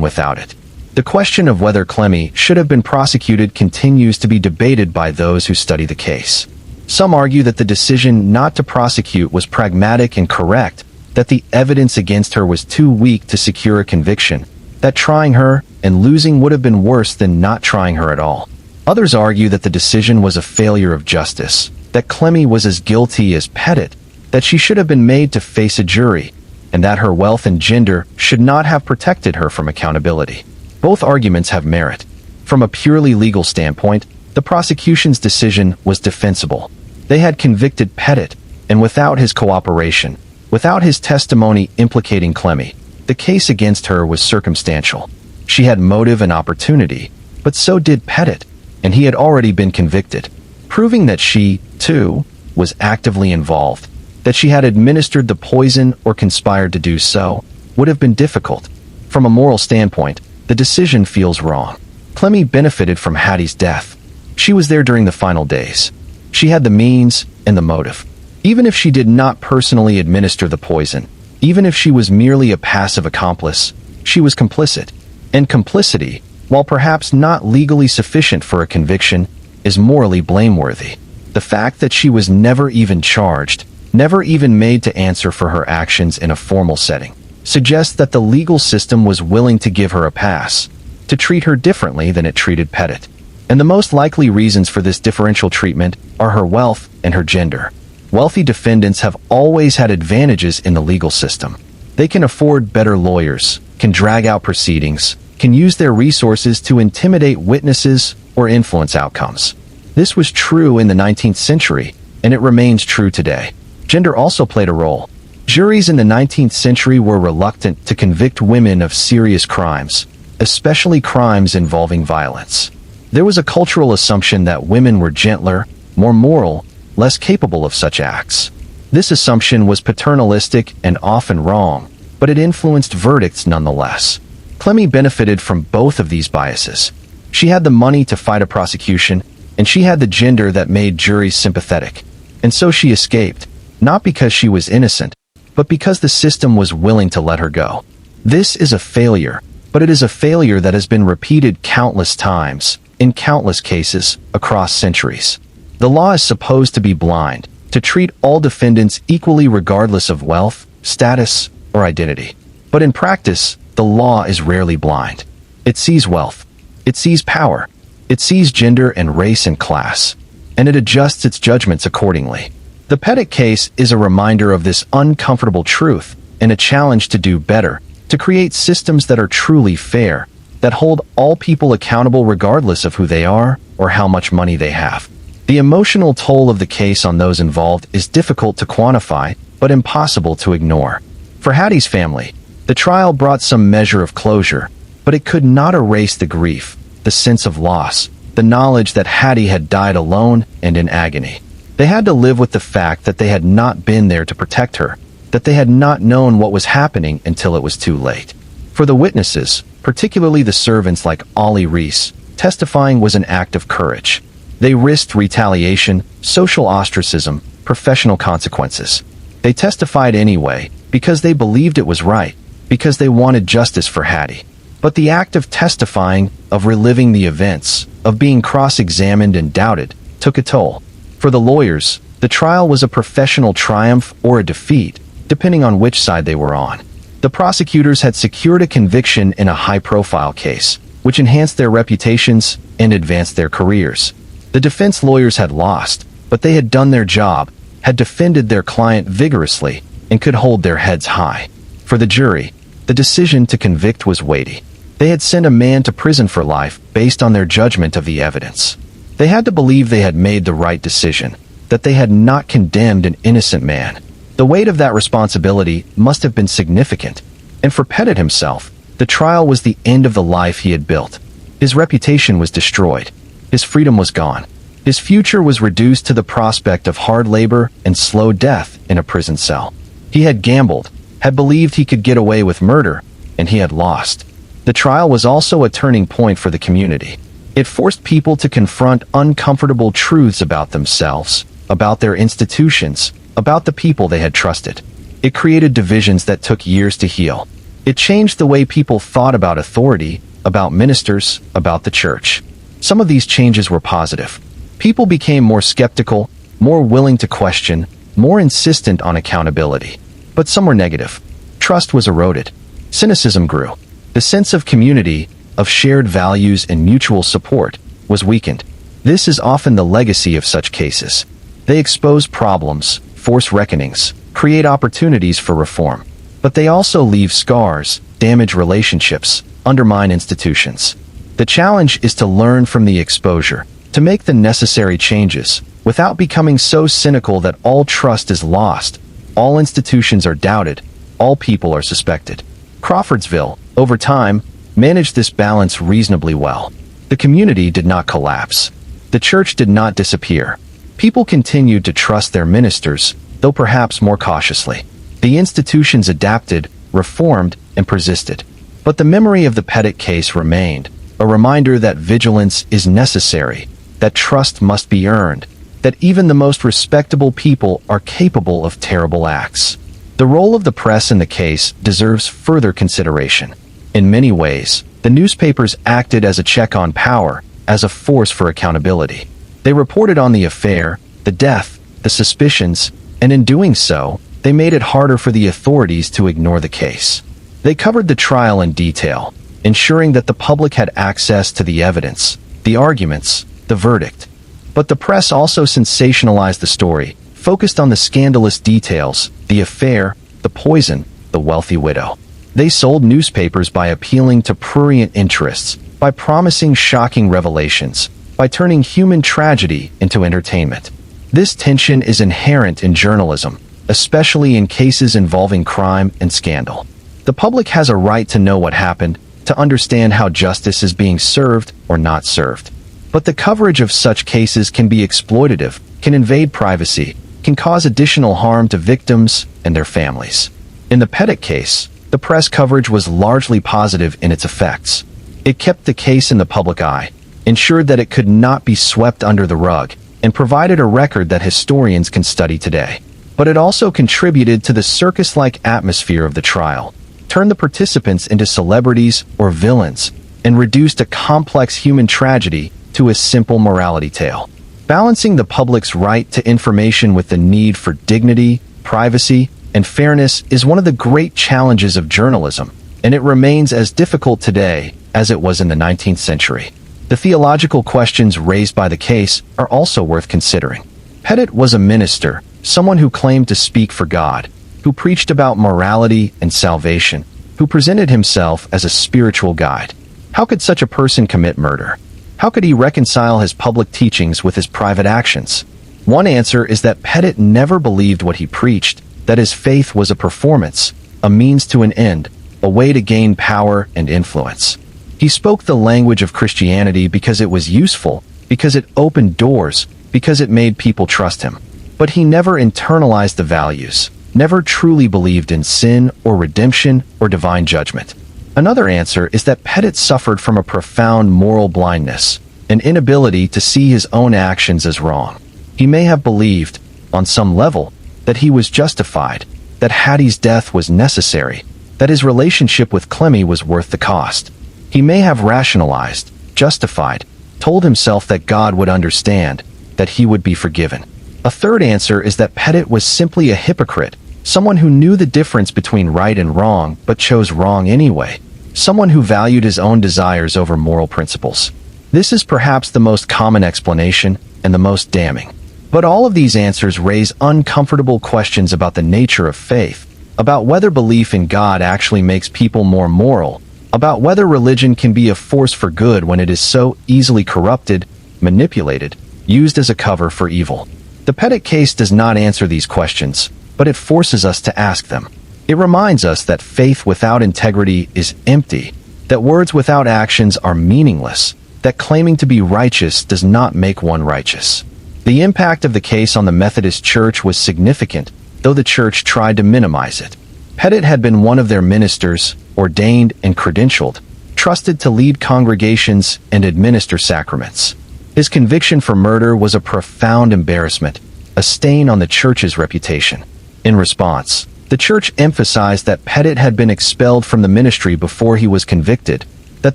without it. The question of whether Clemmy should have been prosecuted continues to be debated by those who study the case. Some argue that the decision not to prosecute was pragmatic and correct, that the evidence against her was too weak to secure a conviction, that trying her and losing would have been worse than not trying her at all. Others argue that the decision was a failure of justice, that Clemmy was as guilty as Pettit, that she should have been made to face a jury, and that her wealth and gender should not have protected her from accountability. Both arguments have merit. From a purely legal standpoint, the prosecution's decision was defensible. They had convicted Pettit, and without his cooperation, without his testimony implicating Clemmy, the case against her was circumstantial. She had motive and opportunity, but so did Pettit, and he had already been convicted. Proving that she, too, was actively involved, that she had administered the poison or conspired to do so, would have been difficult. From a moral standpoint, the decision feels wrong. Clemmy benefited from Hattie's death. She was there during the final days. She had the means and the motive. Even if she did not personally administer the poison, even if she was merely a passive accomplice, she was complicit. And complicity, while perhaps not legally sufficient for a conviction, is morally blameworthy. The fact that she was never even charged, never even made to answer for her actions in a formal setting, suggests that the legal system was willing to give her a pass, to treat her differently than it treated Pettit. And the most likely reasons for this differential treatment are her wealth and her gender. Wealthy defendants have always had advantages in the legal system. They can afford better lawyers, can drag out proceedings, can use their resources to intimidate witnesses or influence outcomes. This was true in the 19th century, and it remains true today. Gender also played a role. Juries in the 19th century were reluctant to convict women of serious crimes, especially crimes involving violence. There was a cultural assumption that women were gentler, more moral, less capable of such acts. This assumption was paternalistic and often wrong, but it influenced verdicts nonetheless. Clemmy benefited from both of these biases. She had the money to fight a prosecution, and she had the gender that made juries sympathetic. And so she escaped, not because she was innocent, but because the system was willing to let her go. This is a failure, but it is a failure that has been repeated countless times, in countless cases, across centuries. The law is supposed to be blind, to treat all defendants equally regardless of wealth, status, or identity. But in practice, the law is rarely blind. It sees wealth. It sees power. It sees gender and race and class. And it adjusts its judgments accordingly. The Pettit case is a reminder of this uncomfortable truth and a challenge to do better, to create systems that are truly fair, that hold all people accountable regardless of who they are or how much money they have. The emotional toll of the case on those involved is difficult to quantify, but impossible to ignore. For Hattie's family, the trial brought some measure of closure, but it could not erase the grief, the sense of loss, the knowledge that Hattie had died alone and in agony. They had to live with the fact that they had not been there to protect her, that they had not known what was happening until it was too late. For the witnesses, particularly the servants like Ollie Reese, testifying was an act of courage. They risked retaliation, social ostracism, professional consequences. They testified anyway, because they believed it was right, because they wanted justice for Hattie. But the act of testifying, of reliving the events, of being cross-examined and doubted, took a toll. For the lawyers, the trial was a professional triumph or a defeat, depending on which side they were on. The prosecutors had secured a conviction in a high-profile case, which enhanced their reputations and advanced their careers. The defense lawyers had lost, but they had done their job, had defended their client vigorously, and could hold their heads high. For the jury, the decision to convict was weighty. They had sent a man to prison for life based on their judgment of the evidence. They had to believe they had made the right decision, that they had not condemned an innocent man. The weight of that responsibility must have been significant, and for Pettit himself, the trial was the end of the life he had built. His reputation was destroyed. His freedom was gone. His future was reduced to the prospect of hard labor and slow death in a prison cell. He had gambled, had believed he could get away with murder, and he had lost. The trial was also a turning point for the community. It forced people to confront uncomfortable truths about themselves, about their institutions, about the people they had trusted. It created divisions that took years to heal. It changed the way people thought about authority, about ministers, about the church. Some of these changes were positive. People became more skeptical, more willing to question, more insistent on accountability. But some were negative. Trust was eroded. Cynicism grew. The sense of community, of shared values and mutual support, was weakened. This is often the legacy of such cases. They expose problems, force reckonings, create opportunities for reform. But they also leave scars, damage relationships, undermine institutions. The challenge is to learn from the exposure, to make the necessary changes, without becoming so cynical that all trust is lost, all institutions are doubted, all people are suspected. Crawfordsville, over time, managed this balance reasonably well. The community did not collapse. The church did not disappear. People continued to trust their ministers, though perhaps more cautiously. The institutions adapted, reformed, and persisted. But the memory of the Pettit case remained, a reminder that vigilance is necessary, that trust must be earned, that even the most respectable people are capable of terrible acts. The role of the press in the case deserves further consideration. In many ways, the newspapers acted as a check on power, as a force for accountability. They reported on the affair, the death, the suspicions, and in doing so, they made it harder for the authorities to ignore the case. They covered the trial in detail, ensuring that the public had access to the evidence, the arguments, the verdict. But the press also sensationalized the story, focused on the scandalous details, the affair, the poison, the wealthy widow. They sold newspapers by appealing to prurient interests, by promising shocking revelations, by turning human tragedy into entertainment. This tension is inherent in journalism, especially in cases involving crime and scandal. The public has a right to know what happened, to understand how justice is being served or not served. But the coverage of such cases can be exploitative, can invade privacy, can cause additional harm to victims and their families. In the Pettit case, the press coverage was largely positive in its effects. It kept the case in the public eye, ensured that it could not be swept under the rug, and provided a record that historians can study today. But it also contributed to the circus-like atmosphere of the trial, turned the participants into celebrities or villains, and reduced a complex human tragedy to a simple morality tale. Balancing the public's right to information with the need for dignity, privacy, and fairness is one of the great challenges of journalism, and it remains as difficult today as it was in the 19th century. The theological questions raised by the case are also worth considering. Pettit was a minister, someone who claimed to speak for God, who preached about morality and salvation, who presented himself as a spiritual guide. How could such a person commit murder? How could he reconcile his public teachings with his private actions? One answer is that Pettit never believed what he preached, that his faith was a performance, a means to an end, a way to gain power and influence. He spoke the language of Christianity because it was useful, because it opened doors, because it made people trust him. But he never internalized the values, never truly believed in sin or redemption or divine judgment. Another answer is that Pettit suffered from a profound moral blindness, an inability to see his own actions as wrong. He may have believed, on some level, that he was justified, that Hattie's death was necessary, that his relationship with Clemmy was worth the cost. He may have rationalized, justified, told himself that God would understand, that he would be forgiven. A third answer is that Pettit was simply a hypocrite, someone who knew the difference between right and wrong but chose wrong anyway, someone who valued his own desires over moral principles. This is perhaps the most common explanation and the most damning. But all of these answers raise uncomfortable questions about the nature of faith, about whether belief in God actually makes people more moral, about whether religion can be a force for good when it is so easily corrupted, manipulated, used as a cover for evil. The Pettit case does not answer these questions, but it forces us to ask them. It reminds us that faith without integrity is empty, that words without actions are meaningless, that claiming to be righteous does not make one righteous. The impact of the case on the Methodist Church was significant, though the church tried to minimize it. Pettit had been one of their ministers, ordained and credentialed, trusted to lead congregations and administer sacraments. His conviction for murder was a profound embarrassment, a stain on the church's reputation. In response, the church emphasized that Pettit had been expelled from the ministry before he was convicted, that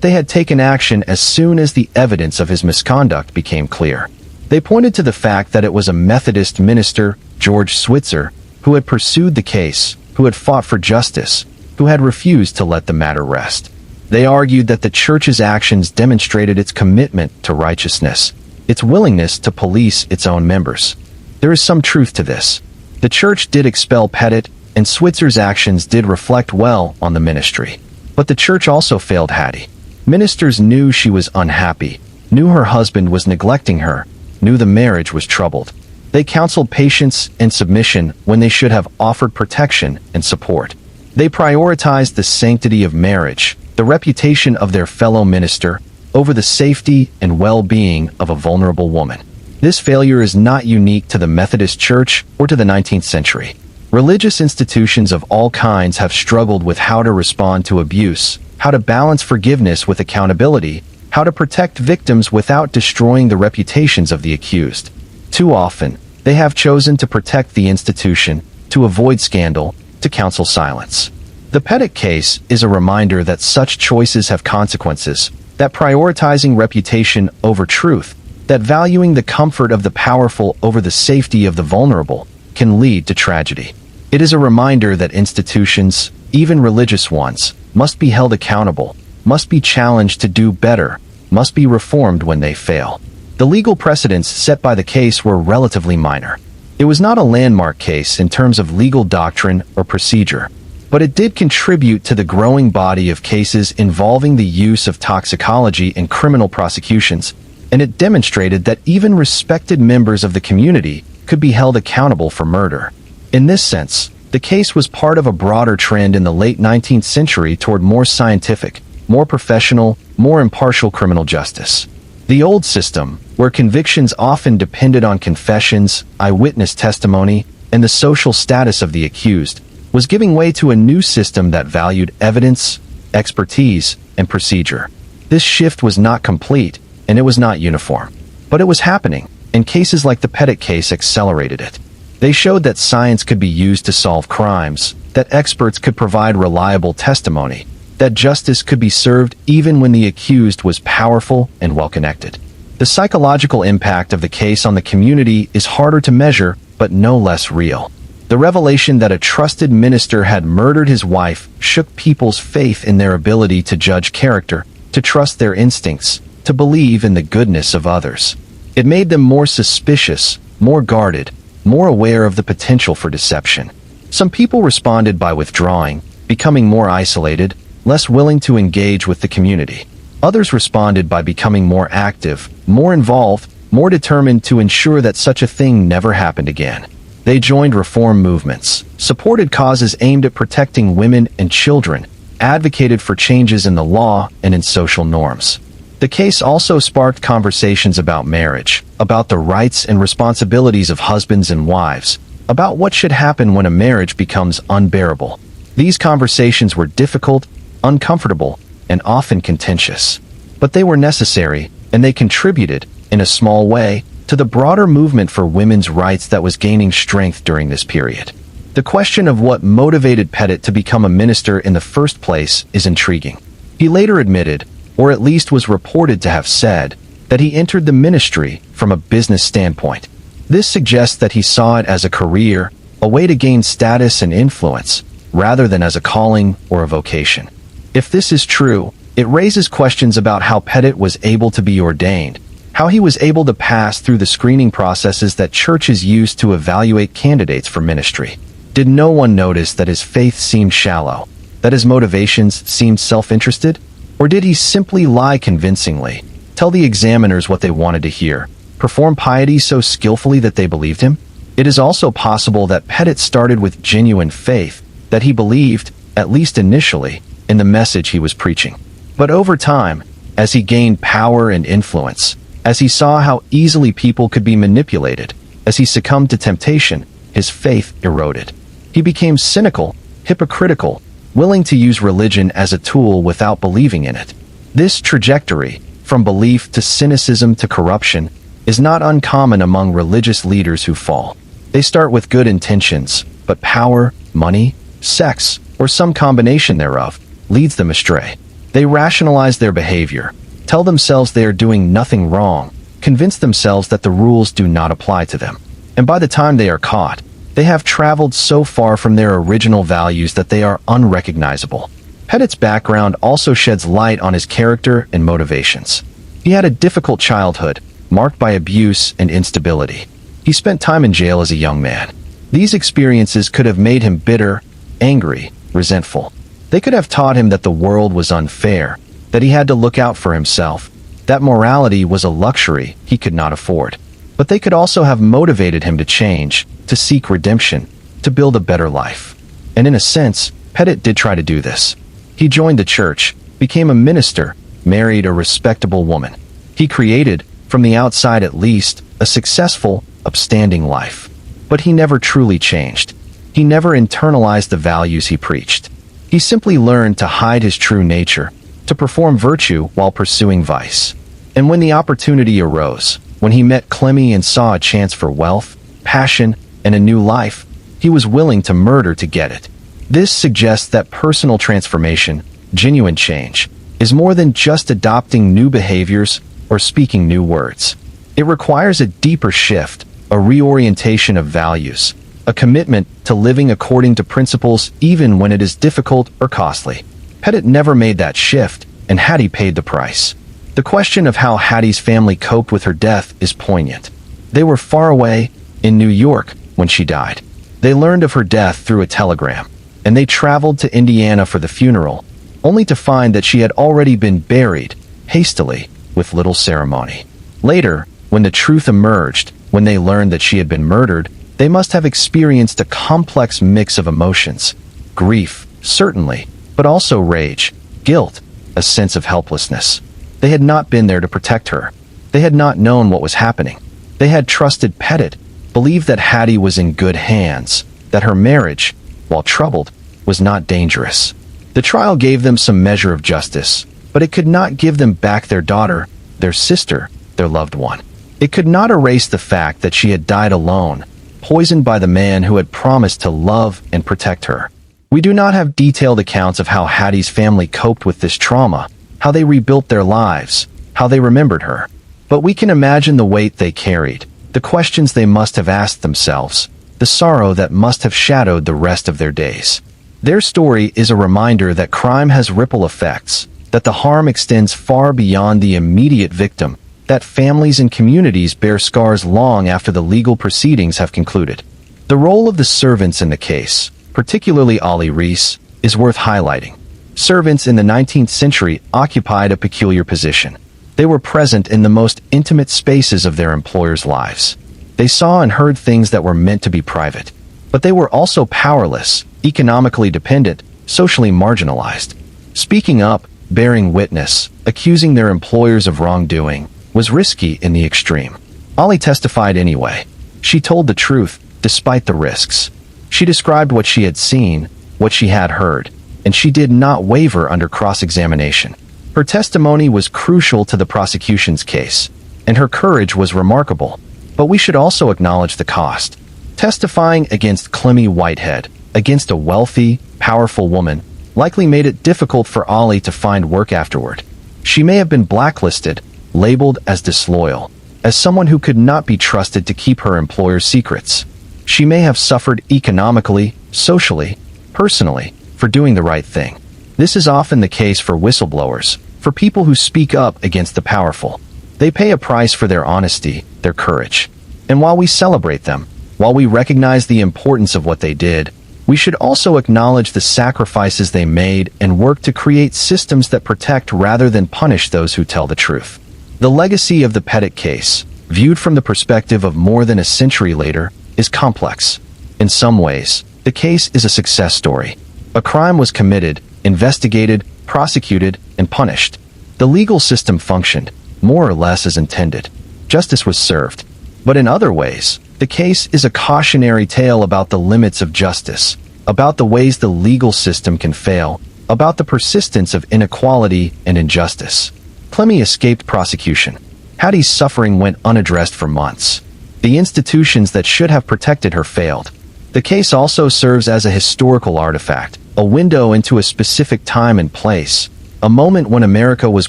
they had taken action as soon as the evidence of his misconduct became clear. They pointed to the fact that it was a Methodist minister, George Switzer, who had pursued the case, who had fought for justice, who had refused to let the matter rest. They argued that the church's actions demonstrated its commitment to righteousness, its willingness to police its own members. There is some truth to this. The church did expel Pettit, and Switzer's actions did reflect well on the ministry. But the church also failed Hattie. Ministers knew she was unhappy, knew her husband was neglecting her, knew the marriage was troubled. They counseled patience and submission when they should have offered protection and support. They prioritized the sanctity of marriage, the reputation of their fellow minister, over the safety and well-being of a vulnerable woman. This failure is not unique to the Methodist Church or to the 19th century. Religious institutions of all kinds have struggled with how to respond to abuse, how to balance forgiveness with accountability, how to protect victims without destroying the reputations of the accused. Too often, they have chosen to protect the institution, to avoid scandal, to counsel silence. The Pettit case is a reminder that such choices have consequences, that prioritizing reputation over truth, that valuing the comfort of the powerful over the safety of the vulnerable, can lead to tragedy. It is a reminder that institutions, even religious ones, must be held accountable, must be challenged to do better, must be reformed when they fail. The legal precedents set by the case were relatively minor. It was not a landmark case in terms of legal doctrine or procedure, but it did contribute to the growing body of cases involving the use of toxicology in criminal prosecutions, and it demonstrated that even respected members of the community could be held accountable for murder. In this sense, the case was part of a broader trend in the late 19th century toward more scientific, more professional, more impartial criminal justice. The old system, where convictions often depended on confessions, eyewitness testimony, and the social status of the accused, was giving way to a new system that valued evidence, expertise, and procedure. This shift was not complete, and it was not uniform. But it was happening, and cases like the Pettit case accelerated it. They showed that science could be used to solve crimes, that experts could provide reliable testimony, that justice could be served even when the accused was powerful and well-connected. The psychological impact of the case on the community is harder to measure, but no less real. The revelation that a trusted minister had murdered his wife shook people's faith in their ability to judge character, to trust their instincts, to believe in the goodness of others. It made them more suspicious, more guarded, more aware of the potential for deception. Some people responded by withdrawing, becoming more isolated, less willing to engage with the community. Others responded by becoming more active, more involved, more determined to ensure that such a thing never happened again. They joined reform movements, supported causes aimed at protecting women and children, advocated for changes in the law and in social norms. The case also sparked conversations about marriage, about the rights and responsibilities of husbands and wives, about what should happen when a marriage becomes unbearable. These conversations were difficult, uncomfortable, and often contentious. But they were necessary, and they contributed, in a small way, to the broader movement for women's rights that was gaining strength during this period. The question of what motivated Pettit to become a minister in the first place is intriguing. He later admitted, or at least was reported to have said, that he entered the ministry from a business standpoint. This suggests that he saw it as a career, a way to gain status and influence, rather than as a calling or a vocation. If this is true, it raises questions about how Pettit was able to be ordained, how he was able to pass through the screening processes that churches use to evaluate candidates for ministry. Did no one notice that his faith seemed shallow, that his motivations seemed self-interested? Or did he simply lie convincingly, tell the examiners what they wanted to hear, perform piety so skillfully that they believed him? It is also possible that Pettit started with genuine faith, that he believed, at least initially, in the message he was preaching. But over time, as he gained power and influence, as he saw how easily people could be manipulated, as he succumbed to temptation, his faith eroded. He became cynical, hypocritical, willing to use religion as a tool without believing in it. This trajectory, from belief to cynicism to corruption, is not uncommon among religious leaders who fall. They start with good intentions, but power, money, sex, or some combination thereof, leads them astray. They rationalize their behavior, tell themselves they are doing nothing wrong, convince themselves that the rules do not apply to them. And by the time they are caught, they have traveled so far from their original values that they are unrecognizable. Pettit's background also sheds light on his character and motivations. He had a difficult childhood, marked by abuse and instability. He spent time in jail as a young man. These experiences could have made him bitter, angry, resentful. They could have taught him that the world was unfair, that he had to look out for himself, that morality was a luxury he could not afford. But they could also have motivated him to change, to seek redemption, to build a better life. And in a sense, Pettit did try to do this. He joined the church, became a minister, married a respectable woman. He created, from the outside at least, a successful, upstanding life. But he never truly changed. He never internalized the values he preached. He simply learned to hide his true nature, to perform virtue while pursuing vice. And when the opportunity arose, when he met Clemmy and saw a chance for wealth, passion, and a new life, he was willing to murder to get it. This suggests that personal transformation, genuine change, is more than just adopting new behaviors or speaking new words. It requires a deeper shift, a reorientation of values, a commitment to living according to principles even when it is difficult or costly. Pettit never made that shift, and Hattie paid the price. The question of how Hattie's family coped with her death is poignant. They were far away, in New York, when she died. They learned of her death through a telegram, and they traveled to Indiana for the funeral, only to find that she had already been buried, hastily, with little ceremony. Later, when the truth emerged, When they learned that she had been murdered, they must have experienced a complex mix of emotions. Grief, certainly, but also rage, guilt, a sense of helplessness. They had not been there to protect her. They had not known what was happening. They had trusted Pettit, believed that Hattie was in good hands, that her marriage, while troubled, was not dangerous. The trial gave them some measure of justice, but it could not give them back their daughter, their sister, their loved one. It could not erase the fact that she had died alone, poisoned by the man who had promised to love and protect her. We do not have detailed accounts of how Hattie's family coped with this trauma, how they rebuilt their lives, how they remembered her. But we can imagine the weight they carried, the questions they must have asked themselves, the sorrow that must have shadowed the rest of their days. Their story is a reminder that crime has ripple effects, that the harm extends far beyond the immediate victim, that families and communities bear scars long after the legal proceedings have concluded. The role of the servants in the case, particularly Ollie Reese, is worth highlighting. Servants in the 19th century occupied a peculiar position. They were present in the most intimate spaces of their employers' lives. They saw and heard things that were meant to be private. But they were also powerless, economically dependent, socially marginalized. Speaking up, bearing witness, accusing their employers of wrongdoing, was risky in the extreme. Ollie testified anyway. She told the truth, despite the risks. She described what she had seen, what she had heard, and she did not waver under cross-examination. Her testimony was crucial to the prosecution's case, and her courage was remarkable. But we should also acknowledge the cost. Testifying against Clemmy Whitehead, against a wealthy, powerful woman, likely made it difficult for Ollie to find work afterward. She may have been blacklisted, labeled as disloyal, as someone who could not be trusted to keep her employer's secrets. She may have suffered economically, socially, personally, for doing the right thing. This is often the case for whistleblowers, for people who speak up against the powerful. They pay a price for their honesty, their courage. And while we celebrate them, while we recognize the importance of what they did, we should also acknowledge the sacrifices they made and work to create systems that protect rather than punish those who tell the truth. The legacy of the Pettit case, viewed from the perspective of more than a century later, is complex. In some ways, the case is a success story. A crime was committed, investigated, prosecuted, and punished. The legal system functioned, more or less as intended. Justice was served. But in other ways, the case is a cautionary tale about the limits of justice, about the ways the legal system can fail, about the persistence of inequality and injustice. Clemmy escaped prosecution. Hattie's suffering went unaddressed for months. The institutions that should have protected her failed. The case also serves as a historical artifact, a window into a specific time and place, a moment when America was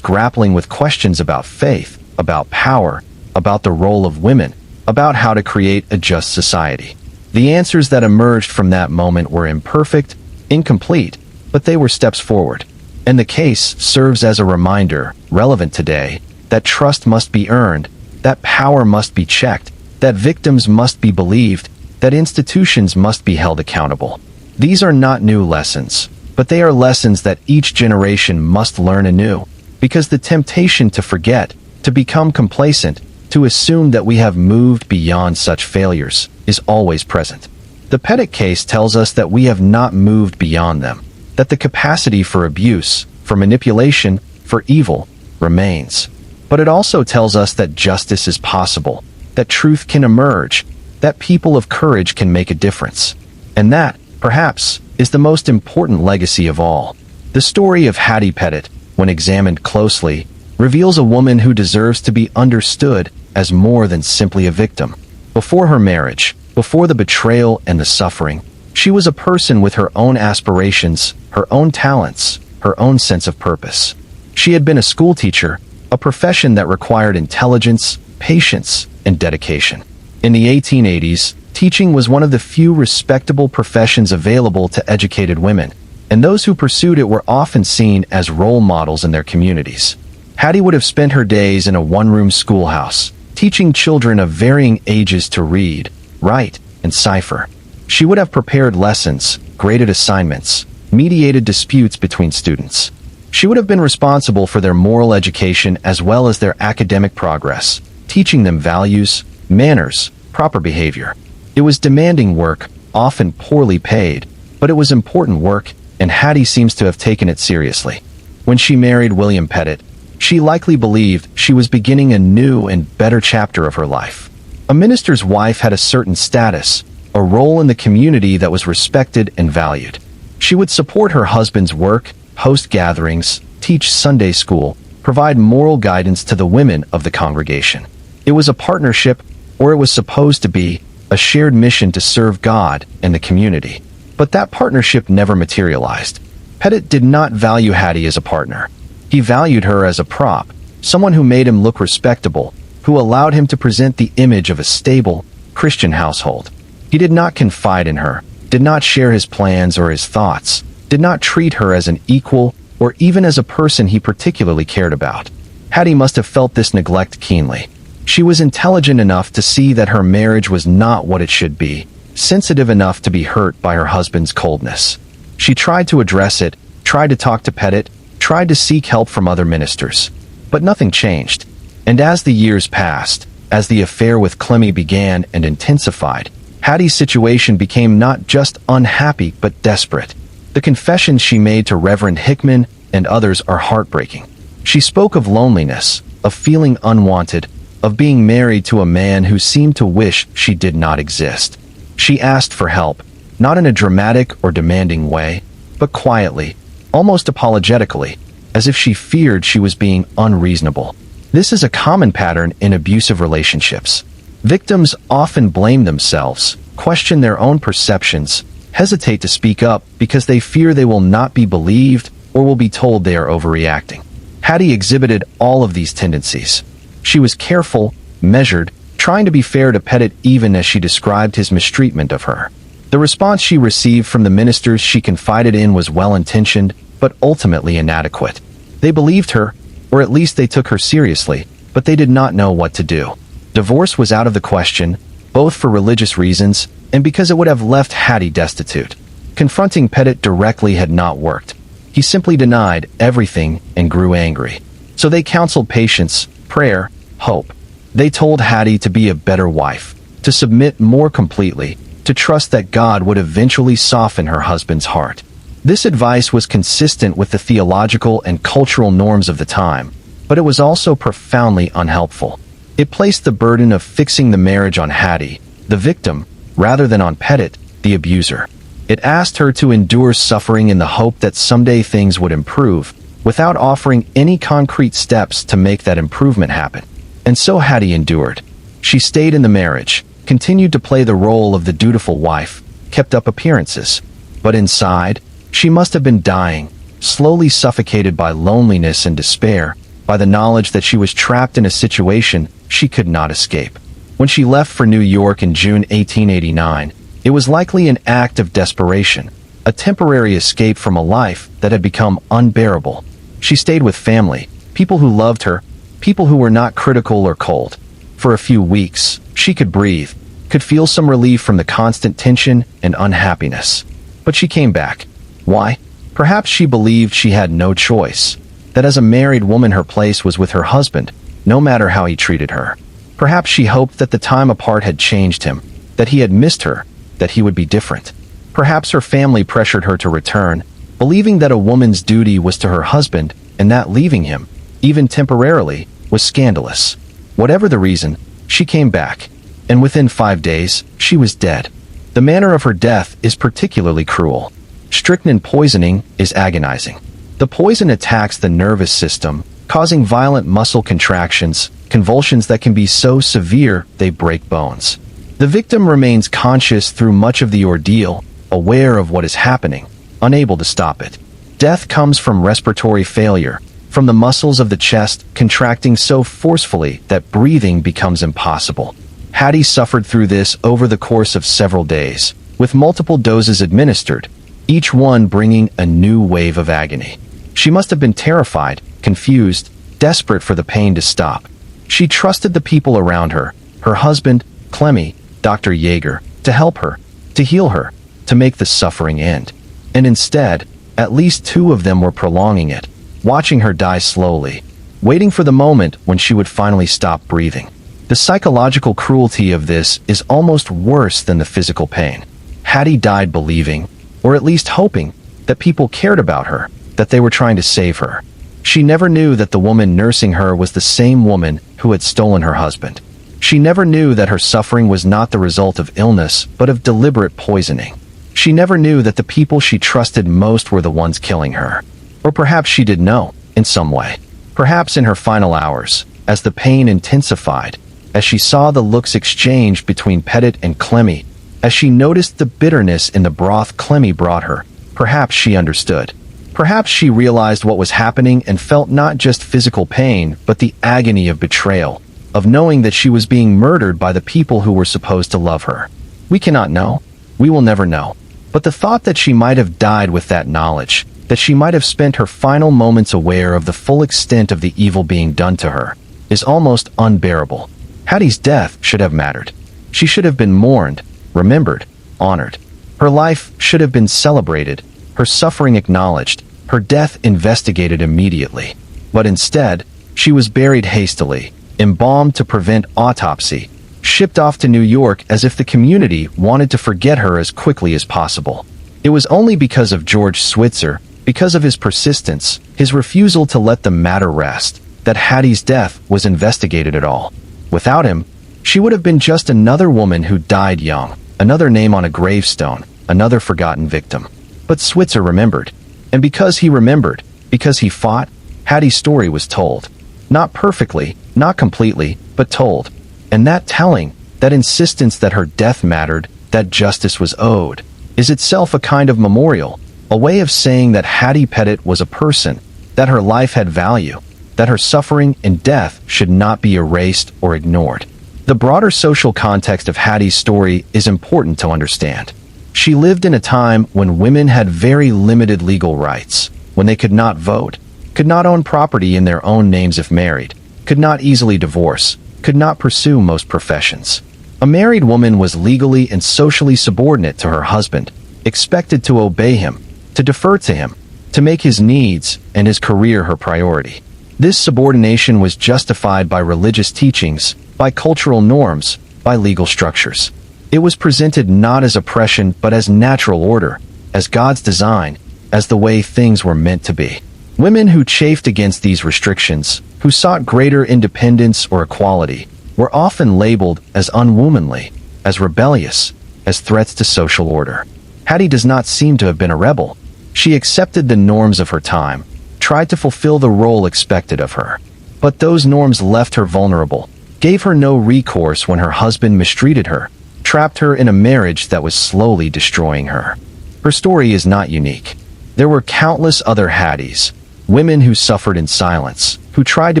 grappling with questions about faith, about power, about the role of women, about how to create a just society. The answers that emerged from that moment were imperfect, incomplete, but they were steps forward. And the case serves as a reminder, relevant today, that trust must be earned, that power must be checked, that victims must be believed, that institutions must be held accountable. These are not new lessons, but they are lessons that each generation must learn anew, because the temptation to forget, to become complacent, to assume that we have moved beyond such failures, is always present. The Pettit case tells us that we have not moved beyond them, that the capacity for abuse, for manipulation, for evil, remains. But it also tells us that justice is possible, that truth can emerge, that people of courage can make a difference. And that, perhaps, is the most important legacy of all. The story of Hattie Pettit, when examined closely, reveals a woman who deserves to be understood as more than simply a victim. Before her marriage, before the betrayal and the suffering, she was a person with her own aspirations, her own talents, her own sense of purpose. She had been a schoolteacher, a profession that required intelligence, patience, and dedication. In the 1880s, teaching was one of the few respectable professions available to educated women, and those who pursued it were often seen as role models in their communities. Hattie would have spent her days in a one-room schoolhouse, teaching children of varying ages to read, write, and cipher. She would have prepared lessons, graded assignments, mediated disputes between students. She would have been responsible for their moral education as well as their academic progress, teaching them values, manners, proper behavior. It was demanding work, often poorly paid, but it was important work, and Hattie seems to have taken it seriously. When she married William Pettit, she likely believed she was beginning a new and better chapter of her life. A minister's wife had a certain status, a role in the community that was respected and valued. She would support her husband's work, host gatherings, teach Sunday school, provide moral guidance to the women of the congregation. It was a partnership, or it was supposed to be, a shared mission to serve God and the community. But that partnership never materialized. Pettit did not value Hattie as a partner. He valued her as a prop, someone who made him look respectable, who allowed him to present the image of a stable, Christian household. He did not confide in her, did not share his plans or his thoughts, did not treat her as an equal or even as a person he particularly cared about. Hattie must have felt this neglect keenly. She was intelligent enough to see that her marriage was not what it should be, sensitive enough to be hurt by her husband's coldness. She tried to address it, tried to talk to Pettit, tried to seek help from other ministers. But nothing changed. And as the years passed, as the affair with Clemmy began and intensified, Hattie's situation became not just unhappy but desperate. The confessions she made to Reverend Hickman and others are heartbreaking. She spoke of loneliness, of feeling unwanted, of being married to a man who seemed to wish she did not exist. She asked for help, not in a dramatic or demanding way, but quietly, almost apologetically, as if she feared she was being unreasonable. This is a common pattern in abusive relationships. Victims often blame themselves, question their own perceptions, hesitate to speak up because they fear they will not be believed or will be told they are overreacting. Hattie exhibited all of these tendencies. She was careful, measured, trying to be fair to Pettit even as she described his mistreatment of her. The response she received from the ministers she confided in was well-intentioned, but ultimately inadequate. They believed her, or at least they took her seriously, but they did not know what to do. Divorce was out of the question, both for religious reasons and because it would have left Hattie destitute. Confronting Pettit directly had not worked. He simply denied everything and grew angry. So they counseled patience, prayer, hope. They told Hattie to be a better wife, to submit more completely, to trust that God would eventually soften her husband's heart. This advice was consistent with the theological and cultural norms of the time, but it was also profoundly unhelpful. It placed the burden of fixing the marriage on Hattie, the victim, rather than on Pettit, the abuser. It asked her to endure suffering in the hope that someday things would improve, without offering any concrete steps to make that improvement happen. And so Hattie endured. She stayed in the marriage, continued to play the role of the dutiful wife, kept up appearances. But inside, she must have been dying, slowly suffocated by loneliness and despair, by the knowledge that she was trapped in a situation she could not escape. When she left for New York in June 1889, it was likely an act of desperation, a temporary escape from a life that had become unbearable. She stayed with family, people who loved her, people who were not critical or cold. For a few weeks, she could breathe, could feel some relief from the constant tension and unhappiness. But she came back. Why? Perhaps she believed she had no choice, that as a married woman her place was with her husband, no matter how he treated her. Perhaps she hoped that the time apart had changed him, that he had missed her, that he would be different. Perhaps her family pressured her to return, believing that a woman's duty was to her husband and that leaving him, even temporarily, was scandalous. Whatever the reason, she came back, and within 5 days, she was dead. The manner of her death is particularly cruel. Strychnine poisoning is agonizing. The poison attacks the nervous system, causing violent muscle contractions, convulsions that can be so severe they break bones. The victim remains conscious through much of the ordeal, aware of what is happening, unable to stop it. Death comes from respiratory failure, from the muscles of the chest contracting so forcefully that breathing becomes impossible. Hattie suffered through this over the course of several days, with multiple doses administered, each one bringing a new wave of agony. She must have been terrified, confused, desperate for the pain to stop. She trusted the people around her, her husband, Clemmy, Dr. Yeager, to help her, to heal her, to make the suffering end. And instead, at least 2 of them were prolonging it, watching her die slowly, waiting for the moment when she would finally stop breathing. The psychological cruelty of this is almost worse than the physical pain. Hattie died believing, or at least hoping, that people cared about her, that they were trying to save her. She never knew that the woman nursing her was the same woman who had stolen her husband. She never knew that her suffering was not the result of illness, but of deliberate poisoning. She never knew that the people she trusted most were the ones killing her. Or perhaps she did know, in some way. Perhaps in her final hours, as the pain intensified, as she saw the looks exchanged between Pettit and Clemmy, as she noticed the bitterness in the broth Clemmy brought her, perhaps she understood. Perhaps she realized what was happening and felt not just physical pain, but the agony of betrayal, of knowing that she was being murdered by the people who were supposed to love her. We cannot know. We will never know. But the thought that she might have died with that knowledge, that she might have spent her final moments aware of the full extent of the evil being done to her, is almost unbearable. Hattie's death should have mattered. She should have been mourned, remembered, honored. Her life should have been celebrated, her suffering acknowledged, her death investigated immediately. But instead, she was buried hastily, embalmed to prevent autopsy, shipped off to New York as if the community wanted to forget her as quickly as possible. It was only because of George Switzer, because of his persistence, his refusal to let the matter rest, that Hattie's death was investigated at all. Without him, she would have been just another woman who died young, another name on a gravestone, another forgotten victim. But Switzer remembered. And because he remembered, because he fought, Hattie's story was told. Not perfectly, not completely, but told. And that telling, that insistence that her death mattered, that justice was owed, is itself a kind of memorial, a way of saying that Hattie Pettit was a person, that her life had value, that her suffering and death should not be erased or ignored. The broader social context of Hattie's story is important to understand. She lived in a time when women had very limited legal rights, when they could not vote, could not own property in their own names if married, could not easily divorce, could not pursue most professions. A married woman was legally and socially subordinate to her husband, expected to obey him, to defer to him, to make his needs and his career her priority. This subordination was justified by religious teachings, by cultural norms, by legal structures. It was presented not as oppression but as natural order, as God's design, as the way things were meant to be. Women who chafed against these restrictions, who sought greater independence or equality, were often labeled as unwomanly, as rebellious, as threats to social order. Hattie does not seem to have been a rebel. She accepted the norms of her time, tried to fulfill the role expected of her. But those norms left her vulnerable, gave her no recourse when her husband mistreated her, trapped her in a marriage that was slowly destroying her. Her story is not unique. There were countless other Hatties, women who suffered in silence, who tried to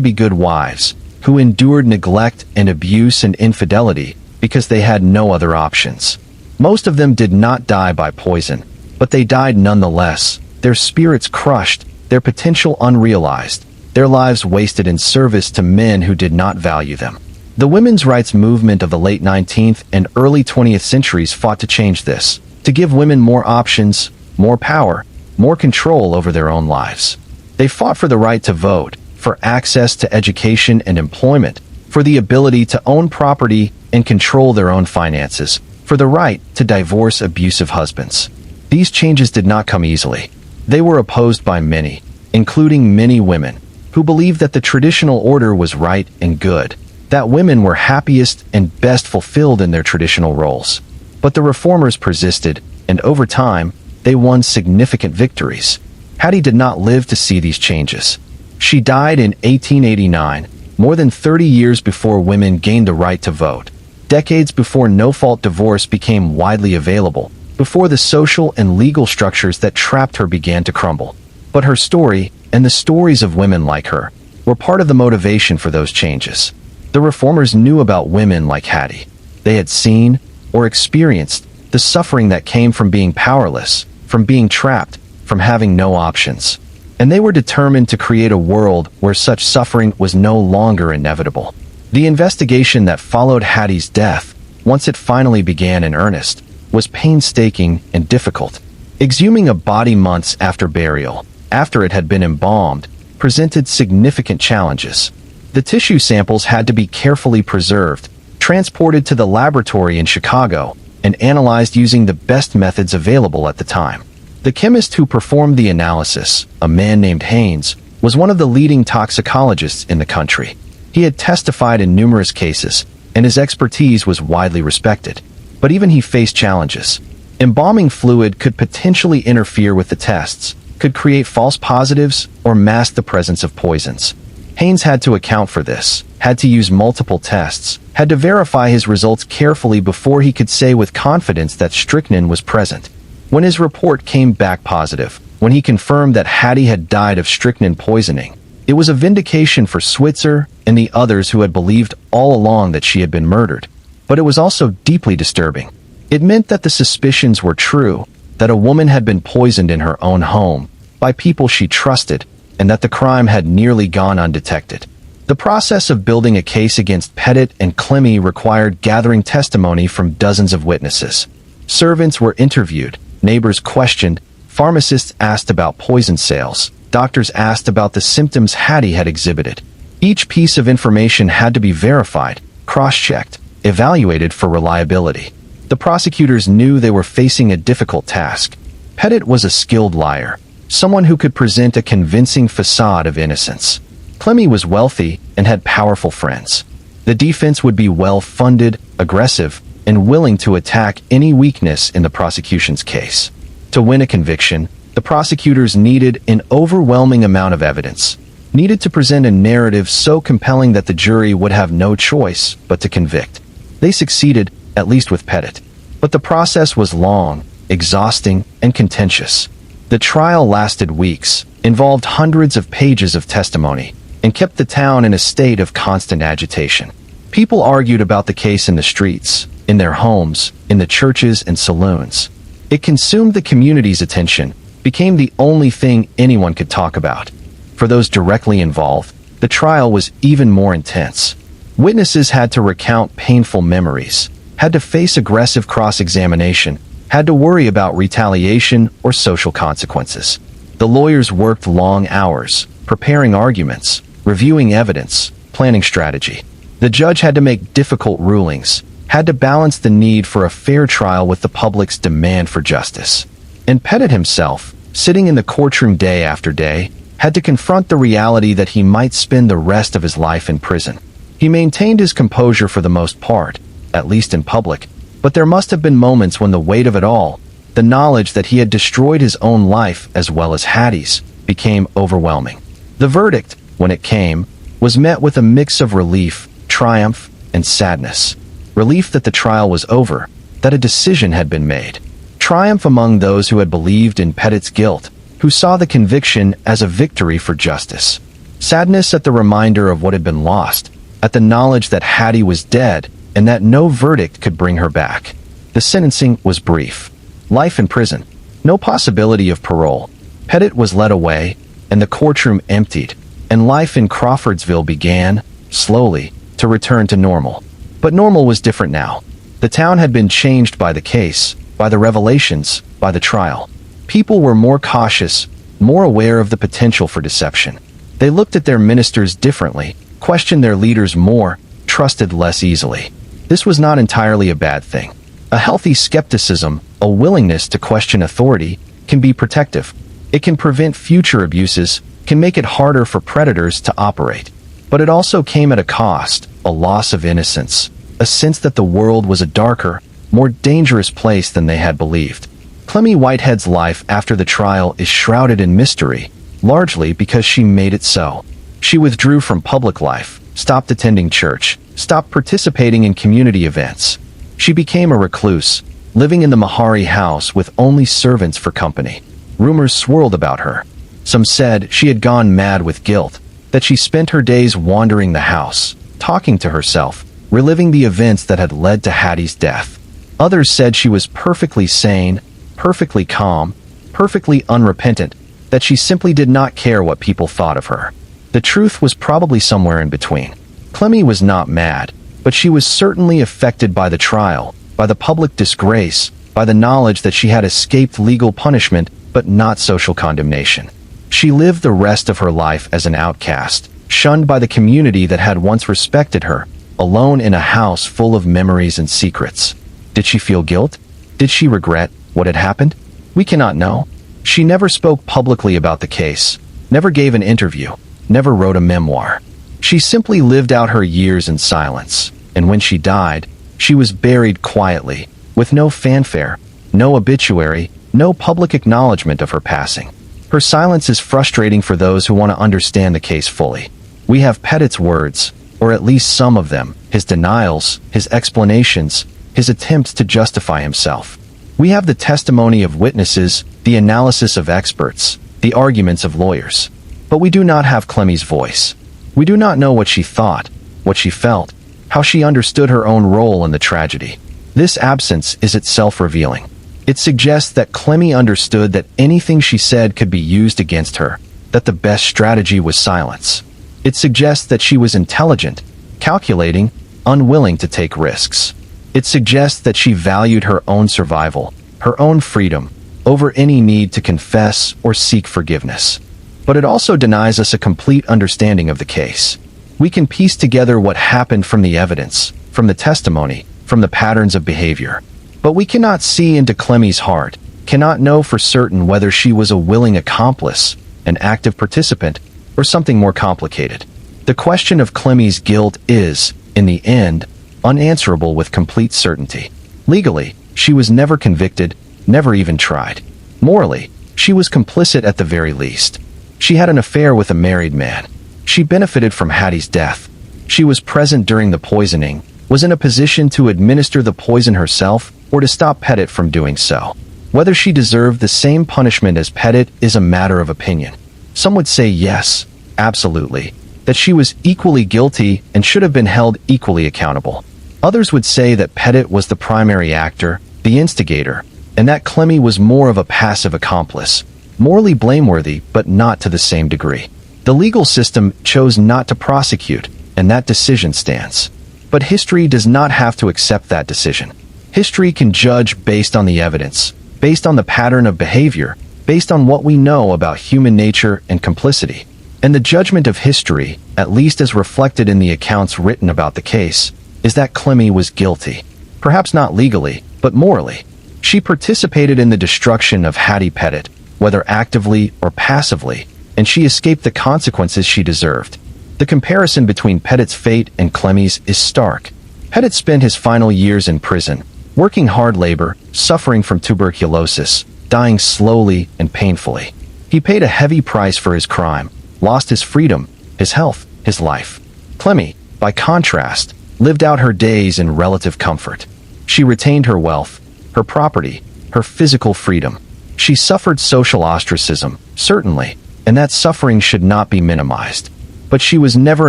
be good wives, who endured neglect and abuse and infidelity because they had no other options. Most of them did not die by poison, but they died nonetheless, their spirits crushed, their potential unrealized, their lives wasted in service to men who did not value them. The women's rights movement of the late 19th and early 20th centuries fought to change this, to give women more options, more power, more control over their own lives. They fought for the right to vote, for access to education and employment, for the ability to own property and control their own finances, for the right to divorce abusive husbands. These changes did not come easily. They were opposed by many, including many women, who believed that the traditional order was right and good, that women were happiest and best fulfilled in their traditional roles. But the reformers persisted, and over time, they won significant victories. Hattie did not live to see these changes. She died in 1889, more than 30 years before women gained the right to vote, decades before no-fault divorce became widely available, before the social and legal structures that trapped her began to crumble. But her story, and the stories of women like her, were part of the motivation for those changes. The reformers knew about women like Hattie. They had seen, or experienced, the suffering that came from being powerless, from being trapped, from having no options. And they were determined to create a world where such suffering was no longer inevitable. The investigation that followed Hattie's death, once it finally began in earnest, was painstaking and difficult. Exhuming a body months after burial, after it had been embalmed, presented significant challenges. The tissue samples had to be carefully preserved, transported to the laboratory in Chicago, and analyzed using the best methods available at the time. The chemist who performed the analysis, a man named Haynes, was one of the leading toxicologists in the country. He had testified in numerous cases, and his expertise was widely respected. But even he faced challenges. Embalming fluid could potentially interfere with the tests, could create false positives, or mask the presence of poisons. Haynes had to account for this, had to use multiple tests, had to verify his results carefully before he could say with confidence that strychnine was present. When his report came back positive, when he confirmed that Hattie had died of strychnine poisoning, it was a vindication for Switzer and the others who had believed all along that she had been murdered. But it was also deeply disturbing. It meant that the suspicions were true, that a woman had been poisoned in her own home, by people she trusted, and that the crime had nearly gone undetected. The process of building a case against Pettit and Clemmy required gathering testimony from dozens of witnesses. Servants were interviewed, neighbors questioned, pharmacists asked about poison sales, doctors asked about the symptoms Hattie had exhibited. Each piece of information had to be verified, cross-checked, evaluated for reliability. The prosecutors knew they were facing a difficult task. Pettit was a skilled liar, someone who could present a convincing facade of innocence. Clemmy was wealthy and had powerful friends. The defense would be well-funded, aggressive, and willing to attack any weakness in the prosecution's case. To win a conviction, the prosecutors needed an overwhelming amount of evidence, needed to present a narrative so compelling that the jury would have no choice but to convict. They succeeded, at least with Pettit. But the process was long, exhausting, and contentious. The trial lasted weeks, involved hundreds of pages of testimony, and kept the town in a state of constant agitation. People argued about the case in the streets, in their homes, in the churches and saloons. It consumed the community's attention, became the only thing anyone could talk about. For those directly involved, the trial was even more intense. Witnesses had to recount painful memories, had to face aggressive cross-examination, had to worry about retaliation or social consequences. The lawyers worked long hours, preparing arguments, reviewing evidence, planning strategy. The judge had to make difficult rulings, had to balance the need for a fair trial with the public's demand for justice. And Pettit himself, sitting in the courtroom day after day, had to confront the reality that he might spend the rest of his life in prison. He maintained his composure for the most part, at least in public, but there must have been moments when the weight of it all, the knowledge that he had destroyed his own life as well as Hattie's, became overwhelming. The verdict, when it came, was met with a mix of relief, triumph, and sadness. Relief that the trial was over, that a decision had been made. Triumph among those who had believed in Pettit's guilt, who saw the conviction as a victory for justice. Sadness at the reminder of what had been lost, at the knowledge that Hattie was dead and that no verdict could bring her back. The sentencing was brief. Life in prison. No possibility of parole. Pettit was led away, and the courtroom emptied, and life in Crawfordsville began, slowly, to return to normal. But normal was different now. The town had been changed by the case, by the revelations, by the trial. People were more cautious, more aware of the potential for deception. They looked at their ministers differently, questioned their leaders more, trusted less easily. This was not entirely a bad thing. A healthy skepticism, a willingness to question authority, can be protective. It can prevent future abuses, can make it harder for predators to operate. But it also came at a cost, a loss of innocence, a sense that the world was a darker, more dangerous place than they had believed. Clemmy Whitehead's life after the trial is shrouded in mystery, largely because she made it so. She withdrew from public life, stopped attending church, stopped participating in community events. She became a recluse, living in the Mahari house with only servants for company. Rumors swirled about her. Some said she had gone mad with guilt, that she spent her days wandering the house, talking to herself, reliving the events that had led to Hattie's death. Others said she was perfectly sane, perfectly calm, perfectly unrepentant, that she simply did not care what people thought of her. The truth was probably somewhere in between. Clemmy was not mad, but she was certainly affected by the trial, by the public disgrace, by the knowledge that she had escaped legal punishment but not social condemnation. She lived the rest of her life as an outcast, shunned by the community that had once respected her, alone in a house full of memories and secrets. Did she feel guilt? Did she regret what had happened? We cannot know. She never spoke publicly about the case, never gave an interview, never wrote a memoir. She simply lived out her years in silence, and when she died, she was buried quietly, with no fanfare, no obituary, no public acknowledgement of her passing. Her silence is frustrating for those who want to understand the case fully. We have Pettit's words, or at least some of them, his denials, his explanations, his attempts to justify himself. We have the testimony of witnesses, the analysis of experts, the arguments of lawyers. But we do not have Clemmie's voice. We do not know what she thought, what she felt, how she understood her own role in the tragedy. This absence is itself revealing. It suggests that Clemmie understood that anything she said could be used against her, that the best strategy was silence. It suggests that she was intelligent, calculating, unwilling to take risks. It suggests that she valued her own survival, her own freedom, over any need to confess or seek forgiveness. But it also denies us a complete understanding of the case. We can piece together what happened from the evidence, from the testimony, from the patterns of behavior. But we cannot see into Clemmie's heart, cannot know for certain whether she was a willing accomplice, an active participant, or something more complicated. The question of Clemmie's guilt is, in the end, unanswerable with complete certainty. Legally, she was never convicted, never even tried. Morally, she was complicit at the very least. She had an affair with a married man. She benefited from Hattie's death. She was present during the poisoning, was in a position to administer the poison herself or to stop Pettit from doing so. Whether she deserved the same punishment as Pettit is a matter of opinion. Some would say yes, absolutely, that she was equally guilty and should have been held equally accountable. Others would say that Pettit was the primary actor, the instigator, and that Clemmie was more of a passive accomplice, morally blameworthy but not to the same degree. The legal system chose not to prosecute, and that decision stands. But history does not have to accept that decision. History can judge based on the evidence, based on the pattern of behavior, based on what we know about human nature and complicity. And the judgment of history, at least as reflected in the accounts written about the case, is that Clemmie was guilty. Perhaps not legally, but morally. She participated in the destruction of Hattie Pettit, whether actively or passively, and she escaped the consequences she deserved. The comparison between Pettit's fate and Clemmie's is stark. Pettit spent his final years in prison, working hard labor, suffering from tuberculosis, dying slowly and painfully. He paid a heavy price for his crime, lost his freedom, his health, his life. Clemmie, by contrast, lived out her days in relative comfort. She retained her wealth, her property, her physical freedom. She suffered social ostracism, certainly, and that suffering should not be minimized. But she was never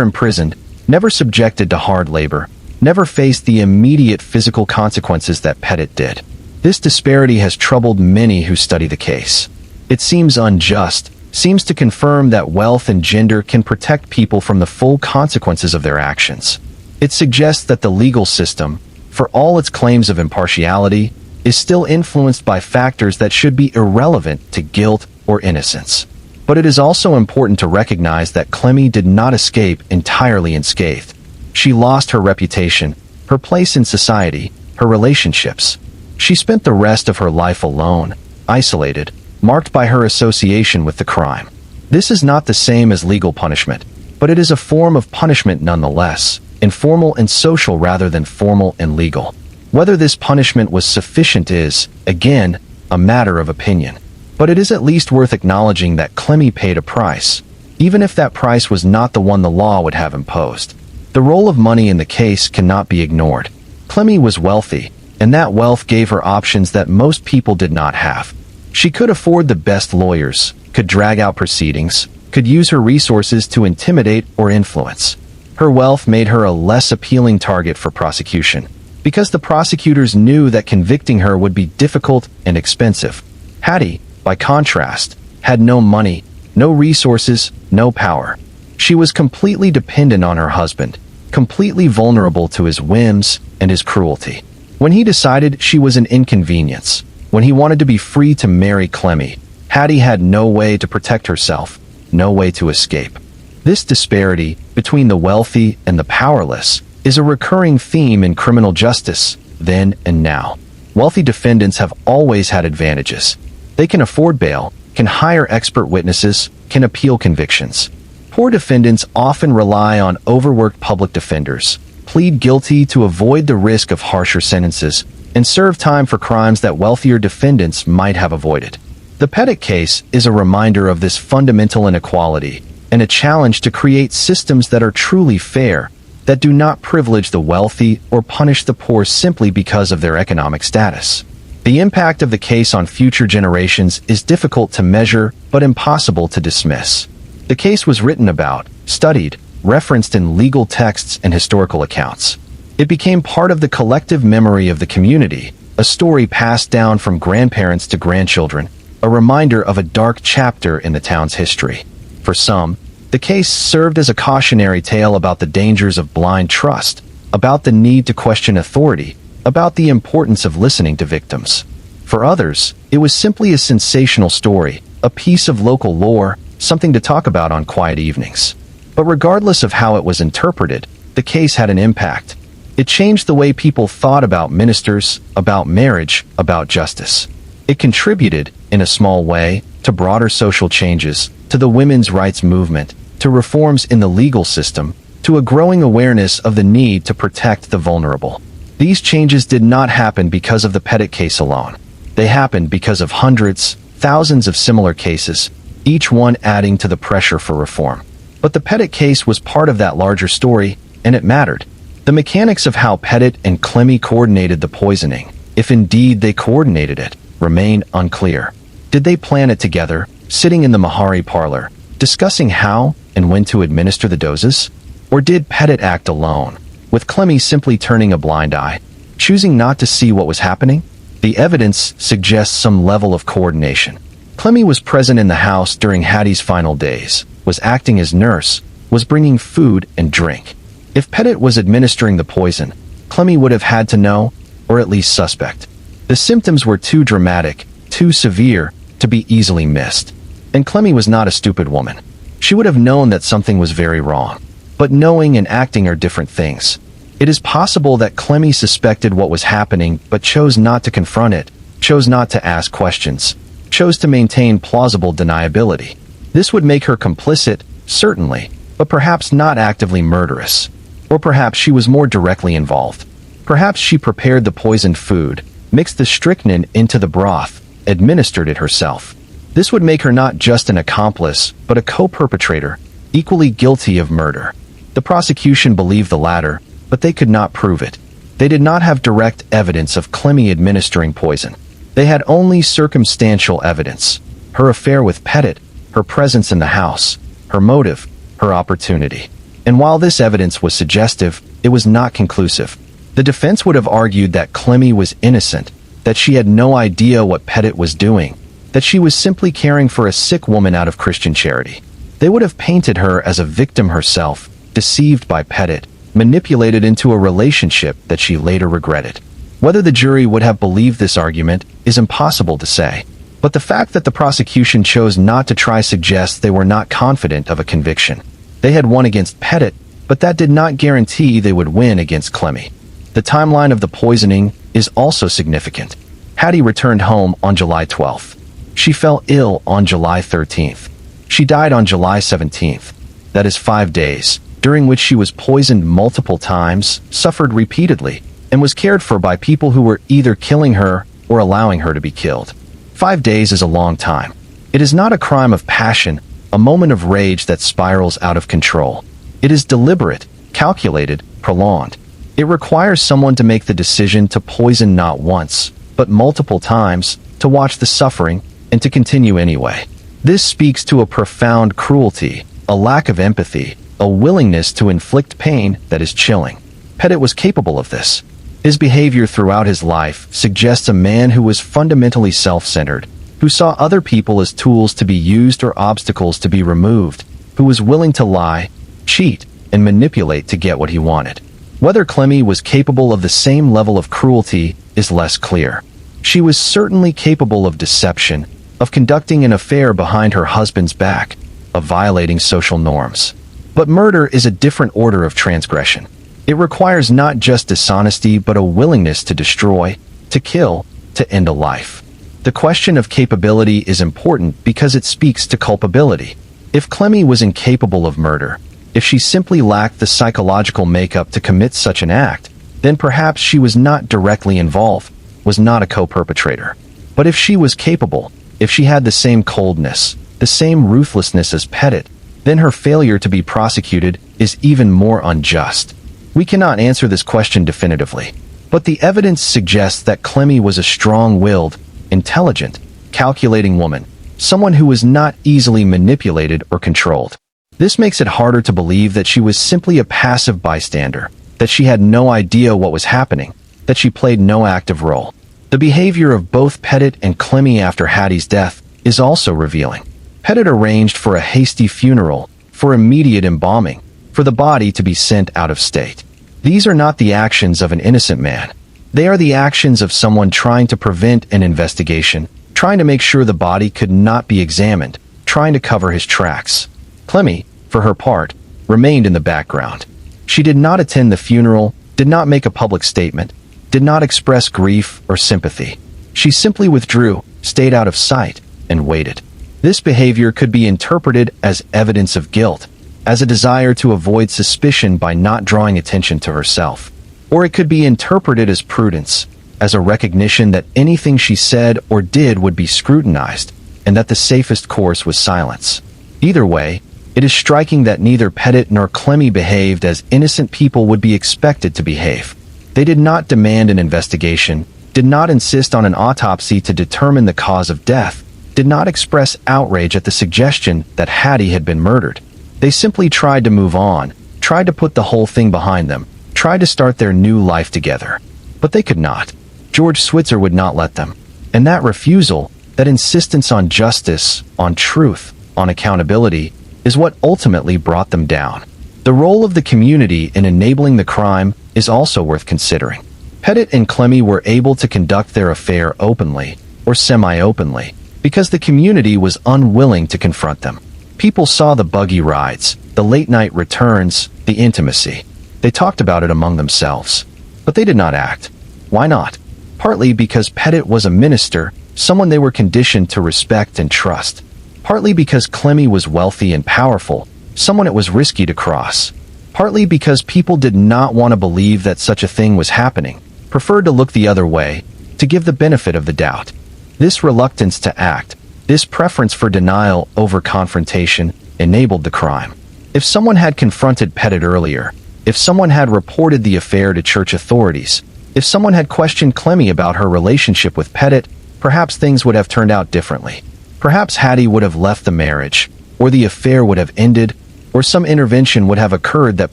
imprisoned, never subjected to hard labor, never faced the immediate physical consequences that Pettit did. This disparity has troubled many who study the case. It seems unjust, seems to confirm that wealth and gender can protect people from the full consequences of their actions. It suggests that the legal system, for all its claims of impartiality, is still influenced by factors that should be irrelevant to guilt or innocence. But it is also important to recognize that Clemmie did not escape entirely unscathed. She lost her reputation, her place in society, her relationships. She spent the rest of her life alone, isolated, marked by her association with the crime. This is not the same as legal punishment, but it is a form of punishment nonetheless, informal and social rather than formal and legal. Whether this punishment was sufficient is, again, a matter of opinion. But it is at least worth acknowledging that Clemmie paid a price, even if that price was not the one the law would have imposed. The role of money in the case cannot be ignored. Clemmie was wealthy, and that wealth gave her options that most people did not have. She could afford the best lawyers, could drag out proceedings, could use her resources to intimidate or influence. Her wealth made her a less appealing target for prosecution, because the prosecutors knew that convicting her would be difficult and expensive. Hattie, by contrast, had no money, no resources, no power. She was completely dependent on her husband, completely vulnerable to his whims and his cruelty. When he decided she was an inconvenience, when he wanted to be free to marry Clemmie, Hattie had no way to protect herself, no way to escape. This disparity between the wealthy and the powerless is a recurring theme in criminal justice, then and now. Wealthy defendants have always had advantages. They can afford bail, can hire expert witnesses, can appeal convictions. Poor defendants often rely on overworked public defenders, plead guilty to avoid the risk of harsher sentences, and serve time for crimes that wealthier defendants might have avoided. The Pettit case is a reminder of this fundamental inequality and a challenge to create systems that are truly fair, that do not privilege the wealthy or punish the poor simply because of their economic status. The impact of the case on future generations is difficult to measure but impossible to dismiss. The case was written about, studied, referenced in legal texts and historical accounts. It became part of the collective memory of the community, a story passed down from grandparents to grandchildren, a reminder of a dark chapter in the town's history. For some, the case served as a cautionary tale about the dangers of blind trust, about the need to question authority, about the importance of listening to victims. For others, it was simply a sensational story, a piece of local lore, something to talk about on quiet evenings. But regardless of how it was interpreted, the case had an impact. It changed the way people thought about ministers, about marriage, about justice. It contributed, in a small way, to broader social changes, to the women's rights movement, to reforms in the legal system, to a growing awareness of the need to protect the vulnerable. These changes did not happen because of the Pettit case alone. They happened because of hundreds, thousands of similar cases, each one adding to the pressure for reform. But the Pettit case was part of that larger story, and it mattered. The mechanics of how Pettit and Clemmy coordinated the poisoning, if indeed they coordinated it, remain unclear. Did they plan it together, sitting in the Mahari parlor, discussing how and when to administer the doses? Or did Pettit act alone, with Clemmy simply turning a blind eye, choosing not to see what was happening? The evidence suggests some level of coordination. Clemmy was present in the house during Hattie's final days, was acting as nurse, was bringing food and drink. If Pettit was administering the poison, Clemmy would have had to know, or at least suspect. The symptoms were too dramatic, too severe, to be easily missed. And Clemmy was not a stupid woman. She would have known that something was very wrong. But knowing and acting are different things. It is possible that Clemmy suspected what was happening but chose not to confront it, chose not to ask questions, chose to maintain plausible deniability. This would make her complicit, certainly, but perhaps not actively murderous. Or perhaps she was more directly involved. Perhaps she prepared the poisoned food, mixed the strychnine into the broth, administered it herself. This would make her not just an accomplice, but a co-perpetrator, equally guilty of murder. The prosecution believed the latter, but they could not prove it. They did not have direct evidence of Clemmy administering poison. They had only circumstantial evidence. Her affair with Pettit, her presence in the house, her motive, her opportunity. And while this evidence was suggestive, it was not conclusive. The defense would have argued that Clemmy was innocent, that she had no idea what Pettit was doing, that she was simply caring for a sick woman out of Christian charity. They would have painted her as a victim herself, deceived by Pettit, manipulated into a relationship that she later regretted. Whether the jury would have believed this argument is impossible to say, but the fact that the prosecution chose not to try suggests they were not confident of a conviction. They had won against Pettit, but that did not guarantee they would win against Clemmy. The timeline of the poisoning is also significant. Hattie returned home on July 12th. She fell ill on July 13th. She died on July 17th. That is 5 days, during which she was poisoned multiple times, suffered repeatedly, and was cared for by people who were either killing her or allowing her to be killed. 5 days is a long time. It is not a crime of passion, a moment of rage that spirals out of control. It is deliberate, calculated, prolonged. It requires someone to make the decision to poison not once, but multiple times, to watch the suffering, and to continue anyway. This speaks to a profound cruelty, a lack of empathy, a willingness to inflict pain that is chilling. Pettit was capable of this. His behavior throughout his life suggests a man who was fundamentally self-centered, who saw other people as tools to be used or obstacles to be removed, who was willing to lie, cheat, and manipulate to get what he wanted. Whether Clemmy was capable of the same level of cruelty is less clear. She was certainly capable of deception, of conducting an affair behind her husband's back, of violating social norms. But murder is a different order of transgression. It requires not just dishonesty but a willingness to destroy, to kill, to end a life. The question of capability is important because it speaks to culpability. If Clemmy was incapable of murder, if she simply lacked the psychological makeup to commit such an act, then perhaps she was not directly involved, was not a co-perpetrator. But if she was capable, if she had the same coldness, the same ruthlessness as Pettit, then her failure to be prosecuted is even more unjust. We cannot answer this question definitively, but the evidence suggests that Clemmy was a strong-willed, intelligent, calculating woman, someone who was not easily manipulated or controlled. This makes it harder to believe that she was simply a passive bystander, that she had no idea what was happening, that she played no active role. The behavior of both Pettit and Clemmy after Hattie's death is also revealing. Pettit arranged for a hasty funeral, for immediate embalming, for the body to be sent out of state. These are not the actions of an innocent man. They are the actions of someone trying to prevent an investigation, trying to make sure the body could not be examined, trying to cover his tracks. Clemmy, for her part, remained in the background. She did not attend the funeral, did not make a public statement, did not express grief or sympathy. She simply withdrew, stayed out of sight, and waited. This behavior could be interpreted as evidence of guilt, as a desire to avoid suspicion by not drawing attention to herself. Or it could be interpreted as prudence, as a recognition that anything she said or did would be scrutinized, and that the safest course was silence. Either way, it is striking that neither Pettit nor Clemmy behaved as innocent people would be expected to behave. They did not demand an investigation, did not insist on an autopsy to determine the cause of death, did not express outrage at the suggestion that Hattie had been murdered. They simply tried to move on, tried to put the whole thing behind them, tried to start their new life together. But they could not. George Switzer would not let them. And that refusal, that insistence on justice, on truth, on accountability, is what ultimately brought them down. The role of the community in enabling the crime is also worth considering. Pettit and Clemmy were able to conduct their affair openly, or semi-openly, because the community was unwilling to confront them. People saw the buggy rides, the late-night returns, the intimacy. They talked about it among themselves. But they did not act. Why not? Partly because Pettit was a minister, someone they were conditioned to respect and trust. Partly because Clemmy was wealthy and powerful, someone it was risky to cross. Partly because people did not want to believe that such a thing was happening, preferred to look the other way, to give the benefit of the doubt. This reluctance to act, this preference for denial over confrontation, enabled the crime. If someone had confronted Pettit earlier, if someone had reported the affair to church authorities, if someone had questioned Clemmy about her relationship with Pettit, perhaps things would have turned out differently. Perhaps Hattie would have left the marriage, or the affair would have ended, or some intervention would have occurred that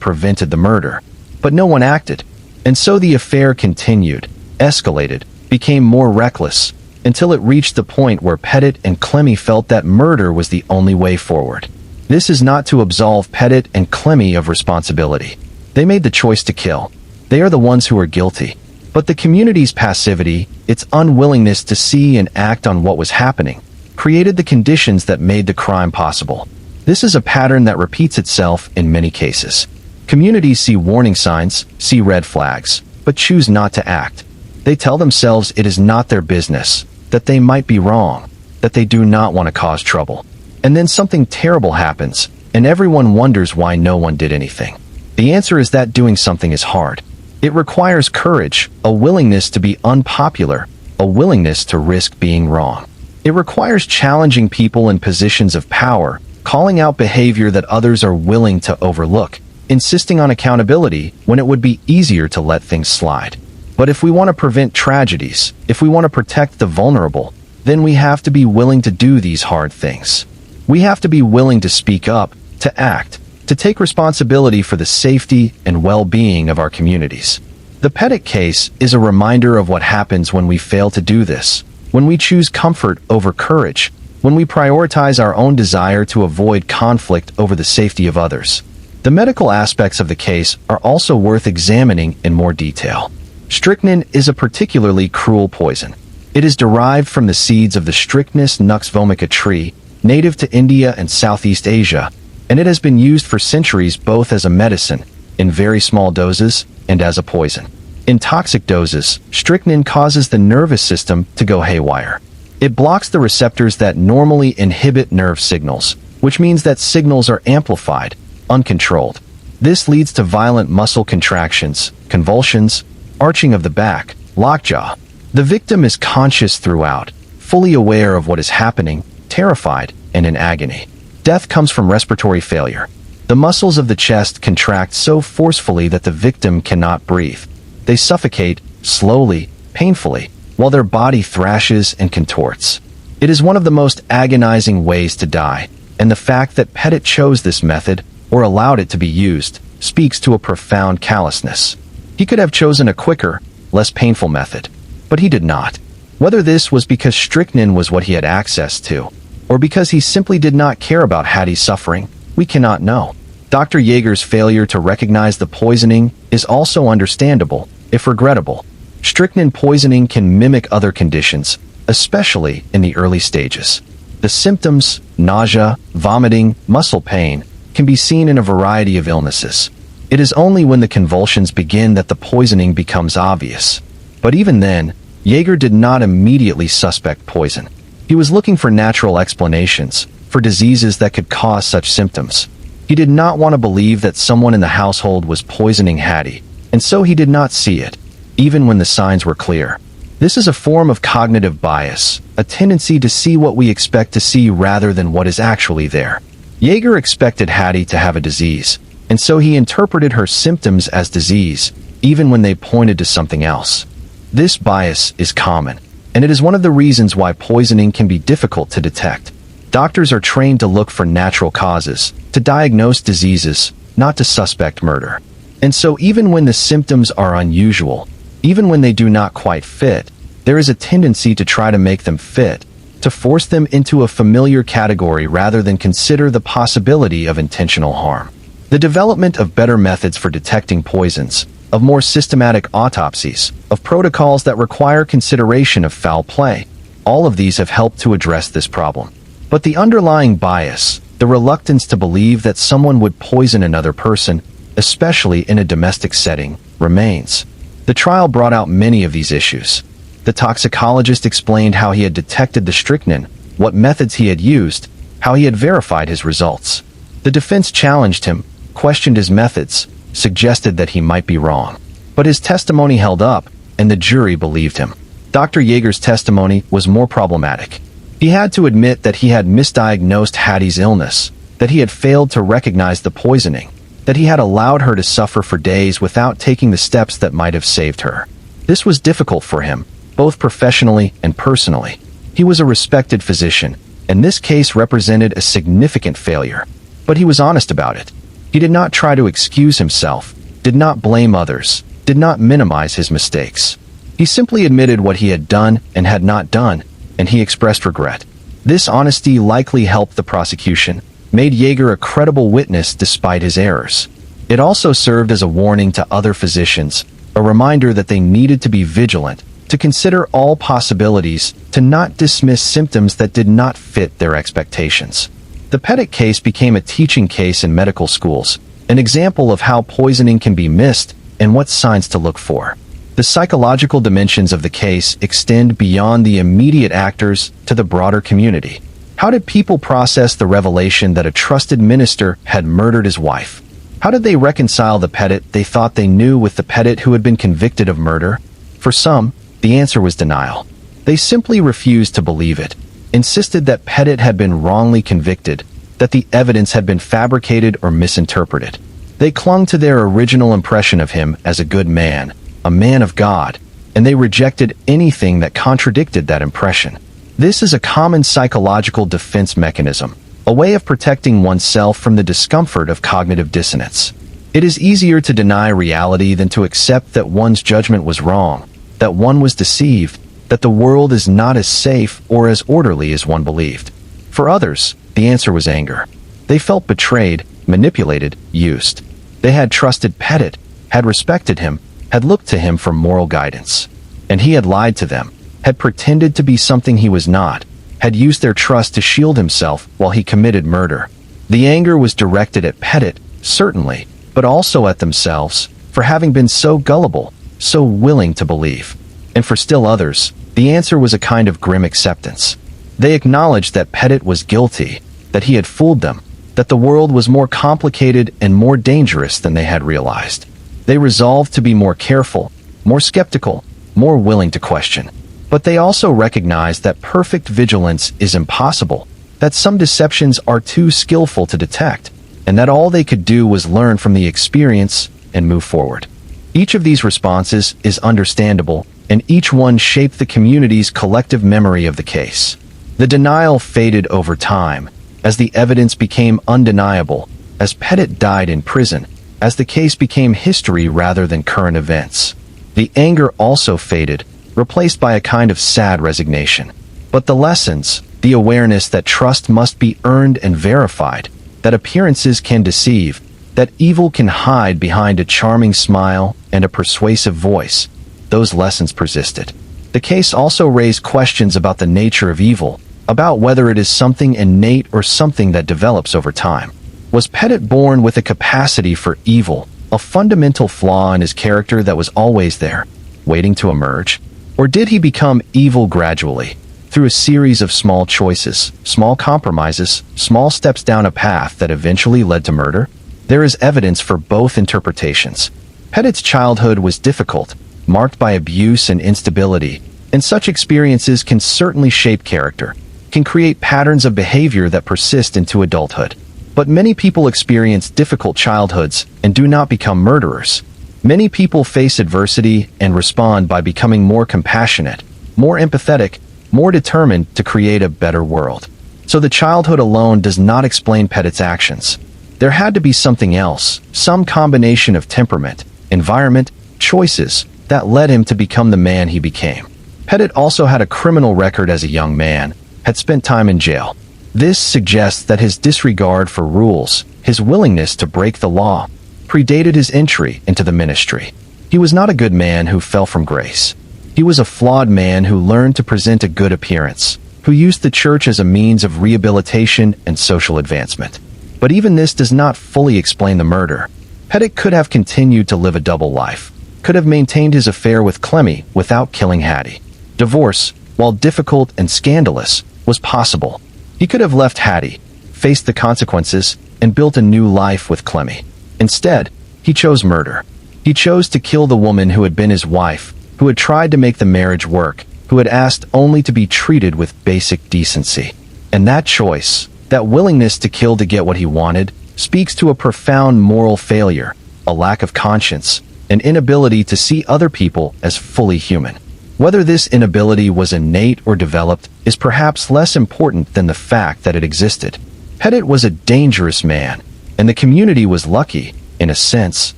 prevented the murder. But no one acted, and so the affair continued, escalated, became more reckless, until it reached the point where Pettit and Clemmy felt that murder was the only way forward. This is not to absolve Pettit and Clemmy of responsibility. They made the choice to kill. They are the ones who are guilty. But the community's passivity, its unwillingness to see and act on what was happening, created the conditions that made the crime possible. This is a pattern that repeats itself in many cases. Communities see warning signs, see red flags, but choose not to act. They tell themselves it is not their business, that they might be wrong, that they do not want to cause trouble. And then something terrible happens, and everyone wonders why no one did anything. The answer is that doing something is hard. It requires courage, a willingness to be unpopular, a willingness to risk being wrong. It requires challenging people in positions of power, calling out behavior that others are willing to overlook, insisting on accountability when it would be easier to let things slide. But if we want to prevent tragedies, if we want to protect the vulnerable, then we have to be willing to do these hard things. We have to be willing to speak up, to act, to take responsibility for the safety and well-being of our communities. The Pettit case is a reminder of what happens when we fail to do this, when we choose comfort over courage, when we prioritize our own desire to avoid conflict over the safety of others. The medical aspects of the case are also worth examining in more detail. Strychnine is a particularly cruel poison. It is derived from the seeds of the Strychnus nux vomica tree, native to India and Southeast Asia, and it has been used for centuries both as a medicine, in very small doses, and as a poison. In toxic doses, strychnine causes the nervous system to go haywire. It blocks the receptors that normally inhibit nerve signals, which means that signals are amplified, uncontrolled. This leads to violent muscle contractions, convulsions, arching of the back, lockjaw. The victim is conscious throughout, fully aware of what is happening, terrified, and in agony. Death comes from respiratory failure. The muscles of the chest contract so forcefully that the victim cannot breathe. They suffocate, slowly, painfully, while their body thrashes and contorts. It is one of the most agonizing ways to die, and the fact that Pettit chose this method, or allowed it to be used, speaks to a profound callousness. He could have chosen a quicker, less painful method, but he did not. Whether this was because strychnine was what he had access to, or because he simply did not care about Hattie's suffering, we cannot know. Dr. Yeager's failure to recognize the poisoning is also understandable, if regrettable. Strychnine poisoning can mimic other conditions, especially in the early stages. The symptoms, nausea, vomiting, muscle pain, can be seen in a variety of illnesses. It is only when the convulsions begin that the poisoning becomes obvious. But even then, Yeager did not immediately suspect poison. He was looking for natural explanations, for diseases that could cause such symptoms. He did not want to believe that someone in the household was poisoning Hattie, and so he did not see it, even when the signs were clear. This is a form of cognitive bias, a tendency to see what we expect to see rather than what is actually there. Yeager expected Hattie to have a disease, and so he interpreted her symptoms as disease, even when they pointed to something else. This bias is common, and it is one of the reasons why poisoning can be difficult to detect. Doctors are trained to look for natural causes, to diagnose diseases, not to suspect murder. And so even when the symptoms are unusual, even when they do not quite fit, there is a tendency to try to make them fit, to force them into a familiar category rather than consider the possibility of intentional harm. The development of better methods for detecting poisons, of more systematic autopsies, of protocols that require consideration of foul play, all of these have helped to address this problem. But the underlying bias, the reluctance to believe that someone would poison another person, especially in a domestic setting, remains. The trial brought out many of these issues. The toxicologist explained how he had detected the strychnine, what methods he had used, how he had verified his results. The defense challenged him, questioned his methods, suggested that he might be wrong. But his testimony held up, and the jury believed him. Dr. Yeager's testimony was more problematic. He had to admit that he had misdiagnosed Hattie's illness, that he had failed to recognize the poisoning, that he had allowed her to suffer for days without taking the steps that might have saved her. This was difficult for him, both professionally and personally. He was a respected physician, and this case represented a significant failure. But he was honest about it. He did not try to excuse himself, did not blame others, did not minimize his mistakes. He simply admitted what he had done and had not done, and he expressed regret. This honesty likely helped the prosecution, made Yeager a credible witness despite his errors. It also served as a warning to other physicians, a reminder that they needed to be vigilant, to consider all possibilities, to not dismiss symptoms that did not fit their expectations. The Pettit case became a teaching case in medical schools, an example of how poisoning can be missed and what signs to look for. The psychological dimensions of the case extend beyond the immediate actors to the broader community. How did people process the revelation that a trusted minister had murdered his wife? How did they reconcile the Pettit they thought they knew with the Pettit who had been convicted of murder? For some, the answer was denial. They simply refused to believe it, insisted that Pettit had been wrongly convicted, that the evidence had been fabricated or misinterpreted. They clung to their original impression of him as a good man, a man of God, and they rejected anything that contradicted that impression. This is a common psychological defense mechanism, a way of protecting oneself from the discomfort of cognitive dissonance. It is easier to deny reality than to accept that one's judgment was wrong, that one was deceived, that the world is not as safe or as orderly as one believed. For others, the answer was anger. They felt betrayed, manipulated, used. They had trusted Pettit, had respected him, had looked to him for moral guidance. And he had lied to them, had pretended to be something he was not, had used their trust to shield himself while he committed murder. The anger was directed at Pettit, certainly, but also at themselves, for having been so gullible, so willing to believe. And for still others, the answer was a kind of grim acceptance. They acknowledged that Pettit was guilty, that he had fooled them, that the world was more complicated and more dangerous than they had realized. They resolved to be more careful, more skeptical, more willing to question. But they also recognized that perfect vigilance is impossible, that some deceptions are too skillful to detect, and that all they could do was learn from the experience and move forward. Each of these responses is understandable, and each one shaped the community's collective memory of the case. The denial faded over time, as the evidence became undeniable, as Pettit died in prison, as the case became history rather than current events. The anger also faded, replaced by a kind of sad resignation. But the lessons, the awareness that trust must be earned and verified, that appearances can deceive, that evil can hide behind a charming smile and a persuasive voice, those lessons persisted. The case also raised questions about the nature of evil, about whether it is something innate or something that develops over time. Was Pettit born with a capacity for evil, a fundamental flaw in his character that was always there, waiting to emerge? Or did he become evil gradually, through a series of small choices, small compromises, small steps down a path that eventually led to murder? There is evidence for both interpretations. Pettit's childhood was difficult, marked by abuse and instability, and such experiences can certainly shape character, can create patterns of behavior that persist into adulthood. But many people experience difficult childhoods and do not become murderers. Many people face adversity and respond by becoming more compassionate, more empathetic, more determined to create a better world. So the childhood alone does not explain Pettit's actions. There had to be something else, some combination of temperament, environment, choices, that led him to become the man he became. Pettit also had a criminal record as a young man, had spent time in jail. This suggests that his disregard for rules, his willingness to break the law, predated his entry into the ministry. He was not a good man who fell from grace. He was a flawed man who learned to present a good appearance, who used the church as a means of rehabilitation and social advancement. But even this does not fully explain the murder. Pettit could have continued to live a double life, could have maintained his affair with Clemmy without killing Hattie. Divorce, while difficult and scandalous, was possible. He could have left Hattie, faced the consequences, and built a new life with Clemmy. Instead, he chose murder. He chose to kill the woman who had been his wife, who had tried to make the marriage work, who had asked only to be treated with basic decency. And that choice, that willingness to kill to get what he wanted, speaks to a profound moral failure, a lack of conscience, an inability to see other people as fully human. Whether this inability was innate or developed is perhaps less important than the fact that it existed. Pettit was a dangerous man, and the community was lucky, in a sense,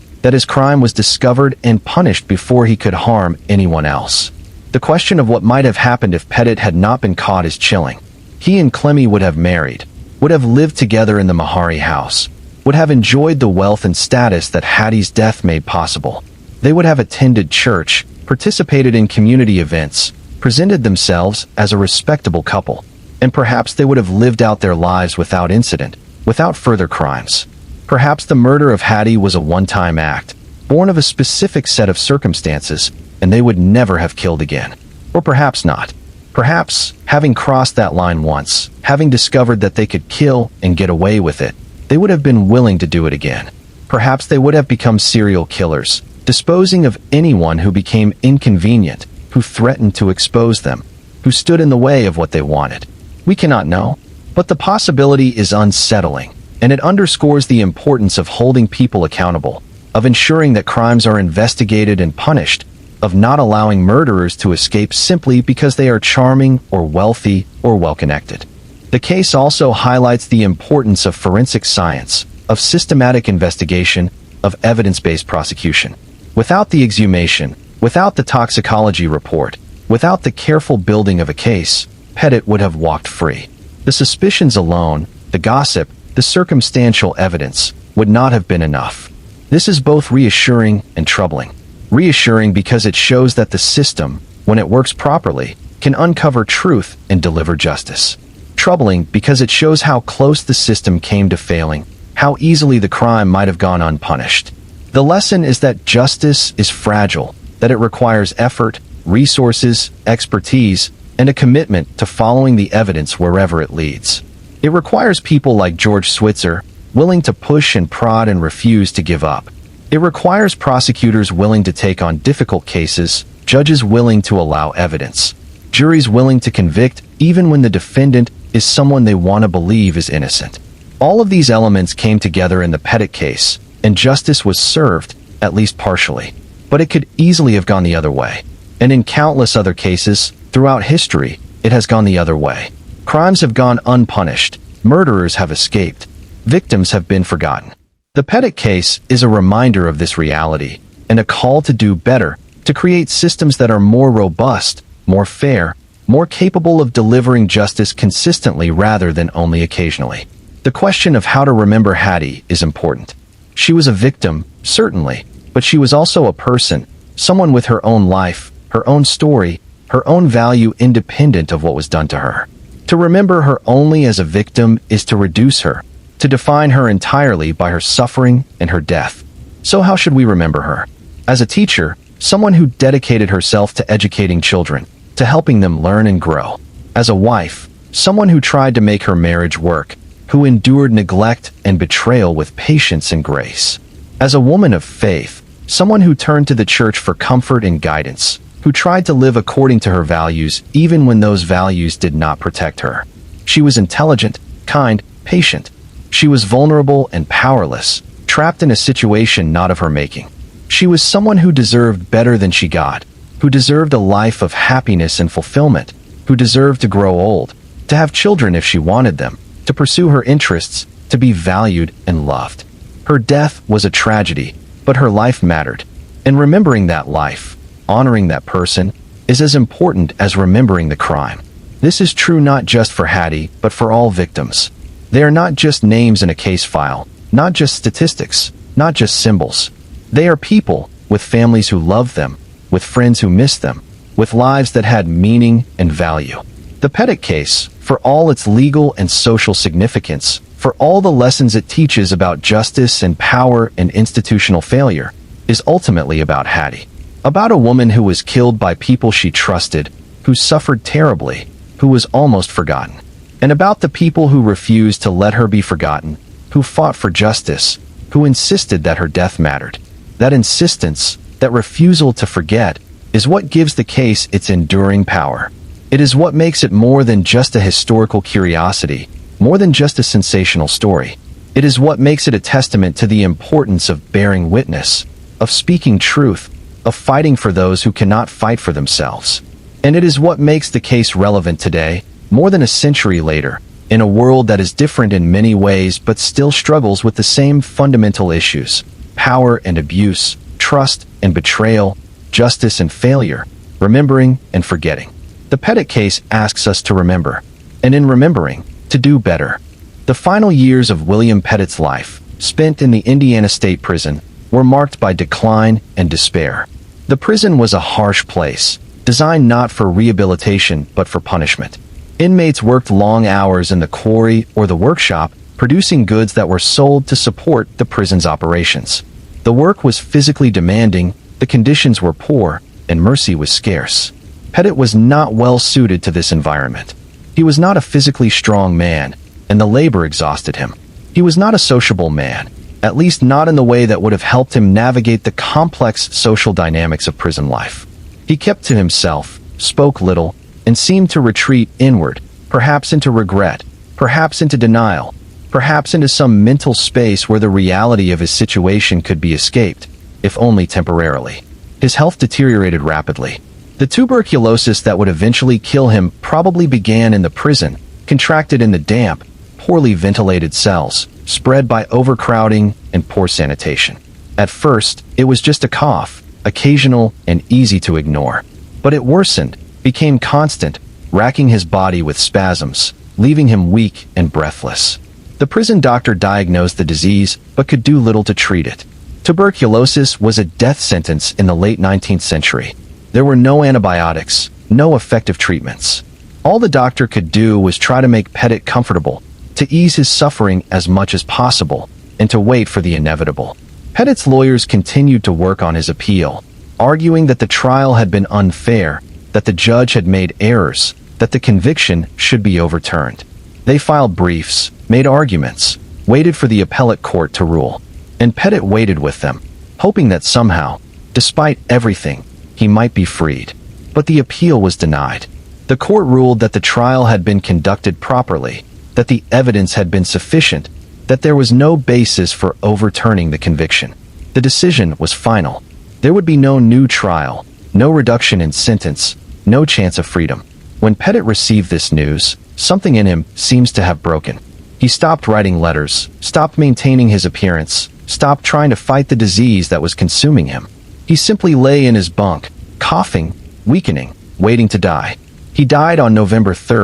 that his crime was discovered and punished before he could harm anyone else. The question of what might have happened if Pettit had not been caught is chilling. He and Clemmy would have married, would have lived together in the Mahari house, would have enjoyed the wealth and status that Hattie's death made possible. They would have attended church, participated in community events, presented themselves as a respectable couple, and perhaps they would have lived out their lives without incident, without further crimes. Perhaps the murder of Hattie was a one-time act, born of a specific set of circumstances, and they would never have killed again. Or perhaps not. Perhaps, having crossed that line once, having discovered that they could kill and get away with it, they would have been willing to do it again. Perhaps they would have become serial killers, disposing of anyone who became inconvenient, who threatened to expose them, who stood in the way of what they wanted. We cannot know, but the possibility is unsettling, and it underscores the importance of holding people accountable, of ensuring that crimes are investigated and punished, of not allowing murderers to escape simply because they are charming or wealthy or well-connected. The case also highlights the importance of forensic science, of systematic investigation, of evidence-based prosecution. Without the exhumation, without the toxicology report, without the careful building of a case, Pettit would have walked free. The suspicions alone, the gossip, the circumstantial evidence, would not have been enough. This is both reassuring and troubling. Reassuring because it shows that the system, when it works properly, can uncover truth and deliver justice. troubling because it shows how close the system came to failing, how easily the crime might have gone unpunished. The lesson is that justice is fragile, that it requires effort, resources, expertise, and a commitment to following the evidence wherever it leads. It requires people like George Switzer, willing to push and prod and refuse to give up. It requires prosecutors willing to take on difficult cases, judges willing to allow evidence, juries willing to convict even when the defendant is someone they want to believe is innocent. All of these elements came together in the Pettit case, and justice was served, at least partially. But it could easily have gone the other way. And in countless other cases, throughout history, it has gone the other way. Crimes have gone unpunished, murderers have escaped, victims have been forgotten. The Pettit case is a reminder of this reality, and a call to do better, to create systems that are more robust, more fair, more capable of delivering justice consistently rather than only occasionally. The question of how to remember Hattie is important. She was a victim, certainly, but she was also a person, someone with her own life, her own story, her own value independent of what was done to her. To remember her only as a victim is to reduce her, to define her entirely by her suffering and her death. So how should we remember her? As a teacher, someone who dedicated herself to educating children, to helping them learn and grow. As a wife, someone who tried to make her marriage work, who endured neglect and betrayal with patience and grace. As a woman of faith, someone who turned to the church for comfort and guidance, who tried to live according to her values even when those values did not protect her. She was intelligent, kind, patient. She was vulnerable and powerless, trapped in a situation not of her making. She was someone who deserved better than she got, who deserved a life of happiness and fulfillment, who deserved to grow old, to have children if she wanted them, to pursue her interests, to be valued and loved. Her death was a tragedy, but her life mattered. And remembering that life, honoring that person, is as important as remembering the crime. This is true not just for Hattie, but for all victims. They are not just names in a case file, not just statistics, not just symbols. They are people, with families who love them, with friends who miss them, with lives that had meaning and value. The Pettit case, for all its legal and social significance, for all the lessons it teaches about justice and power and institutional failure, is ultimately about Hattie. About a woman who was killed by people she trusted, who suffered terribly, who was almost forgotten. And about the people who refused to let her be forgotten, who fought for justice, who insisted that her death mattered. That insistence, that refusal to forget, is what gives the case its enduring power. It is what makes it more than just a historical curiosity, more than just a sensational story. It is what makes it a testament to the importance of bearing witness, of speaking truth, of fighting for those who cannot fight for themselves. And it is what makes the case relevant today, more than a century later, in a world that is different in many ways but still struggles with the same fundamental issues: power and abuse, trust and betrayal, justice and failure, remembering and forgetting. The Pettit case asks us to remember, and in remembering, to do better. The final years of William Pettit's life, spent in the Indiana State Prison, were marked by decline and despair. The prison was a harsh place, designed not for rehabilitation but for punishment. Inmates worked long hours in the quarry or the workshop, producing goods that were sold to support the prison's operations. The work was physically demanding, the conditions were poor, and mercy was scarce. Pettit was not well suited to this environment. He was not a physically strong man, and the labor exhausted him. He was not a sociable man, at least not in the way that would have helped him navigate the complex social dynamics of prison life. He kept to himself, spoke little, and seemed to retreat inward, perhaps into regret, perhaps into denial, perhaps into some mental space where the reality of his situation could be escaped, if only temporarily. His health deteriorated rapidly. The tuberculosis that would eventually kill him probably began in the prison, contracted in the damp, poorly ventilated cells, spread by overcrowding and poor sanitation. At first, it was just a cough, occasional and easy to ignore. But it worsened, became constant, racking his body with spasms, leaving him weak and breathless. The prison doctor diagnosed the disease, but could do little to treat it. Tuberculosis was a death sentence in the late 19th century. There were no antibiotics, no effective treatments. All the doctor could do was try to make Pettit comfortable, to ease his suffering as much as possible, and to wait for the inevitable. Pettit's lawyers continued to work on his appeal, arguing that the trial had been unfair, that the judge had made errors, that the conviction should be overturned. They filed briefs, made arguments, waited for the appellate court to rule, and Pettit waited with them, hoping that somehow, despite everything, he might be freed. But the appeal was denied. The court ruled that the trial had been conducted properly, that the evidence had been sufficient, that there was no basis for overturning the conviction. The decision was final. There would be no new trial, no reduction in sentence, no chance of freedom. When Pettit received this news, something in him seems to have broken. He stopped writing letters, stopped maintaining his appearance, stopped trying to fight the disease that was consuming him. He simply lay in his bunk, coughing, weakening, waiting to die. He died on November 3,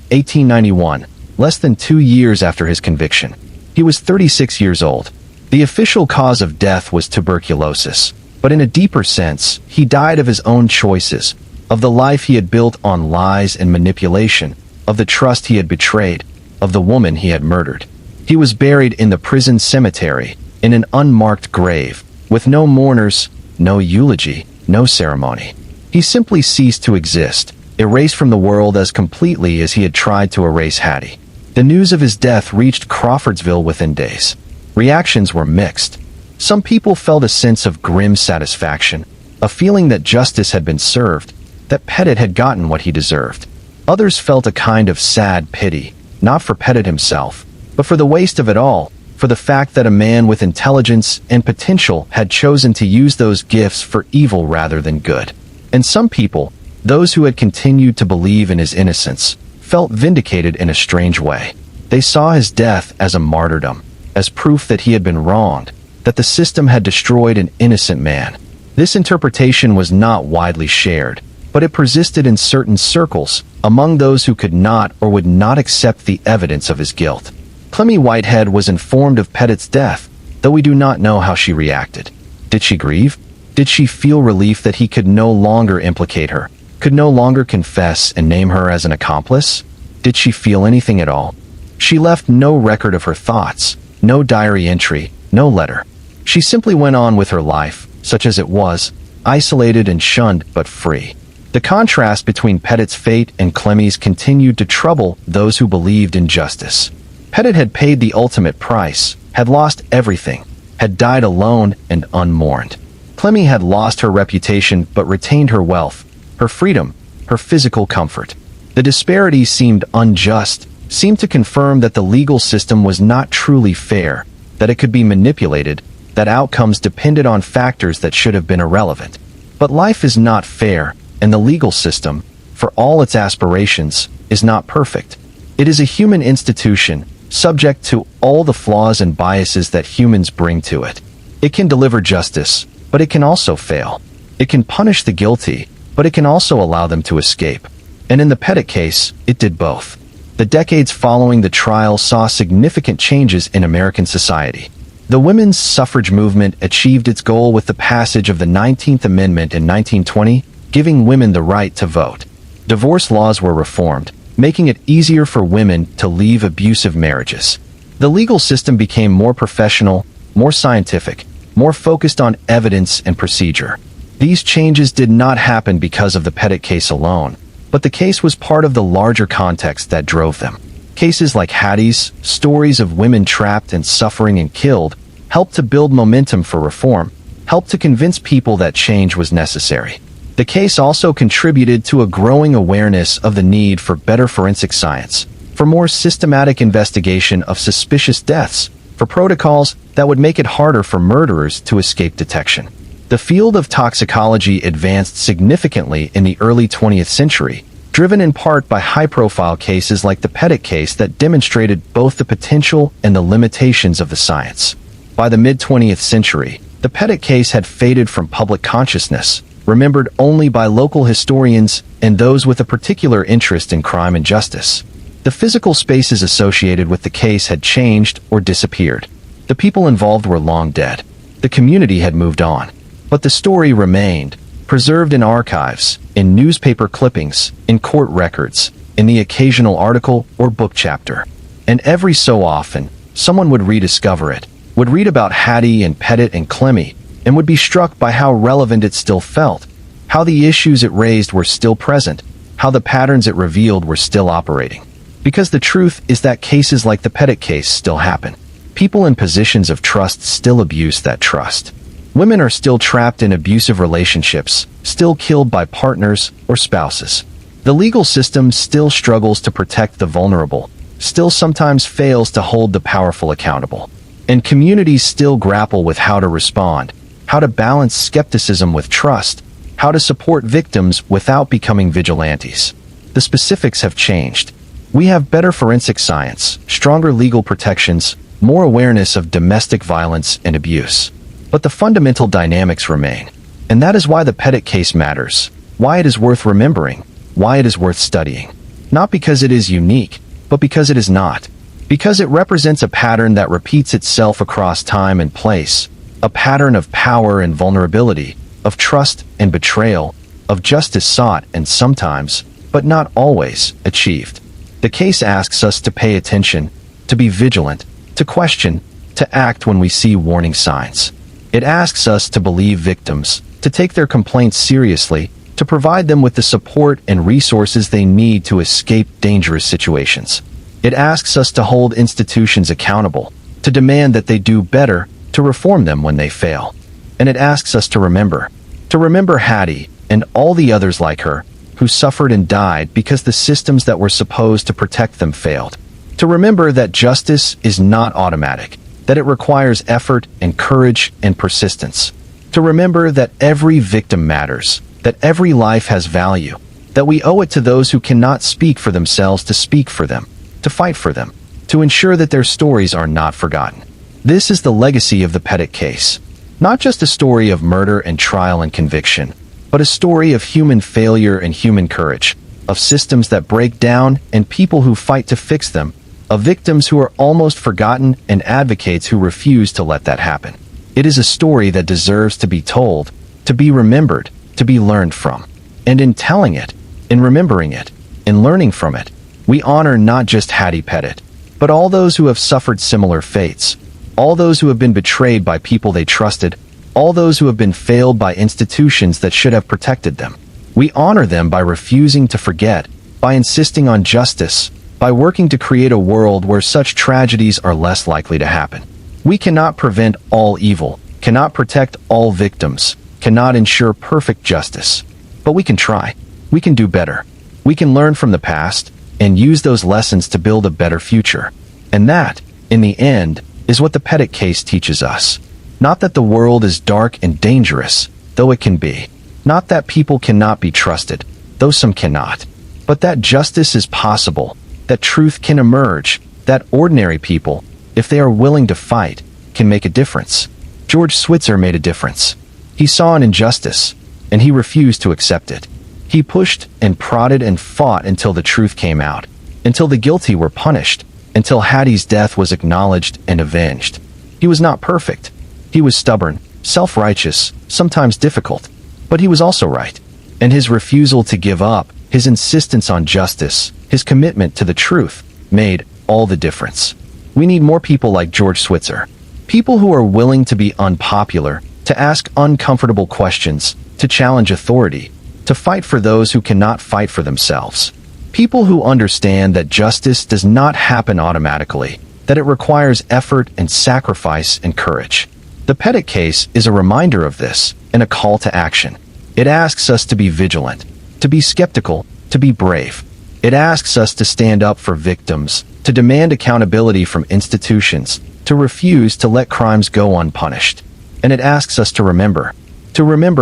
1891, less than 2 years after his conviction. He was 36 years old. The official cause of death was tuberculosis, but in a deeper sense, he died of his own choices, of the life he had built on lies and manipulation, of the trust he had betrayed, of the woman he had murdered. He was buried in the prison cemetery, in an unmarked grave, with no mourners, no eulogy, no ceremony. He simply ceased to exist, erased from the world as completely as he had tried to erase Hattie. The news of his death reached Crawfordsville within days. Reactions were mixed. Some people felt a sense of grim satisfaction, a feeling that justice had been served, that Pettit had gotten what he deserved. Others felt a kind of sad pity, not for Pettit himself, but for the waste of it all, for the fact that a man with intelligence and potential had chosen to use those gifts for evil rather than good. And some people, those who had continued to believe in his innocence, felt vindicated in a strange way. They saw his death as a martyrdom, as proof that he had been wronged, that the system had destroyed an innocent man. This interpretation was not widely shared, but it persisted in certain circles, among those who could not or would not accept the evidence of his guilt. Clemmy Whitehead was informed of Pettit's death, though we do not know how she reacted. Did she grieve? Did she feel relief that he could no longer implicate her, could no longer confess and name her as an accomplice? Did she feel anything at all? She left no record of her thoughts, no diary entry, no letter. She simply went on with her life, such as it was, isolated and shunned but free. The contrast between Pettit's fate and Clemmy's continued to trouble those who believed in justice. Pettit had paid the ultimate price, had lost everything, had died alone and unmourned. Clemmy had lost her reputation but retained her wealth, her freedom, her physical comfort. The disparity seemed unjust, seemed to confirm that the legal system was not truly fair, that it could be manipulated, that outcomes depended on factors that should have been irrelevant. But life is not fair, and the legal system, for all its aspirations, is not perfect. It is a human institution, subject to all the flaws and biases that humans bring to it. It can deliver justice, but it can also fail. It can punish the guilty, but it can also allow them to escape. And in the Pettit case, it did both. The decades following the trial saw significant changes in American society. The women's suffrage movement achieved its goal with the passage of the 19th Amendment in 1920, giving women the right to vote. Divorce laws were reformed, making it easier for women to leave abusive marriages. The legal system became more professional, more scientific, more focused on evidence and procedure. These changes did not happen because of the Pettit case alone, but the case was part of the larger context that drove them. Cases like Hattie's, stories of women trapped and suffering and killed, helped to build momentum for reform, helped to convince people that change was necessary. The case also contributed to a growing awareness of the need for better forensic science, for more systematic investigation of suspicious deaths, for protocols that would make it harder for murderers to escape detection. The field of toxicology advanced significantly in the early 20th century, driven in part by high-profile cases like the Pettit case that demonstrated both the potential and the limitations of the science. By the mid-20th century, the Pettit case had faded from public consciousness, remembered only by local historians and those with a particular interest in crime and justice. The physical spaces associated with the case had changed or disappeared. The people involved were long dead. The community had moved on. But the story remained, preserved in archives, in newspaper clippings, in court records, in the occasional article or book chapter. And every so often, someone would rediscover it, would read about Hattie and Pettit and Clemmy, and would be struck by how relevant it still felt, how the issues it raised were still present, how the patterns it revealed were still operating. Because the truth is that cases like the Pettit case still happen. People in positions of trust still abuse that trust. Women are still trapped in abusive relationships, still killed by partners or spouses. The legal system still struggles to protect the vulnerable, still sometimes fails to hold the powerful accountable. And communities still grapple with how to respond, how to balance skepticism with trust, how to support victims without becoming vigilantes. The specifics have changed. We have better forensic science, stronger legal protections, more awareness of domestic violence and abuse. But the fundamental dynamics remain. And that is why the Pettit case matters, why it is worth remembering, why it is worth studying. Not because it is unique, but because it is not. Because it represents a pattern that repeats itself across time and place, a pattern of power and vulnerability, of trust and betrayal, of justice sought and sometimes, but not always, achieved. The case asks us to pay attention, to be vigilant, to question, to act when we see warning signs. It asks us to believe victims, to take their complaints seriously, to provide them with the support and resources they need to escape dangerous situations. It asks us to hold institutions accountable, to demand that they do better, to reform them when they fail. And it asks us to remember Hattie and all the others like her, who suffered and died because the systems that were supposed to protect them failed. To remember that justice is not automatic, that it requires effort and courage and persistence. To remember that every victim matters, that every life has value, that we owe it to those who cannot speak for themselves to speak for them, to fight for them, to ensure that their stories are not forgotten. This is the legacy of the Pettit case. Not just a story of murder and trial and conviction, but a story of human failure and human courage, of systems that break down and people who fight to fix them, of victims who are almost forgotten and advocates who refuse to let that happen. It is a story that deserves to be told, to be remembered, to be learned from. And in telling it, in remembering it, in learning from it, we honor not just Hattie Pettit, but all those who have suffered similar fates, all those who have been betrayed by people they trusted, all those who have been failed by institutions that should have protected them. We honor them by refusing to forget, by insisting on justice, by working to create a world where such tragedies are less likely to happen. We cannot prevent all evil, cannot protect all victims, cannot ensure perfect justice. But we can try. We can do better. We can learn from the past and use those lessons to build a better future. And that, in the end, is what the Pettit case teaches us. Not that the world is dark and dangerous, though it can be. Not that people cannot be trusted, though some cannot. But that justice is possible, that truth can emerge, that ordinary people, if they are willing to fight, can make a difference. George Switzer made a difference. He saw an injustice, and he refused to accept it. He pushed and prodded and fought until the truth came out, until the guilty were punished, until Hattie's death was acknowledged and avenged. He was not perfect. He was stubborn, self-righteous, sometimes difficult, but he was also right. And his refusal to give up, his insistence on justice, his commitment to the truth, made all the difference. We need more people like George Switzer. People who are willing to be unpopular, to ask uncomfortable questions, to challenge authority, to fight for those who cannot fight for themselves. People who understand that justice does not happen automatically, that it requires effort and sacrifice and courage. The Pettit case is a reminder of this and a call to action. It asks us to be vigilant, to be skeptical, to be brave. It asks us to stand up for victims, to demand accountability from institutions, to refuse to let crimes go unpunished. And it asks us to remember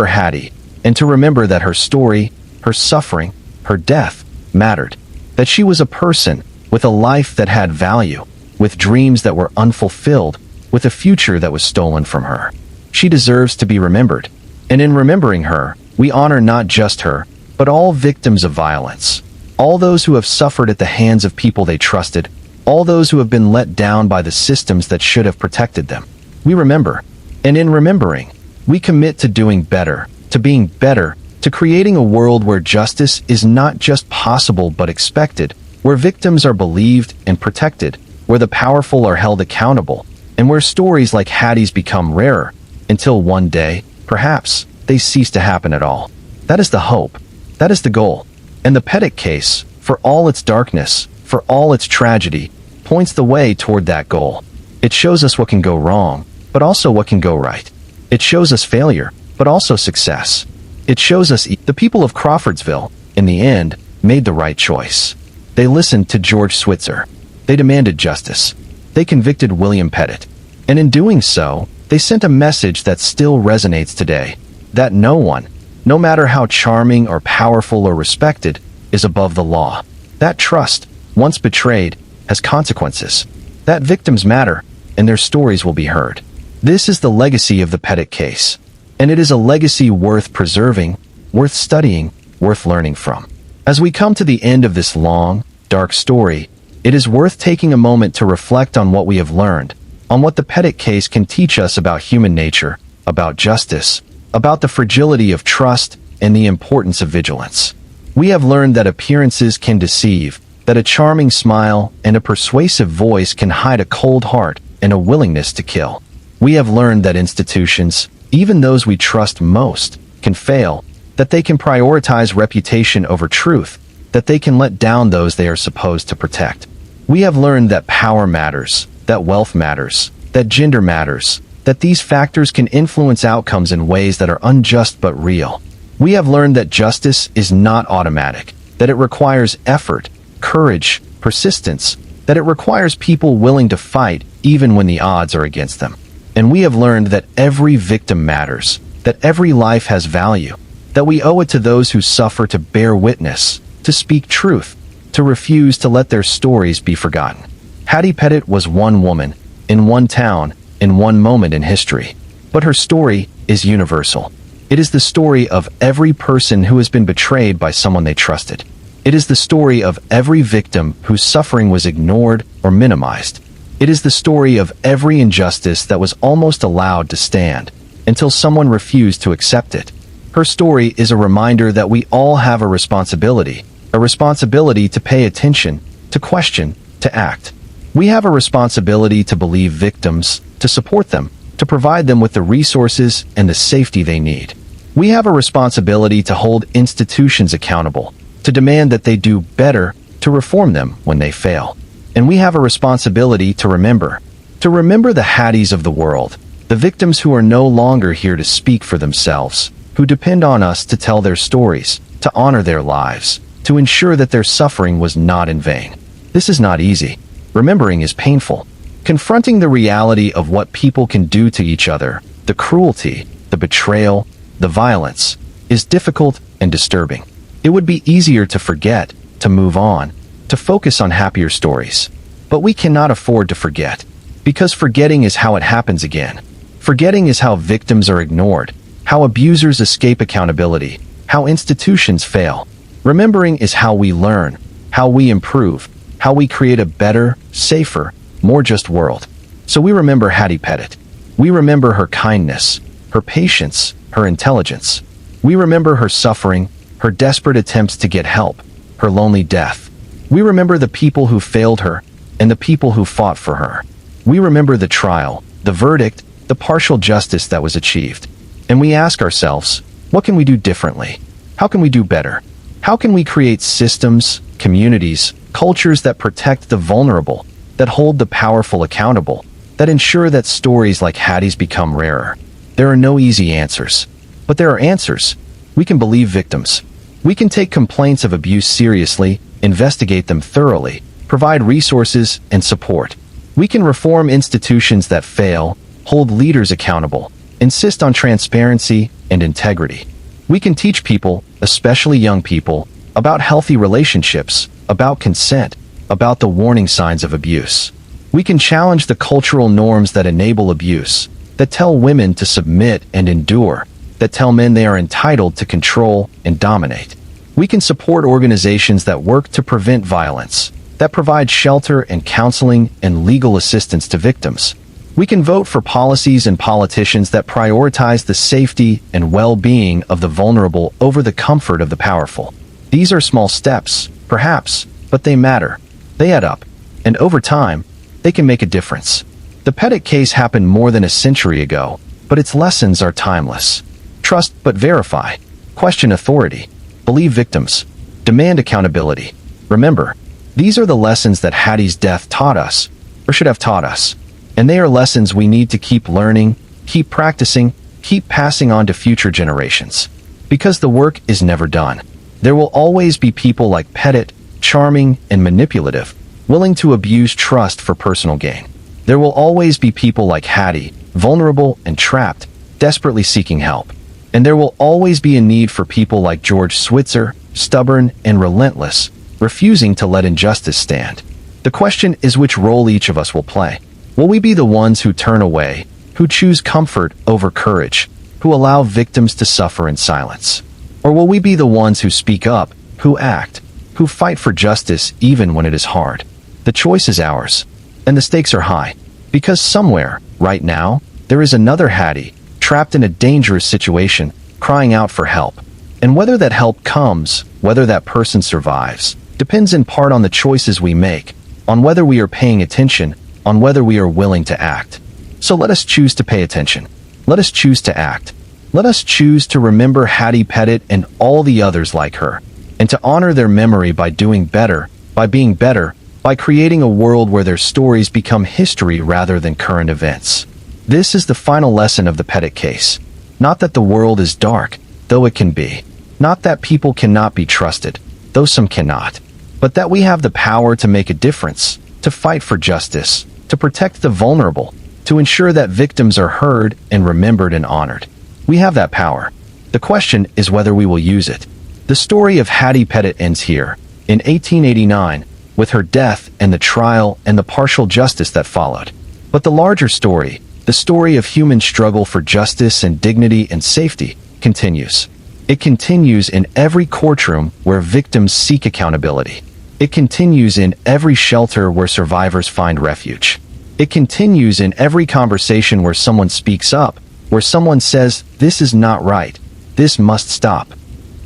Hattie, and to remember that her story, her suffering, her death mattered, that she was a person with a life that had value, with dreams that were unfulfilled, with a future that was stolen from her. She deserves to be remembered, and in remembering her, we honor not just her, but all victims of violence, all those who have suffered at the hands of people they trusted, all those who have been let down by the systems that should have protected them. We remember, and in remembering, we commit to doing better, to being better, to creating a world where justice is not just possible but expected, where victims are believed and protected, where the powerful are held accountable, and where stories like Hattie's become rarer, until one day, perhaps, they cease to happen at all. That is the hope. That is the goal. And the Pettit case, for all its darkness, for all its tragedy, points the way toward that goal. It shows us what can go wrong, but also what can go right. It shows us failure, but also success. It shows us the people of Crawfordsville, in the end, made the right choice. They listened to George Switzer. They demanded justice. They convicted William Pettit. And in doing so, they sent a message that still resonates today, that no one, no matter how charming or powerful or respected, is above the law. That trust, once betrayed, has consequences. That victims matter, and their stories will be heard. This is the legacy of the Pettit case. And it is a legacy worth preserving, worth studying, worth learning from. As we come to the end of this long, dark story, it is worth taking a moment to reflect on what we have learned, on what the Pettit case can teach us about human nature, about justice, about the fragility of trust, and the importance of vigilance. We have learned that appearances can deceive, that a charming smile and a persuasive voice can hide a cold heart and a willingness to kill. We have learned that institutions, even those we trust most, can fail, that they can prioritize reputation over truth, that they can let down those they are supposed to protect. We have learned that power matters, that wealth matters, that gender matters, that these factors can influence outcomes in ways that are unjust but real. We have learned that justice is not automatic, that it requires effort, courage, persistence, that it requires people willing to fight even when the odds are against them. And we have learned that every victim matters, that every life has value, that we owe it to those who suffer to bear witness, to speak truth, to refuse to let their stories be forgotten. Hattie Pettit was one woman, in one town, in one moment in history. But her story is universal. It is the story of every person who has been betrayed by someone they trusted. It is the story of every victim whose suffering was ignored or minimized. It is the story of every injustice that was almost allowed to stand, until someone refused to accept it. Her story is a reminder that we all have a responsibility to pay attention, to question, to act. We have a responsibility to believe victims, to support them, to provide them with the resources and the safety they need. We have a responsibility to hold institutions accountable, to demand that they do better, to reform them when they fail. And we have a responsibility to remember the Hatties of the world, the victims who are no longer here to speak for themselves, who depend on us to tell their stories, to honor their lives, to ensure that their suffering was not in vain. This is not easy. Remembering is painful. Confronting the reality of what people can do to each other, the cruelty, the betrayal, the violence, is difficult and disturbing. It would be easier to forget, to move on, to focus on happier stories. But we cannot afford to forget, because forgetting is how it happens again. Forgetting is how victims are ignored, how abusers escape accountability, how institutions fail. Remembering is how we learn, how we improve, how we create a better, safer, more just world. So we remember Hattie Pettit. We remember her kindness, her patience, her intelligence. We remember her suffering, her desperate attempts to get help, her lonely death. We remember the people who failed her and the people who fought for her. We remember the trial, the verdict, the partial justice that was achieved. And we ask ourselves, what can we do differently? How can we do better? How can we create systems, communities, cultures that protect the vulnerable, that hold the powerful accountable, that ensure that stories like Hattie's become rarer? There are no easy answers, but there are answers. We can believe victims. We can take complaints of abuse seriously, investigate them thoroughly, provide resources and support. We can reform institutions that fail, hold leaders accountable, insist on transparency and integrity. We can teach people, especially young people, about healthy relationships, about consent, about the warning signs of abuse. We can challenge the cultural norms that enable abuse, that tell women to submit and endure, that tell men they are entitled to control and dominate. We can support organizations that work to prevent violence, that provide shelter and counseling and legal assistance to victims. We can vote for policies and politicians that prioritize the safety and well-being of the vulnerable over the comfort of the powerful. These are small steps, perhaps, but they matter. They add up. And over time, they can make a difference. The Pettit case happened more than a century ago, but its lessons are timeless. Trust but verify. Question authority. Believe victims. Demand accountability. Remember, these are the lessons that Hattie's death taught us, or should have taught us. And they are lessons we need to keep learning, keep practicing, keep passing on to future generations. Because the work is never done. There will always be people like Pettit, charming and manipulative, willing to abuse trust for personal gain. There will always be people like Hattie, vulnerable and trapped, desperately seeking help. And there will always be a need for people like George Switzer, stubborn and relentless, refusing to let injustice stand. The question is which role each of us will play. Will we be the ones who turn away, who choose comfort over courage, who allow victims to suffer in silence? Or will we be the ones who speak up, who act, who fight for justice even when it is hard? The choice is ours, and the stakes are high, because somewhere, right now, there is another Hattie, trapped in a dangerous situation, crying out for help. And whether that help comes, whether that person survives, depends in part on the choices we make, on whether we are paying attention, on whether we are willing to act. So let us choose to pay attention. Let us choose to act. Let us choose to remember Hattie Pettit and all the others like her, and to honor their memory by doing better, by being better, by creating a world where their stories become history rather than current events. This is the final lesson of the Pettit case. Not that the world is dark, though it can be. Not that people cannot be trusted, though some cannot. But that we have the power to make a difference, to fight for justice, to protect the vulnerable, to ensure that victims are heard and remembered and honored. We have that power. The question is whether we will use it. The story of Hattie Pettit ends here, in 1889, with her death and the trial and the partial justice that followed. But the larger story, the story of human struggle for justice and dignity and safety, continues. It continues in every courtroom where victims seek accountability. It continues in every shelter where survivors find refuge. It continues in every conversation where someone speaks up, where someone says, "This is not right. This must stop."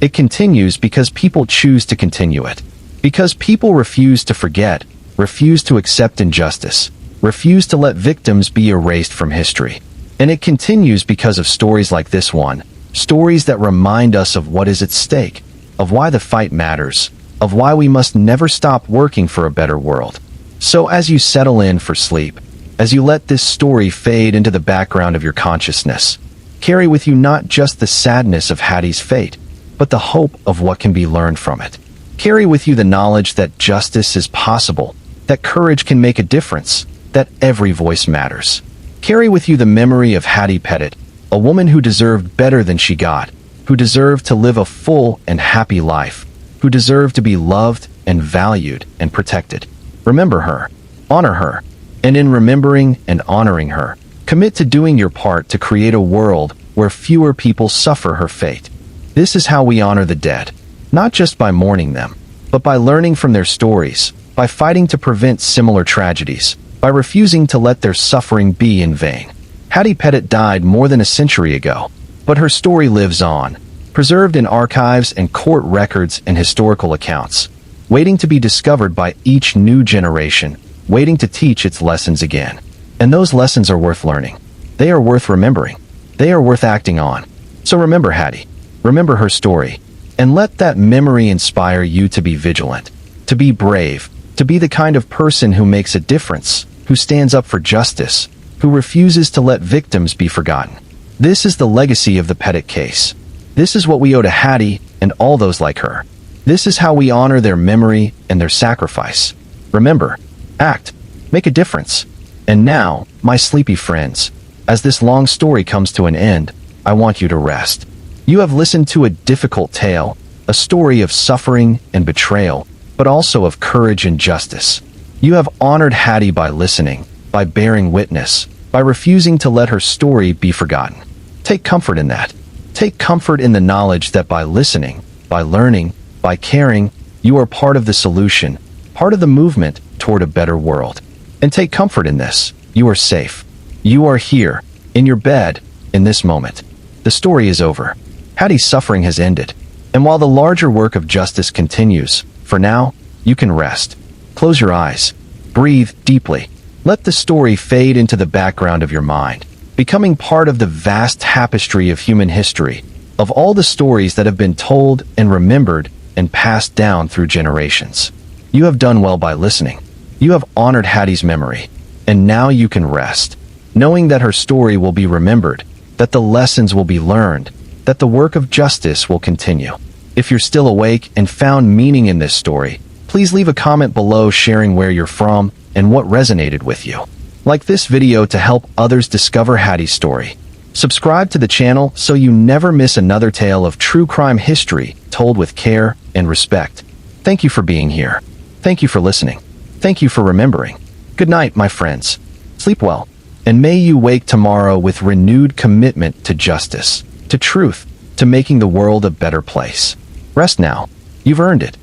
It continues because people choose to continue it. Because people refuse to forget, refuse to accept injustice, refuse to let victims be erased from history. And it continues because of stories like this one, stories that remind us of what is at stake, of why the fight matters, of why we must never stop working for a better world. So as you settle in for sleep, as you let this story fade into the background of your consciousness, carry with you not just the sadness of Hattie's fate, but the hope of what can be learned from it. Carry with you the knowledge that justice is possible, that courage can make a difference, that every voice matters. Carry with you the memory of Hattie Pettit, a woman who deserved better than she got, who deserved to live a full and happy life, who deserved to be loved and valued and protected. Remember her, honor her, and in remembering and honoring her, commit to doing your part to create a world where fewer people suffer her fate. This is how we honor the dead, not just by mourning them, but by learning from their stories, by fighting to prevent similar tragedies, by refusing to let their suffering be in vain. Hattie Pettit died more than a century ago, but her story lives on, preserved in archives and court records and historical accounts, waiting to be discovered by each new generation, waiting to teach its lessons again. And those lessons are worth learning. They are worth remembering. They are worth acting on. So remember Hattie. Remember her story. And let that memory inspire you to be vigilant, to be brave, to be the kind of person who makes a difference, who stands up for justice, who refuses to let victims be forgotten. This is the legacy of the Pettit case. This is what we owe to Hattie and all those like her. This is how we honor their memory and their sacrifice. Remember, act, make a difference. And now, my sleepy friends, as this long story comes to an end, I want you to rest. You have listened to a difficult tale, a story of suffering and betrayal, but also of courage and justice. You have honored Hattie by listening, by bearing witness, by refusing to let her story be forgotten. Take comfort in that. Take comfort in the knowledge that by listening, by learning, by caring, you are part of the solution, part of the movement toward a better world. And take comfort in this. You are safe. You are here, in your bed, in this moment. The story is over. Hattie's suffering has ended. And while the larger work of justice continues, for now, you can rest. Close your eyes. Breathe deeply. Let the story fade into the background of your mind, becoming part of the vast tapestry of human history, of all the stories that have been told and remembered and passed down through generations. You have done well by listening. You have honored Hattie's memory, and now you can rest, knowing that her story will be remembered, that the lessons will be learned, that the work of justice will continue. If you're still awake and found meaning in this story, please leave a comment below sharing where you're from and what resonated with you. Like this video to help others discover Hattie's story. Subscribe to the channel so you never miss another tale of true crime history told with care and respect. Thank you for being here. Thank you for listening. Thank you for remembering. Good night, my friends. Sleep well, and may you wake tomorrow with renewed commitment to justice, to truth, to making the world a better place. Rest now. You've earned it.